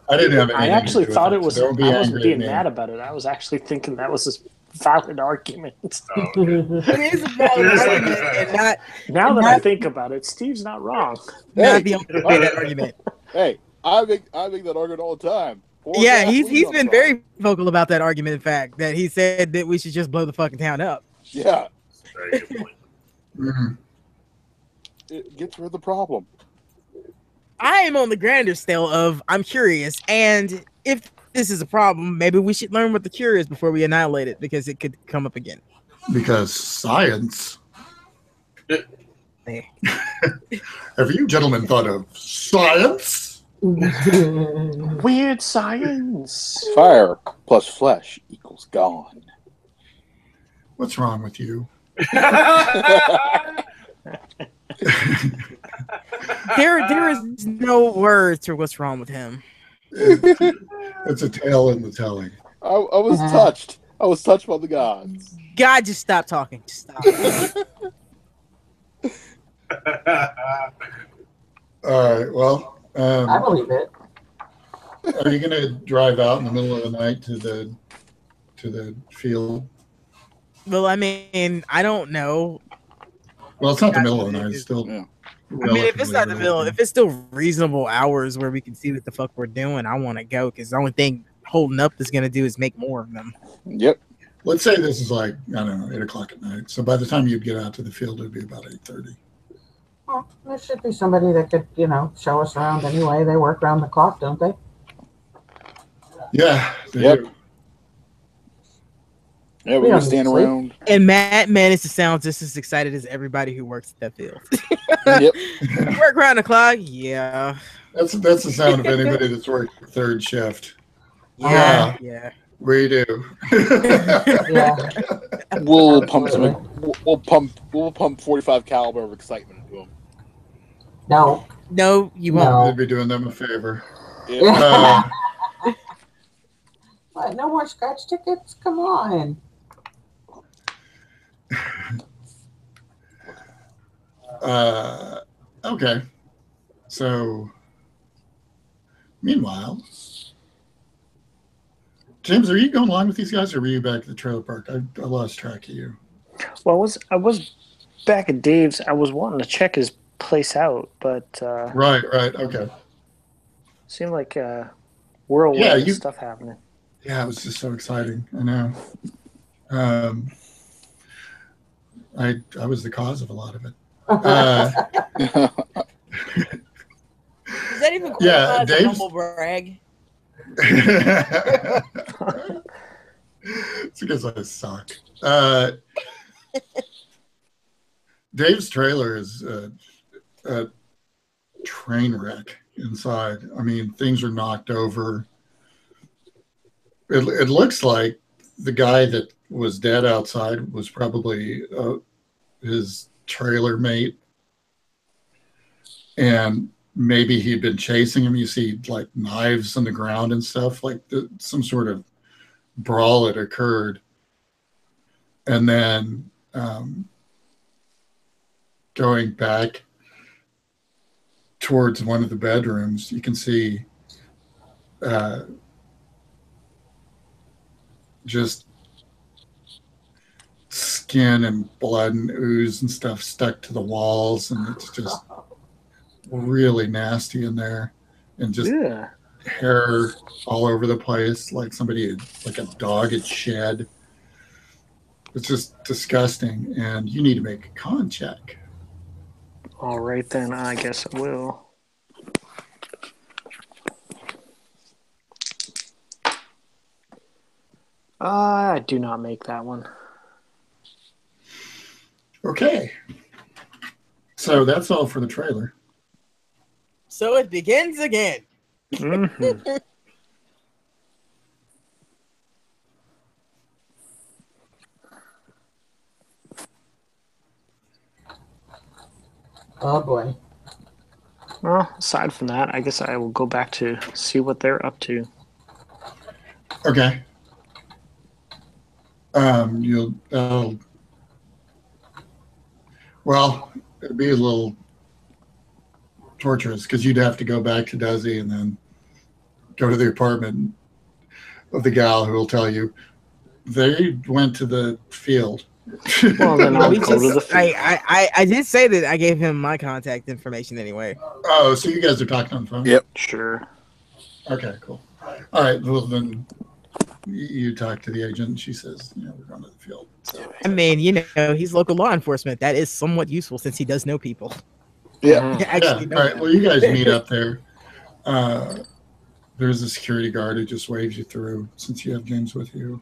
[SPEAKER 3] I didn't have anything
[SPEAKER 2] I
[SPEAKER 3] to
[SPEAKER 2] actually
[SPEAKER 3] do with
[SPEAKER 2] thought it was.
[SPEAKER 3] so don't be
[SPEAKER 2] I wasn't
[SPEAKER 3] angry
[SPEAKER 2] being
[SPEAKER 3] at me.
[SPEAKER 2] mad about it. I was actually thinking that was a valid argument.
[SPEAKER 7] Oh, okay.
[SPEAKER 4] It is a valid argument, and not
[SPEAKER 2] Now that I think about it, Steve's not wrong.
[SPEAKER 4] not the only way to say that argument.
[SPEAKER 6] Hey, I make that argument all the time.
[SPEAKER 4] Yeah, he's been very vocal about that argument. In fact, that he said that we should just blow the fucking town up.
[SPEAKER 6] Yeah,
[SPEAKER 7] Very good point.
[SPEAKER 3] Mhm.
[SPEAKER 6] it gets rid of the problem.
[SPEAKER 4] I am on the grander scale of I'm curious, and if this is a problem, maybe we should learn what the cure is before we annihilate it, because it could come up again.
[SPEAKER 3] Because science.
[SPEAKER 4] Hey.
[SPEAKER 3] Have you gentlemen thought of science?
[SPEAKER 2] Weird science.
[SPEAKER 6] Fire plus flesh equals gone.
[SPEAKER 3] What's wrong with you?
[SPEAKER 4] There is no words for what's wrong with him.
[SPEAKER 3] It's a tale in the telling.
[SPEAKER 6] I was touched. I was touched by the gods.
[SPEAKER 4] God, just stop talking. Just stop.
[SPEAKER 3] All right. Well,
[SPEAKER 5] I believe it.
[SPEAKER 3] are you going to drive out in the middle of the night to the field?
[SPEAKER 4] Well, I mean, I don't know.
[SPEAKER 3] Well, it's not the middle of the night. It's still.
[SPEAKER 6] Yeah.
[SPEAKER 4] I mean, if it's not the
[SPEAKER 3] relatively
[SPEAKER 4] middle,
[SPEAKER 3] early.
[SPEAKER 4] if it's still reasonable hours where we can see what the fuck we're doing, I want to go because the only thing holding up is going to do is make more of them.
[SPEAKER 6] Yep.
[SPEAKER 3] Let's say this is like, I don't know, 8 o'clock at night. So by the time you'd get out to the field, it'd be about 8:30.
[SPEAKER 5] Well, there should be somebody that could, show us around anyway. They work around the clock, don't they?
[SPEAKER 3] Yeah. They
[SPEAKER 6] Yep.
[SPEAKER 3] do.
[SPEAKER 6] Yeah,
[SPEAKER 5] We
[SPEAKER 6] we
[SPEAKER 5] don't
[SPEAKER 6] can stand
[SPEAKER 5] need sleep.
[SPEAKER 6] around.
[SPEAKER 4] And Matt manages to sound just as excited as everybody who works at that field.
[SPEAKER 6] Yep.
[SPEAKER 4] Work around the clock? Yeah.
[SPEAKER 3] That's the sound of anybody that's worked third shift.
[SPEAKER 4] Yeah. Yeah.
[SPEAKER 3] We do.
[SPEAKER 5] Yeah.
[SPEAKER 6] We'll pump
[SPEAKER 5] Absolutely.
[SPEAKER 6] we'll pump 45 caliber of excitement into them.
[SPEAKER 5] No.
[SPEAKER 4] No, you
[SPEAKER 5] No.
[SPEAKER 4] won't.
[SPEAKER 3] They'd be doing them a favor.
[SPEAKER 6] Yeah.
[SPEAKER 5] What? No more scratch tickets? Come on.
[SPEAKER 3] Okay. So, meanwhile, James, are you going along with these guys, or were you back at the trailer park? I lost track of you.
[SPEAKER 2] Well, I was back at Dave's. I was wanting to check his place out, but
[SPEAKER 3] Right. Okay.
[SPEAKER 2] seemed like whirlwind
[SPEAKER 3] Yeah,
[SPEAKER 2] of stuff happening.
[SPEAKER 3] Yeah, it was just so exciting. I know. I was the cause of a lot of it.
[SPEAKER 4] Is that even
[SPEAKER 3] Yeah,
[SPEAKER 4] qualified as a
[SPEAKER 3] Dave's-
[SPEAKER 4] humble brag?
[SPEAKER 3] It's because I suck. Dave's trailer is a train wreck inside. I mean, things are knocked over. It looks like the guy that was dead outside was probably his trailer mate. And maybe he'd been chasing him. You see like knives on the ground and stuff, like some sort of brawl had occurred. And then going back towards one of the bedrooms, you can see just skin and blood and ooze and stuff stuck to the walls, and it's just really nasty in there, and just
[SPEAKER 2] Yeah.
[SPEAKER 3] hair all over the place, like like a dog had shed. It's just disgusting, and you need to make a con check.
[SPEAKER 2] All right, then. I guess I will. I do not make that one.
[SPEAKER 3] Okay. So that's all for the trailer.
[SPEAKER 4] So it begins again.
[SPEAKER 2] Mhm.
[SPEAKER 5] Oh boy.
[SPEAKER 2] Well, aside from that, I guess I will go back to see what they're up to.
[SPEAKER 3] Okay. Well, it'd be a little torturous because you'd have to go back to Desi and then go to the apartment of the gal who will tell you they went to the field.
[SPEAKER 2] Well, then I'll
[SPEAKER 4] We
[SPEAKER 2] go to the
[SPEAKER 4] just,
[SPEAKER 2] field.
[SPEAKER 4] I did say that I gave him my contact information anyway.
[SPEAKER 3] Oh, so you guys are talking on the phone?
[SPEAKER 6] Yep.
[SPEAKER 2] Sure.
[SPEAKER 3] Okay, cool. All right, well then you talk to the agent and she says, we're going to the field. So,
[SPEAKER 4] I mean, he's local law enforcement. That is somewhat useful since he does know people.
[SPEAKER 6] Yeah.
[SPEAKER 2] Mhm.
[SPEAKER 4] Actually,
[SPEAKER 3] yeah, all right, well you guys meet up there. There's a security guard who just waves you through since you have James with you.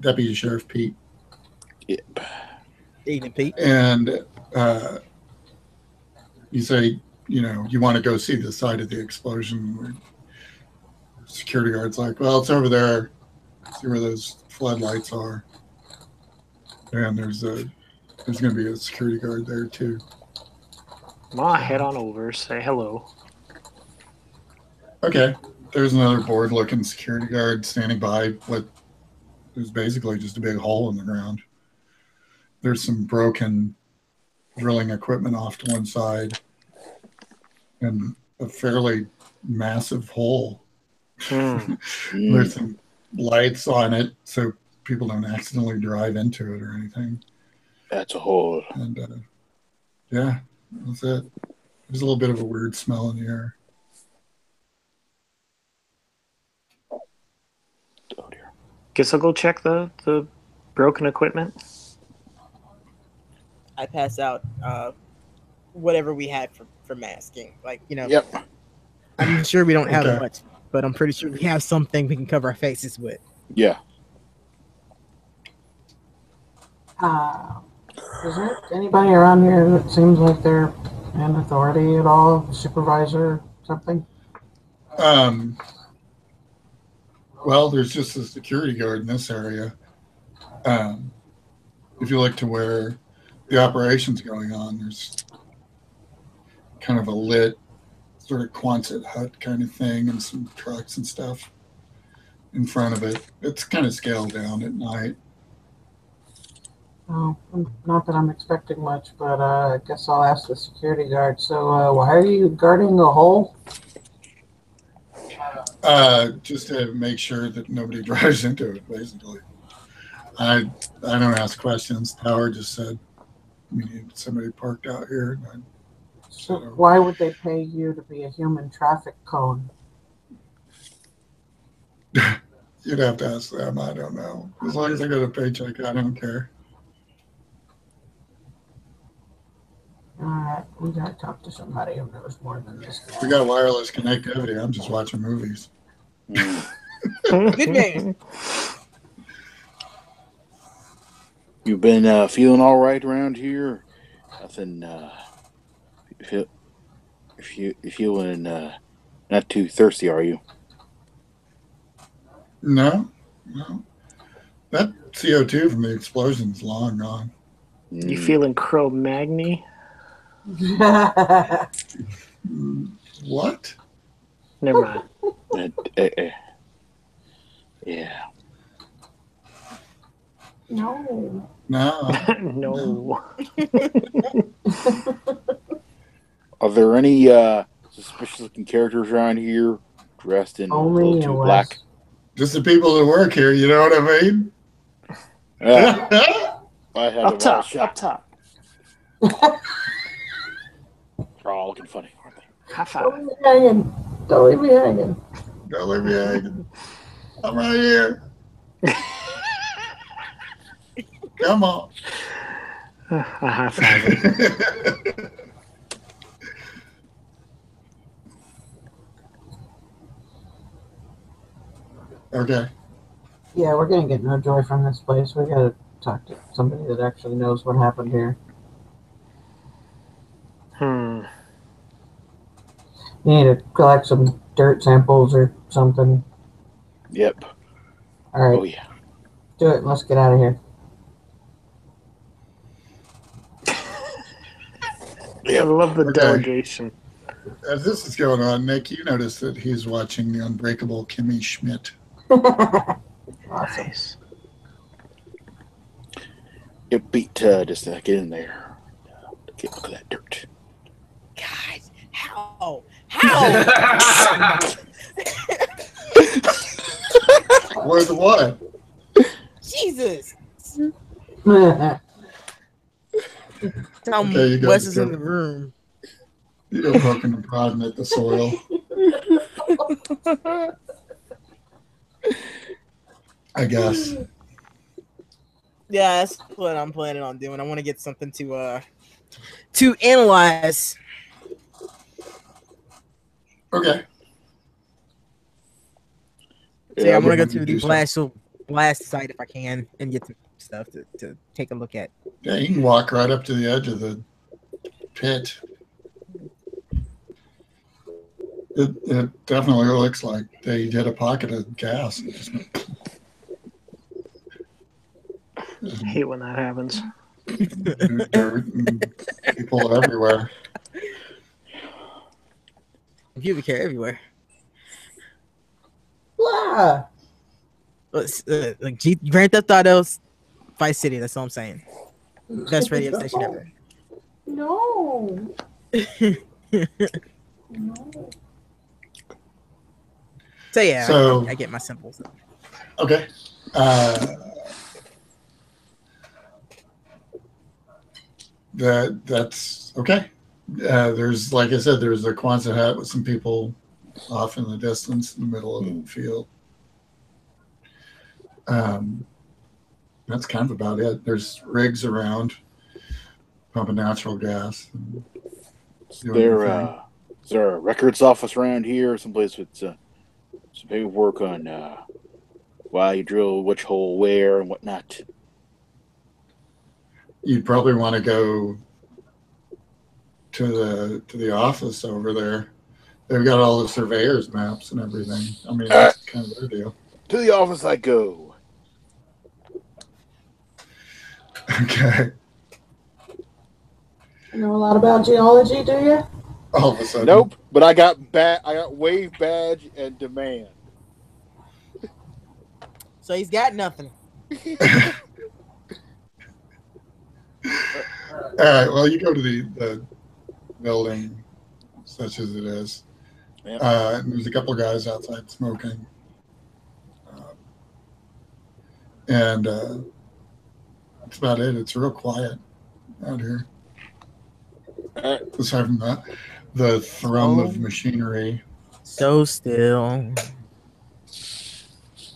[SPEAKER 3] Deputy Sheriff Pete.
[SPEAKER 6] Yep.
[SPEAKER 4] Evening, Pete.
[SPEAKER 3] And you say, you want to go see the site of the explosion. Security guard's like, well, it's over there. See where those floodlights are. And there's going to be a security guard there too.
[SPEAKER 2] I'll head on over, say hello.
[SPEAKER 3] Okay. There's another bored-looking security guard standing by what is basically just a big hole in the ground. There's some broken drilling equipment off to one side and a fairly massive hole. There's some lights on it so people don't accidentally drive into it or anything.
[SPEAKER 6] That's a hole.
[SPEAKER 3] And yeah, that's it. There's a little bit of a weird smell in the air.
[SPEAKER 6] Oh dear.
[SPEAKER 2] Guess I'll go check the broken equipment.
[SPEAKER 4] I pass out whatever we had for masking. Like,
[SPEAKER 6] Yep.
[SPEAKER 4] I'm sure we don't have
[SPEAKER 3] Okay.
[SPEAKER 4] much, but I'm pretty sure we have something we can cover our faces with.
[SPEAKER 6] Yeah.
[SPEAKER 5] Is there anybody around here that seems like they're in authority at all? Supervisor, something?
[SPEAKER 3] Well, there's just a security guard in this area. If you look to where the operation's going on, there's kind of a lit sort of Quonset hut kind of thing and some trucks and stuff in front of it. It's kind of scaled down at night.
[SPEAKER 5] Oh, not that I'm expecting much, but I guess I'll ask the security guard. So, why are you guarding the hole?
[SPEAKER 3] Just to make sure that nobody drives into it, basically. I don't ask questions. Tower just said we need somebody parked out here.
[SPEAKER 5] So why would they pay you to be a human traffic cone?
[SPEAKER 3] You'd have to ask them. I don't know. As long as I get a paycheck, I don't care.
[SPEAKER 5] Alright, we gotta talk to somebody who knows more than this guy.
[SPEAKER 3] We got wireless connectivity. I'm just watching movies.
[SPEAKER 4] Good game.
[SPEAKER 6] You've been feeling all right around here? Nothing. If you feeling not too thirsty, are you?
[SPEAKER 3] No. That CO2 from the explosion's long gone.
[SPEAKER 2] You feeling Cro-Magny?
[SPEAKER 3] What?
[SPEAKER 2] Never mind.
[SPEAKER 6] Yeah.
[SPEAKER 5] No.
[SPEAKER 3] No.
[SPEAKER 2] No.
[SPEAKER 6] Are there any suspicious-looking characters around here dressed in a
[SPEAKER 5] Only
[SPEAKER 6] little too
[SPEAKER 5] US.
[SPEAKER 6] black?
[SPEAKER 3] Just the people that work here, you know what I mean?
[SPEAKER 6] I had
[SPEAKER 2] Up
[SPEAKER 6] them all
[SPEAKER 2] top,
[SPEAKER 6] shot.
[SPEAKER 2] up top.
[SPEAKER 6] They're all looking funny, aren't they?
[SPEAKER 2] High
[SPEAKER 5] Don't
[SPEAKER 2] five.
[SPEAKER 5] leave me hanging. Don't leave me hanging.
[SPEAKER 3] Don't leave me hanging. I'm right here. Come on.
[SPEAKER 2] A high five.
[SPEAKER 3] Okay.
[SPEAKER 5] Yeah, we're gonna get no joy from this place. We gotta talk to somebody that actually knows what happened here. You need to collect some dirt samples or something.
[SPEAKER 6] Yep.
[SPEAKER 5] All right,
[SPEAKER 6] Oh yeah.
[SPEAKER 5] do it. Let's get out of here.
[SPEAKER 2] I love the
[SPEAKER 3] Okay.
[SPEAKER 2] delegation.
[SPEAKER 3] As this is going on, Nick, you notice that he's watching the Unbreakable Kimmy Schmidt.
[SPEAKER 2] Nice.
[SPEAKER 6] It beat just to get in there. Get look at that dirt.
[SPEAKER 4] Guys, how? How?
[SPEAKER 3] With what?
[SPEAKER 4] Jesus. Tell
[SPEAKER 3] Okay, you
[SPEAKER 4] me
[SPEAKER 3] guys
[SPEAKER 4] Wes is
[SPEAKER 3] go.
[SPEAKER 4] in the room.
[SPEAKER 3] You go poking and prodding at the soil. I guess.
[SPEAKER 4] Yeah, that's what I'm planning on doing. I want to get something to analyze.
[SPEAKER 3] Okay.
[SPEAKER 4] So yeah, I'm gonna go
[SPEAKER 3] I'm
[SPEAKER 4] to
[SPEAKER 3] gonna
[SPEAKER 4] the
[SPEAKER 3] do
[SPEAKER 4] blast site if I can and get some stuff to take a look at.
[SPEAKER 3] Yeah, you can walk right up to the edge of the pit. It definitely looks like they hit a pocket of gas.
[SPEAKER 2] I hate when that happens.
[SPEAKER 3] Dirt and people everywhere.
[SPEAKER 4] Pubic hair everywhere.
[SPEAKER 5] Blah.
[SPEAKER 4] Like Grand Theft Auto's Vice City. That's all I'm saying. Best radio station ever.
[SPEAKER 5] No. No.
[SPEAKER 4] So yeah,
[SPEAKER 3] So-
[SPEAKER 4] I get my symbols.
[SPEAKER 3] Okay. That's okay. There's, like I said, there's a Quonset hut with some people off in the distance in the middle of the field. That's kind of about it. There's rigs around pumping natural gas. And doing their thing.
[SPEAKER 6] Is there a records office around here? Someplace with some paperwork on why you drill which hole where and whatnot?
[SPEAKER 3] You'd probably want to go to the office over there. They've got all the surveyors maps and everything. I mean, that's kind of their deal.
[SPEAKER 6] To the office I go.
[SPEAKER 3] Okay.
[SPEAKER 5] You know a lot about geology, do you?
[SPEAKER 3] All of a sudden.
[SPEAKER 6] Nope, but I got wave badge and demand.
[SPEAKER 4] So he's got nothing.
[SPEAKER 3] All right. Well, you go to the building, such as it is.
[SPEAKER 6] Yep.
[SPEAKER 3] And there's a couple of guys outside smoking. And that's about it. It's real quiet out here. Aside from that, the thrum of machinery.
[SPEAKER 4] So still.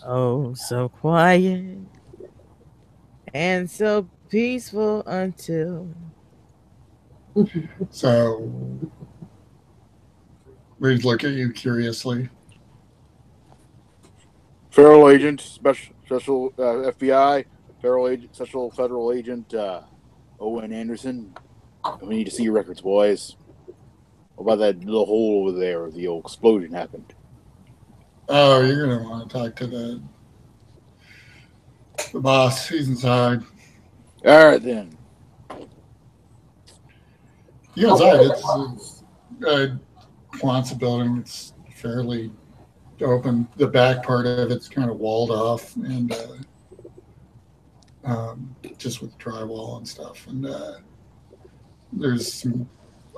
[SPEAKER 4] Oh, so quiet. And so peaceful until.
[SPEAKER 3] So we look at you curiously.
[SPEAKER 6] Federal agent, special FBI, special federal agent Owen Anderson. We need to see your records, boys. What about that little hole over there where the old explosion happened?
[SPEAKER 3] Oh, you're gonna want to talk to the boss. He's inside.
[SPEAKER 6] All right then.
[SPEAKER 3] You inside. It's a Quonset building. It's fairly open. The back part of it's kind of walled off and just with drywall and stuff. And there's some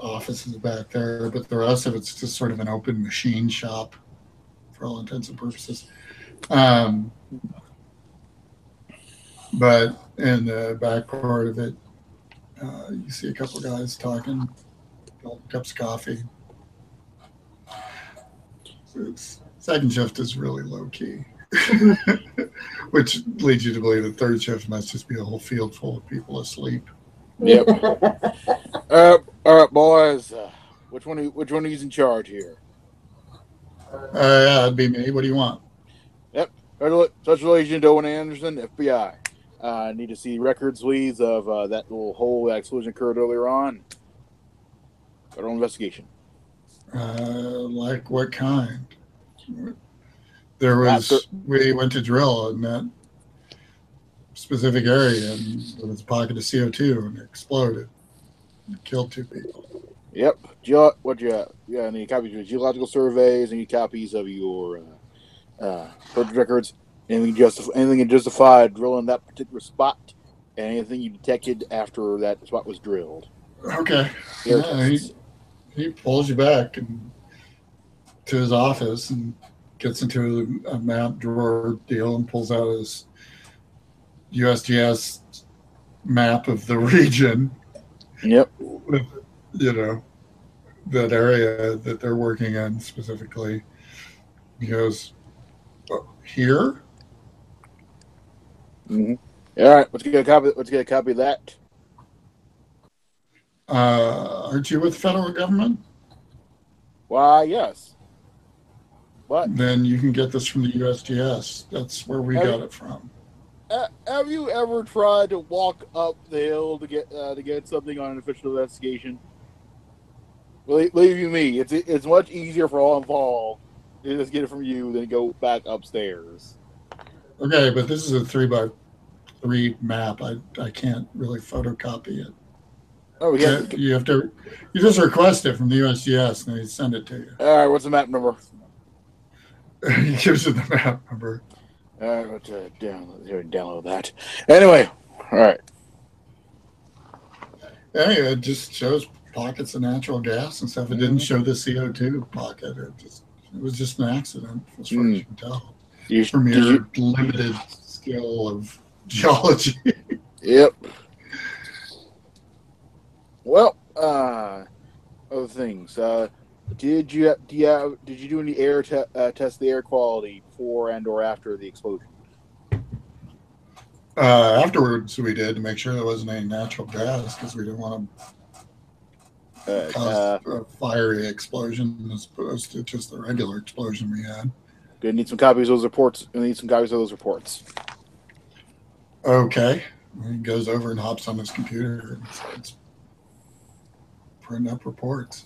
[SPEAKER 3] offices back there, but the rest of it's just sort of an open machine shop for all intents and purposes. But in the back part of it, you see a couple of guys talking, cups of coffee. So second shift is really low key, which leads you to believe that third shift must just be a whole field full of people asleep.
[SPEAKER 6] Yep. All right, boys. Which one of you's in charge here?
[SPEAKER 3] Yeah, that'd be me. What do you want?
[SPEAKER 6] Yep. Special Agent Owen Anderson, FBI. I need to see records, please, of that little hole that explosion occurred earlier on. Federal investigation.
[SPEAKER 3] Like what kind? There was, we went to drill in that specific area and there was a pocket of CO2 and it exploded. It killed 2 people.
[SPEAKER 6] Yep. What you have? Yeah, any copies of your geological surveys, any copies of your purchase records, anything justified drilling that particular spot, and anything you detected after that spot was drilled.
[SPEAKER 3] Okay. Yeah, he pulls you back and to his office and gets into a map drawer deal and pulls out his USGS map of the region.
[SPEAKER 6] Yep.
[SPEAKER 3] With, that area that they're working in specifically. He goes, here?
[SPEAKER 6] Mm-hmm. All right. Let's get a copy of that.
[SPEAKER 3] Aren't you with the federal government?
[SPEAKER 6] Why, yes. What?
[SPEAKER 3] Then you can get this from the USGS. That's where we got it from.
[SPEAKER 6] Have you ever tried to walk up the hill to get something on an official investigation? Believe you me, it's much easier for all involved to just get it from you than go back upstairs.
[SPEAKER 3] Okay, but this is a 3x3 map. I can't really photocopy it.
[SPEAKER 6] Oh, yeah.
[SPEAKER 3] You just request it from the USGS and they send it to you.
[SPEAKER 6] All right, what's the map number?
[SPEAKER 3] He gives you the map number.
[SPEAKER 6] All right, let's download that. Anyway, all right.
[SPEAKER 3] Hey, it just shows pockets of natural gas and stuff. It didn't show the CO2 pocket. It was just an accident, as far as you can tell. From your limited skill of geology.
[SPEAKER 6] Yep. Well, other things. Did you do any air test the air quality before and or after the explosion?
[SPEAKER 3] Afterwards, we did to make sure there wasn't any natural gas because we didn't want to cause a fiery explosion as opposed to just the regular explosion we had.
[SPEAKER 6] Good. Need some copies of those reports.
[SPEAKER 3] Okay. He goes over and hops on his computer and starts printing up reports.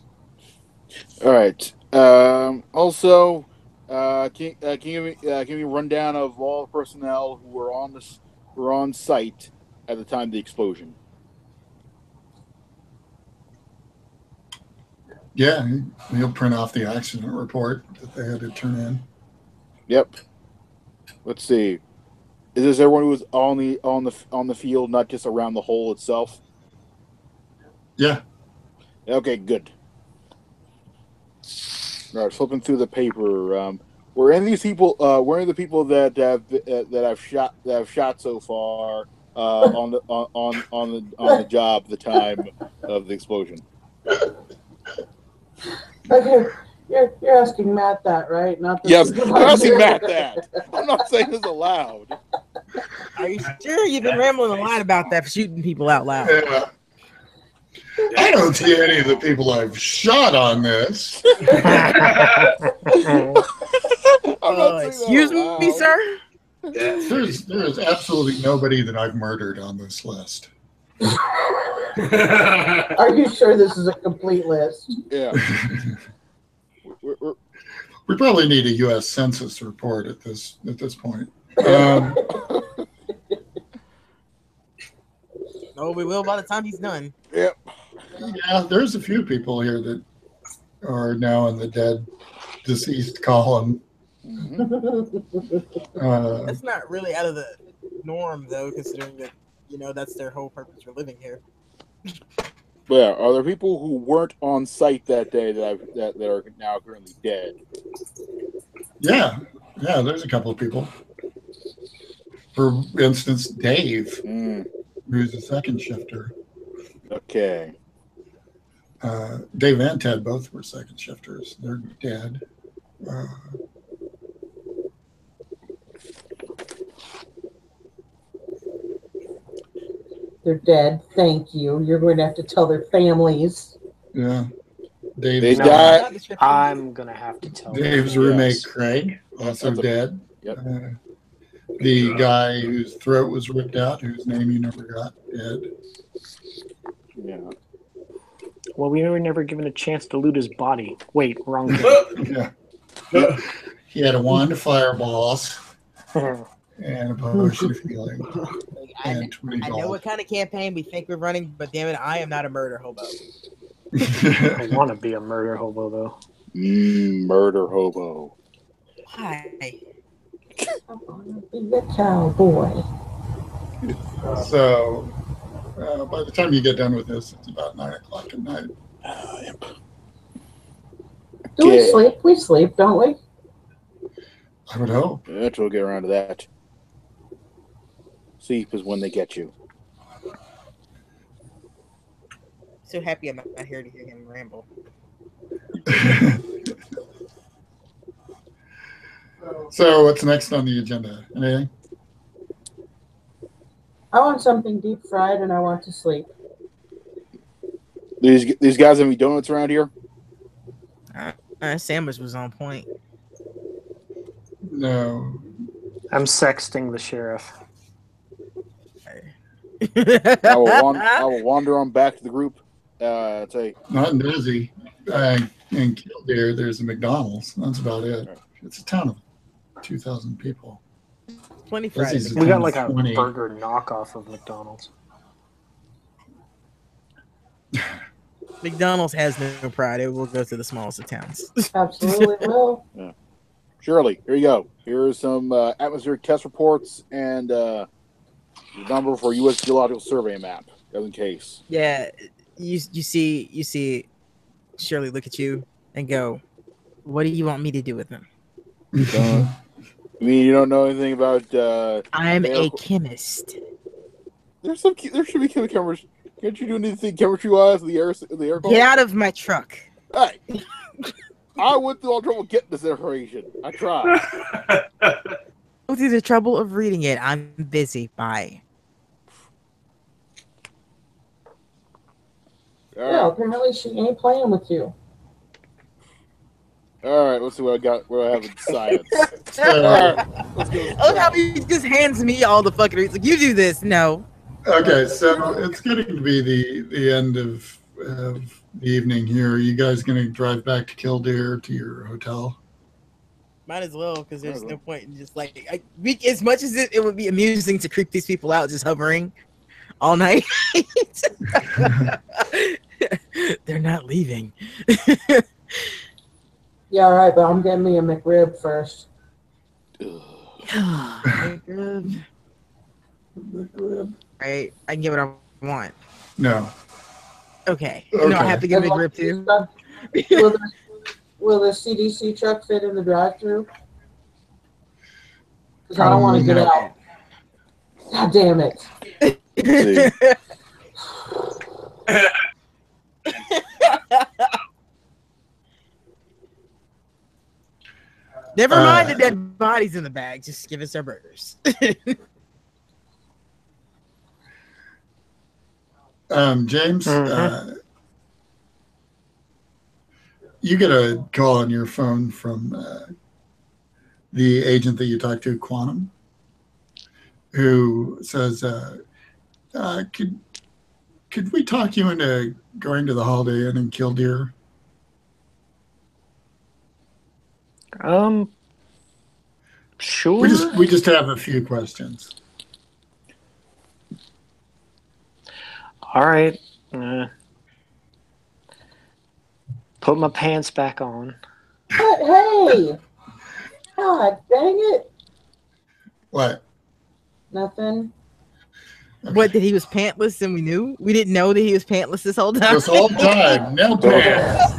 [SPEAKER 6] All right. Also, can you give me a rundown of all the personnel who were on site at the time of the explosion?
[SPEAKER 3] Yeah, he'll print off the accident report that they had to turn in.
[SPEAKER 6] Yep. Let's see. Is this everyone who was on the field, not just around the hole itself?
[SPEAKER 3] Yeah.
[SPEAKER 6] Okay, good. All right, flipping through the paper. Were any of these people? Were any of the people that I've shot so far on the job at the time of the explosion?
[SPEAKER 5] Okay, you're asking Matt that, right? Not the
[SPEAKER 6] Yes, I'm asking Matt that. I'm not saying this aloud.
[SPEAKER 4] Are you sure you've been rambling a lot about that for shooting people out loud?
[SPEAKER 3] Yeah. I don't see any of the people I've shot on this.
[SPEAKER 4] Excuse me, sir?
[SPEAKER 3] There's absolutely nobody that I've murdered on this list.
[SPEAKER 5] Are you sure this is a complete list?
[SPEAKER 6] Yeah.
[SPEAKER 3] We probably need a U.S. Census report at this point.
[SPEAKER 4] Oh, we will by the time he's done.
[SPEAKER 6] Yep.
[SPEAKER 3] Yeah, there's a few people here that are now in the deceased column.
[SPEAKER 4] That's not really out of the norm, though, considering that that's their whole purpose for living here.
[SPEAKER 6] Yeah. Are there people who weren't on site that day that are now currently dead?
[SPEAKER 3] Yeah. There's a couple of people. For instance, Dave, who's a second shifter.
[SPEAKER 6] Okay.
[SPEAKER 3] Dave and Ted both were second shifters. They're dead.
[SPEAKER 5] They're dead. Thank you. You're going to have to tell their families.
[SPEAKER 3] Yeah.
[SPEAKER 6] They died.
[SPEAKER 2] I'm going to have to tell
[SPEAKER 3] Dave's roommate, Craig, also dead.
[SPEAKER 6] Yep.
[SPEAKER 3] The guy whose throat was ripped out, whose name you never got, dead.
[SPEAKER 6] Yeah.
[SPEAKER 2] Well, we were never given a chance to loot his body. Wait, wrong.
[SPEAKER 3] Yeah. He had a wand of fireballs and a potion of healing. And $20.
[SPEAKER 4] I know what kind of campaign we think we're running, but damn it, I am not a murder hobo.
[SPEAKER 2] I want to be a murder hobo, though.
[SPEAKER 6] Murder hobo.
[SPEAKER 4] Why?
[SPEAKER 5] I want to be a cowboy.
[SPEAKER 3] So, by the time you get done with this, it's about 9 o'clock at night.
[SPEAKER 6] Yep.
[SPEAKER 5] Do we sleep? We sleep, don't we?
[SPEAKER 3] I would hope.
[SPEAKER 6] We'll get around to that. Sleep is when they get you.
[SPEAKER 4] So happy I'm not here to hear him ramble.
[SPEAKER 3] So, what's next on the agenda? Anything?
[SPEAKER 5] I want something deep fried and I want to sleep.
[SPEAKER 6] These guys have any donuts around here?
[SPEAKER 4] Sandwich was on point.
[SPEAKER 3] No.
[SPEAKER 2] I'm sexting the sheriff.
[SPEAKER 6] I will wander on back to the group. Say
[SPEAKER 3] Not in Desi. In Kildare, there's a McDonald's. That's about it. It's a town of 2,000 people.
[SPEAKER 4] Plenty Friday.
[SPEAKER 3] Desi's a
[SPEAKER 2] We got
[SPEAKER 3] town
[SPEAKER 2] like
[SPEAKER 3] of
[SPEAKER 2] a
[SPEAKER 3] 20.
[SPEAKER 2] burger knockoff of McDonald's.
[SPEAKER 4] McDonald's has no pride. It will go to the smallest of towns.
[SPEAKER 5] Absolutely will.
[SPEAKER 6] Shirley, here you go. Here are some atmospheric test reports and the number for U.S. Geological Survey map, just in case.
[SPEAKER 4] Yeah, you see Shirley look at you and go, "What do you want me to do with them?"
[SPEAKER 6] I mean, you don't know anything about.
[SPEAKER 4] I'm a chemist.
[SPEAKER 6] There should be chemistry. Can't you do anything chemistry-wise in the air?
[SPEAKER 4] Get out of my truck.
[SPEAKER 6] Hey, I went through all trouble getting this information. I tried.
[SPEAKER 4] Go through the trouble of reading it. I'm busy. Bye.
[SPEAKER 5] Yeah, apparently she ain't playing with you.
[SPEAKER 6] All right, let's see what I got. What I have in science. All right, let's go.
[SPEAKER 4] Oh, how he just hands me all the fucking. He's like, "You do this." No.
[SPEAKER 3] Okay, so it's getting to be the end of the evening here. Are you guys going to drive back to Kildare to your hotel?
[SPEAKER 4] Might as well, because there's no point in just like as much as it would be amusing to creep these people out just hovering all night. They're not leaving.
[SPEAKER 5] Yeah, all right, but I'm getting me a McRib first.
[SPEAKER 4] McRib. Right, I can get what I want.
[SPEAKER 3] No.
[SPEAKER 4] Okay. No, I have to get McRib too.
[SPEAKER 5] Will the CDC truck fit in the drive-thru? Because I don't want to get out. God damn it.
[SPEAKER 4] Never mind the dead bodies in the bag. Just give us our burgers.
[SPEAKER 3] James, you get a call on your phone from the agent that you talked to, Quantum, who says, could we talk you into going to the Holiday Inn in Kildare?
[SPEAKER 2] Sure.
[SPEAKER 3] We just have a few questions.
[SPEAKER 2] All right. Put my pants back on.
[SPEAKER 5] But hey! God dang it!
[SPEAKER 3] What?
[SPEAKER 5] Nothing.
[SPEAKER 3] Okay.
[SPEAKER 4] What, that he was pantless and we knew? We didn't know that he was pantless this whole time?
[SPEAKER 3] This whole time, no pants.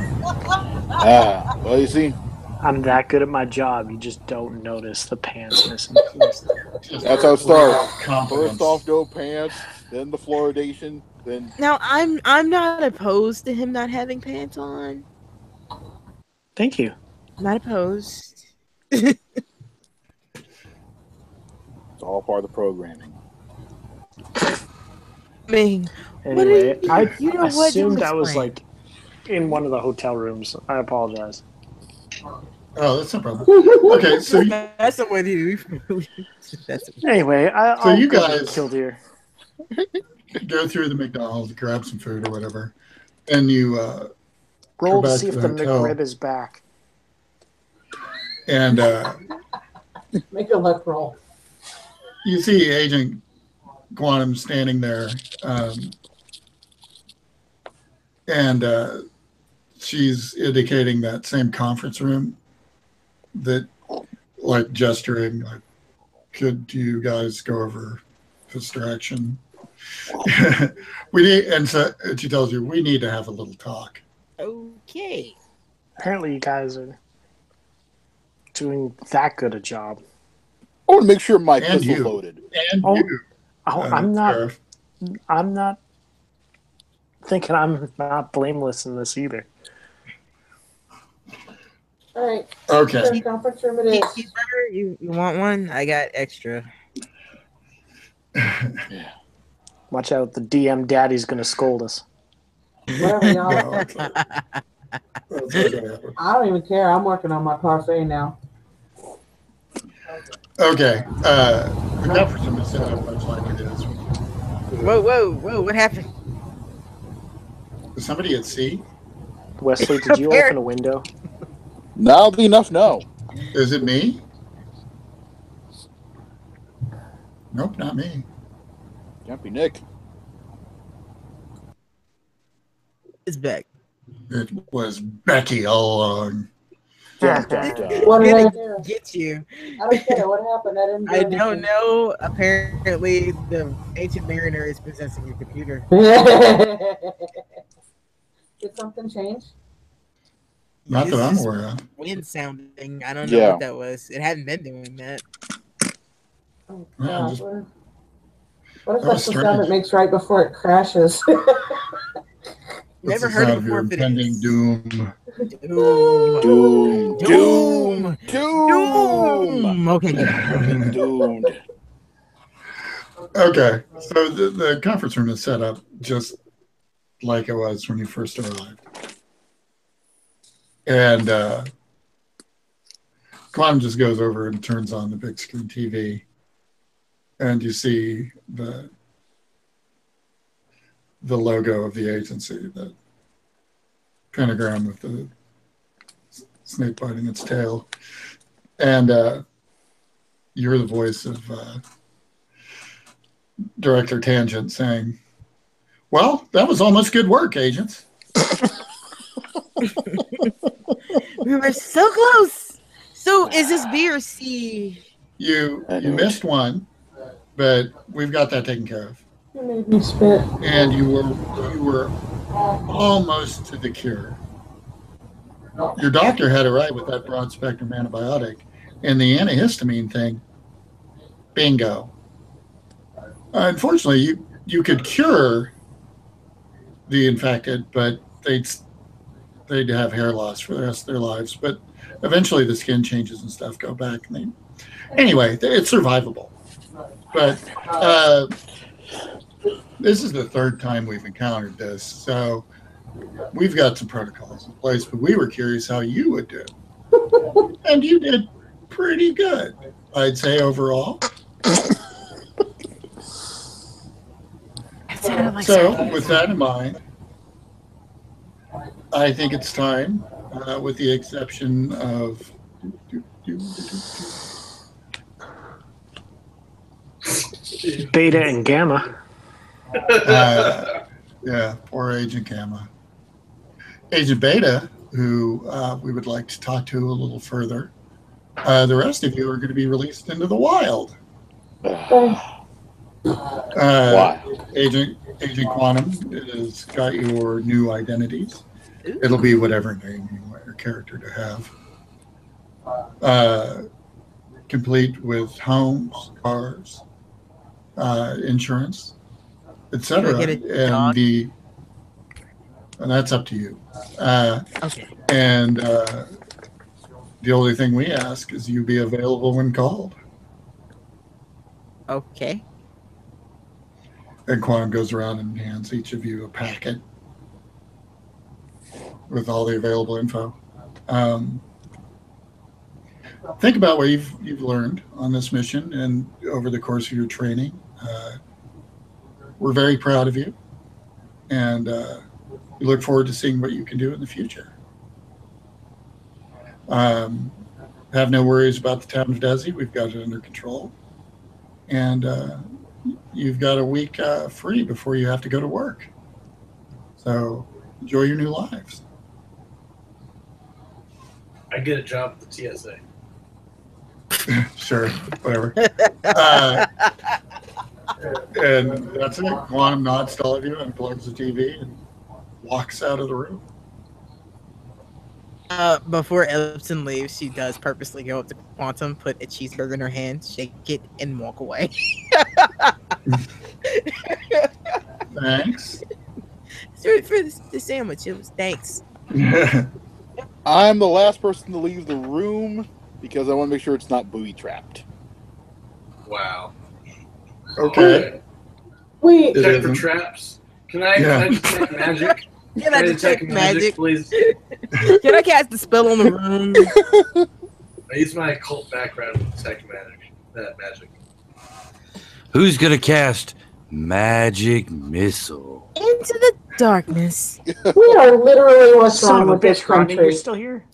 [SPEAKER 6] Well, you see,
[SPEAKER 2] I'm that good at my job. You just don't notice the pants missing.
[SPEAKER 6] that's how it starts.
[SPEAKER 3] Compliments.
[SPEAKER 6] First off, no pants, then the fluoridation, then.
[SPEAKER 4] Now, I'm not opposed to him not having pants on.
[SPEAKER 2] Thank you.
[SPEAKER 4] Not opposed.
[SPEAKER 6] It's all part of the programming.
[SPEAKER 4] I mean,
[SPEAKER 2] Anyway, I
[SPEAKER 4] you know what?
[SPEAKER 2] assumed
[SPEAKER 4] Don't
[SPEAKER 2] I was
[SPEAKER 4] explain.
[SPEAKER 2] like in one of the hotel rooms. I apologize.
[SPEAKER 3] Oh, that's no problem. Okay, so
[SPEAKER 4] That's the way you.
[SPEAKER 2] Anyway, I'll
[SPEAKER 3] So you
[SPEAKER 2] go to
[SPEAKER 3] guys-
[SPEAKER 2] Kildare.
[SPEAKER 3] go through the McDonald's, grab some food or whatever, and you
[SPEAKER 2] Roll to
[SPEAKER 3] back
[SPEAKER 2] see
[SPEAKER 3] to
[SPEAKER 2] if
[SPEAKER 3] the
[SPEAKER 2] the
[SPEAKER 3] hotel.
[SPEAKER 2] McRib is back.
[SPEAKER 3] and
[SPEAKER 5] Make a luck roll.
[SPEAKER 3] you see Agent Quantum standing there, and she's indicating that same conference room that, like, gesturing, like, could you guys go over this direction? We need, and so she tells you, we need to have a little talk.
[SPEAKER 4] Okay.
[SPEAKER 2] Apparently, you guys are doing that good a job.
[SPEAKER 6] I want to make sure my
[SPEAKER 3] And
[SPEAKER 6] pistol's
[SPEAKER 3] you.
[SPEAKER 6] loaded.
[SPEAKER 3] And
[SPEAKER 2] Oh,
[SPEAKER 3] you,
[SPEAKER 2] I'm not.
[SPEAKER 3] Sheriff.
[SPEAKER 2] I'm not thinking I'm not blameless in this either.
[SPEAKER 5] All right.
[SPEAKER 3] Okay.
[SPEAKER 5] Conference room it is.
[SPEAKER 4] Cheeseburger, you want one? I got extra.
[SPEAKER 2] Watch out, the DM daddy's gonna scold us.
[SPEAKER 5] Whatever, y'all.
[SPEAKER 3] No, that's not gonna happen.
[SPEAKER 5] I don't even care. I'm working on my parfait now.
[SPEAKER 3] Okay. The conference room is set up much like it is.
[SPEAKER 4] Whoa! What happened?
[SPEAKER 3] Is somebody at sea?
[SPEAKER 2] Wesley, did you open a window?
[SPEAKER 6] That'll be enough. No.
[SPEAKER 3] Is it me? Nope, not me.
[SPEAKER 6] Can't be Nick.
[SPEAKER 4] It's back.
[SPEAKER 3] It was Becky all along.
[SPEAKER 6] Dun, dun, dun.
[SPEAKER 5] What did I
[SPEAKER 4] Gonna
[SPEAKER 5] do?
[SPEAKER 4] get you.
[SPEAKER 5] I don't get it. What happened? I didn't do
[SPEAKER 4] I don't
[SPEAKER 5] anything.
[SPEAKER 4] know. Apparently, the ancient mariner is possessing your computer.
[SPEAKER 5] Did something change?
[SPEAKER 3] Not
[SPEAKER 4] This
[SPEAKER 3] that I'm
[SPEAKER 4] is
[SPEAKER 3] aware of.
[SPEAKER 4] wind sounding. I don't know
[SPEAKER 6] Yeah.
[SPEAKER 4] what that was. It hadn't been doing that.
[SPEAKER 5] Oh,
[SPEAKER 3] Yeah,
[SPEAKER 5] God.
[SPEAKER 3] just-
[SPEAKER 5] What if
[SPEAKER 3] that was
[SPEAKER 5] that's the sound
[SPEAKER 3] strange.
[SPEAKER 5] it makes right before it crashes?
[SPEAKER 3] That's
[SPEAKER 4] Never
[SPEAKER 3] the
[SPEAKER 4] heard
[SPEAKER 3] sound
[SPEAKER 4] it
[SPEAKER 3] of your
[SPEAKER 4] before. If it
[SPEAKER 3] impending
[SPEAKER 4] is.
[SPEAKER 3] doom.
[SPEAKER 4] Doom.
[SPEAKER 6] Doom.
[SPEAKER 4] Doom.
[SPEAKER 6] Doom.
[SPEAKER 4] Doom. Okay, good.
[SPEAKER 6] Fucking doomed.
[SPEAKER 3] Okay, so the conference room is set up just like it was when you first arrived. And Quantum just goes over and turns on the big screen TV. And you see the logo of the agency, the pentagram with the snake biting its tail. And you're the voice of Director Tangent saying, "Well, that was almost good work, agents."
[SPEAKER 4] We were so close. So, is this B or C?
[SPEAKER 3] You
[SPEAKER 6] I know
[SPEAKER 3] missed one, but we've got that taken care of.
[SPEAKER 5] You made me spit.
[SPEAKER 3] And you were almost to the cure. Your doctor had it right with that broad spectrum antibiotic, and the antihistamine thing. Bingo. Unfortunately, you could cure the infected, but they'd have hair loss for the rest of their lives. But eventually, the skin changes and stuff go back. Anyway, it's survivable. But this is the third time we've encountered this, so we've got some protocols in place. But we were curious how you would do, and you did pretty good, I'd say overall. So, with that in mind, I think it's time, with the exception of
[SPEAKER 2] Beta and Gamma.
[SPEAKER 3] yeah, poor Agent Gamma. Agent Beta, who we would like to talk to a little further. The rest of you are going to be released into the wild.
[SPEAKER 6] Why?
[SPEAKER 3] Agent Quantum has got your new identities. It'll be whatever name you want your character to have. Complete with homes, cars, insurance, etc.
[SPEAKER 4] Can I get a dog?
[SPEAKER 3] And that's up to you.
[SPEAKER 4] Okay.
[SPEAKER 3] And the only thing we ask is you be available when called.
[SPEAKER 4] Okay.
[SPEAKER 3] And Quantum goes around and hands each of you a packet with all the available info. Think about what you've learned on this mission and over the course of your training. We're very proud of you, and we look forward to seeing what you can do in the future. Have no worries about the town of Desi. We've got it under control. And you've got a week free before you have to go to work. So enjoy your new lives.
[SPEAKER 7] I get a job at the TSA.
[SPEAKER 3] Sure, whatever. And that's it. Quantum nods to all of you and plugs the TV and walks out of the room.
[SPEAKER 4] Before Ellison leaves, she does purposely go up to Quantum, put a cheeseburger in her hand, shake it, and walk away.
[SPEAKER 3] Thanks.
[SPEAKER 4] For the sandwich, it was thanks.
[SPEAKER 6] I'm the last person to leave the room because I want to make sure it's not booby trapped.
[SPEAKER 7] Wow.
[SPEAKER 3] Okay.
[SPEAKER 5] Wait.
[SPEAKER 7] Check for traps. Can I detect magic?
[SPEAKER 4] Can I detect magic?
[SPEAKER 7] Please?
[SPEAKER 4] Can I cast a spell on the room?
[SPEAKER 7] I use my occult background to detect magic.
[SPEAKER 1] Who's gonna cast magic missile?
[SPEAKER 4] into the darkness.
[SPEAKER 5] We are literally what's
[SPEAKER 2] Son
[SPEAKER 5] wrong
[SPEAKER 2] of a
[SPEAKER 5] with this
[SPEAKER 2] bitch, Rodney, you're
[SPEAKER 5] country.
[SPEAKER 2] still here?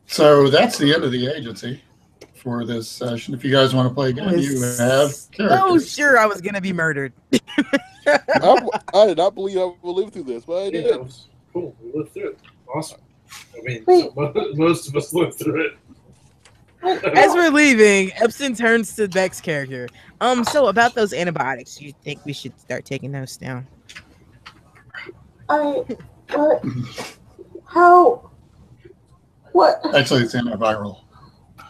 [SPEAKER 3] So that's the end of the agency for this session. If you guys want to play again, you have characters.
[SPEAKER 4] Oh, sure, I was gonna be murdered.
[SPEAKER 6] I did not believe I would live through this, but I
[SPEAKER 7] Yeah,
[SPEAKER 6] did.
[SPEAKER 7] that was cool. We lived through it. Awesome. I mean,
[SPEAKER 5] Wait.
[SPEAKER 7] most of us lived through it.
[SPEAKER 4] As we're leaving, Epson turns to Beck's character. So about those antibiotics, you think we should start taking those down?
[SPEAKER 5] What? How? What?
[SPEAKER 3] Actually, it's antiviral.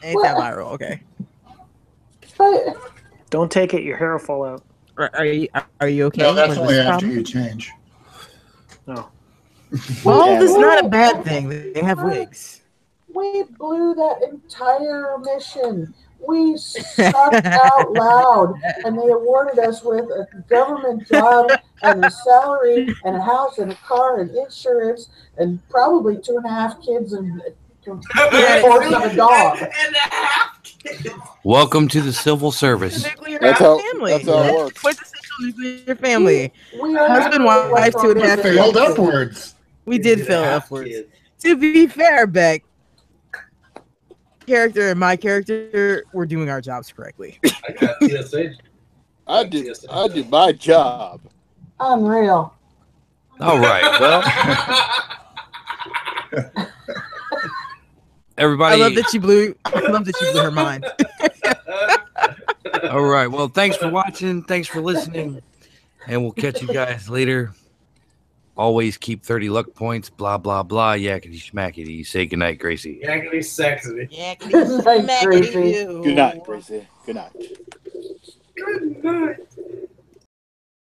[SPEAKER 4] Antiviral, okay.
[SPEAKER 5] But
[SPEAKER 2] Don't take it, your hair will fall out.
[SPEAKER 4] Are you okay?
[SPEAKER 3] No, that's
[SPEAKER 4] with
[SPEAKER 3] only
[SPEAKER 4] this
[SPEAKER 3] after
[SPEAKER 4] problem?
[SPEAKER 3] you change.
[SPEAKER 2] No.
[SPEAKER 4] Bald is not a bad thing. They have wigs.
[SPEAKER 5] we blew that entire mission. We sucked out loud, and they awarded us with a government job and a salary and a house and a car and insurance and probably 2.5 kids and 3/4 of a dog.
[SPEAKER 1] Welcome to the civil service.
[SPEAKER 4] Nuclear
[SPEAKER 6] That's how
[SPEAKER 4] family.
[SPEAKER 6] it works.
[SPEAKER 4] Quintessential nuclear family.
[SPEAKER 5] We are
[SPEAKER 4] Husband,
[SPEAKER 5] literally
[SPEAKER 4] wife,
[SPEAKER 5] what's wrong
[SPEAKER 4] 2.5
[SPEAKER 5] with this
[SPEAKER 3] Failed
[SPEAKER 5] country.
[SPEAKER 3] upwards.
[SPEAKER 4] We did fail upwards. To be fair, Beck, character and my character, we're doing our jobs correctly.
[SPEAKER 7] I got TSA.
[SPEAKER 6] I did my job.
[SPEAKER 5] Unreal.
[SPEAKER 1] All right. Well, everybody.
[SPEAKER 4] I love that you blew her mind.
[SPEAKER 1] All right. Well, thanks for watching. Thanks for listening. And we'll catch you guys later. Always keep 30 luck points. Blah, blah, blah. Yakety schmackety. Say goodnight, Gracie.
[SPEAKER 7] Yakety sexy.
[SPEAKER 5] Good night, Gracie.
[SPEAKER 6] Good night, Gracie. Good night.
[SPEAKER 7] Good night.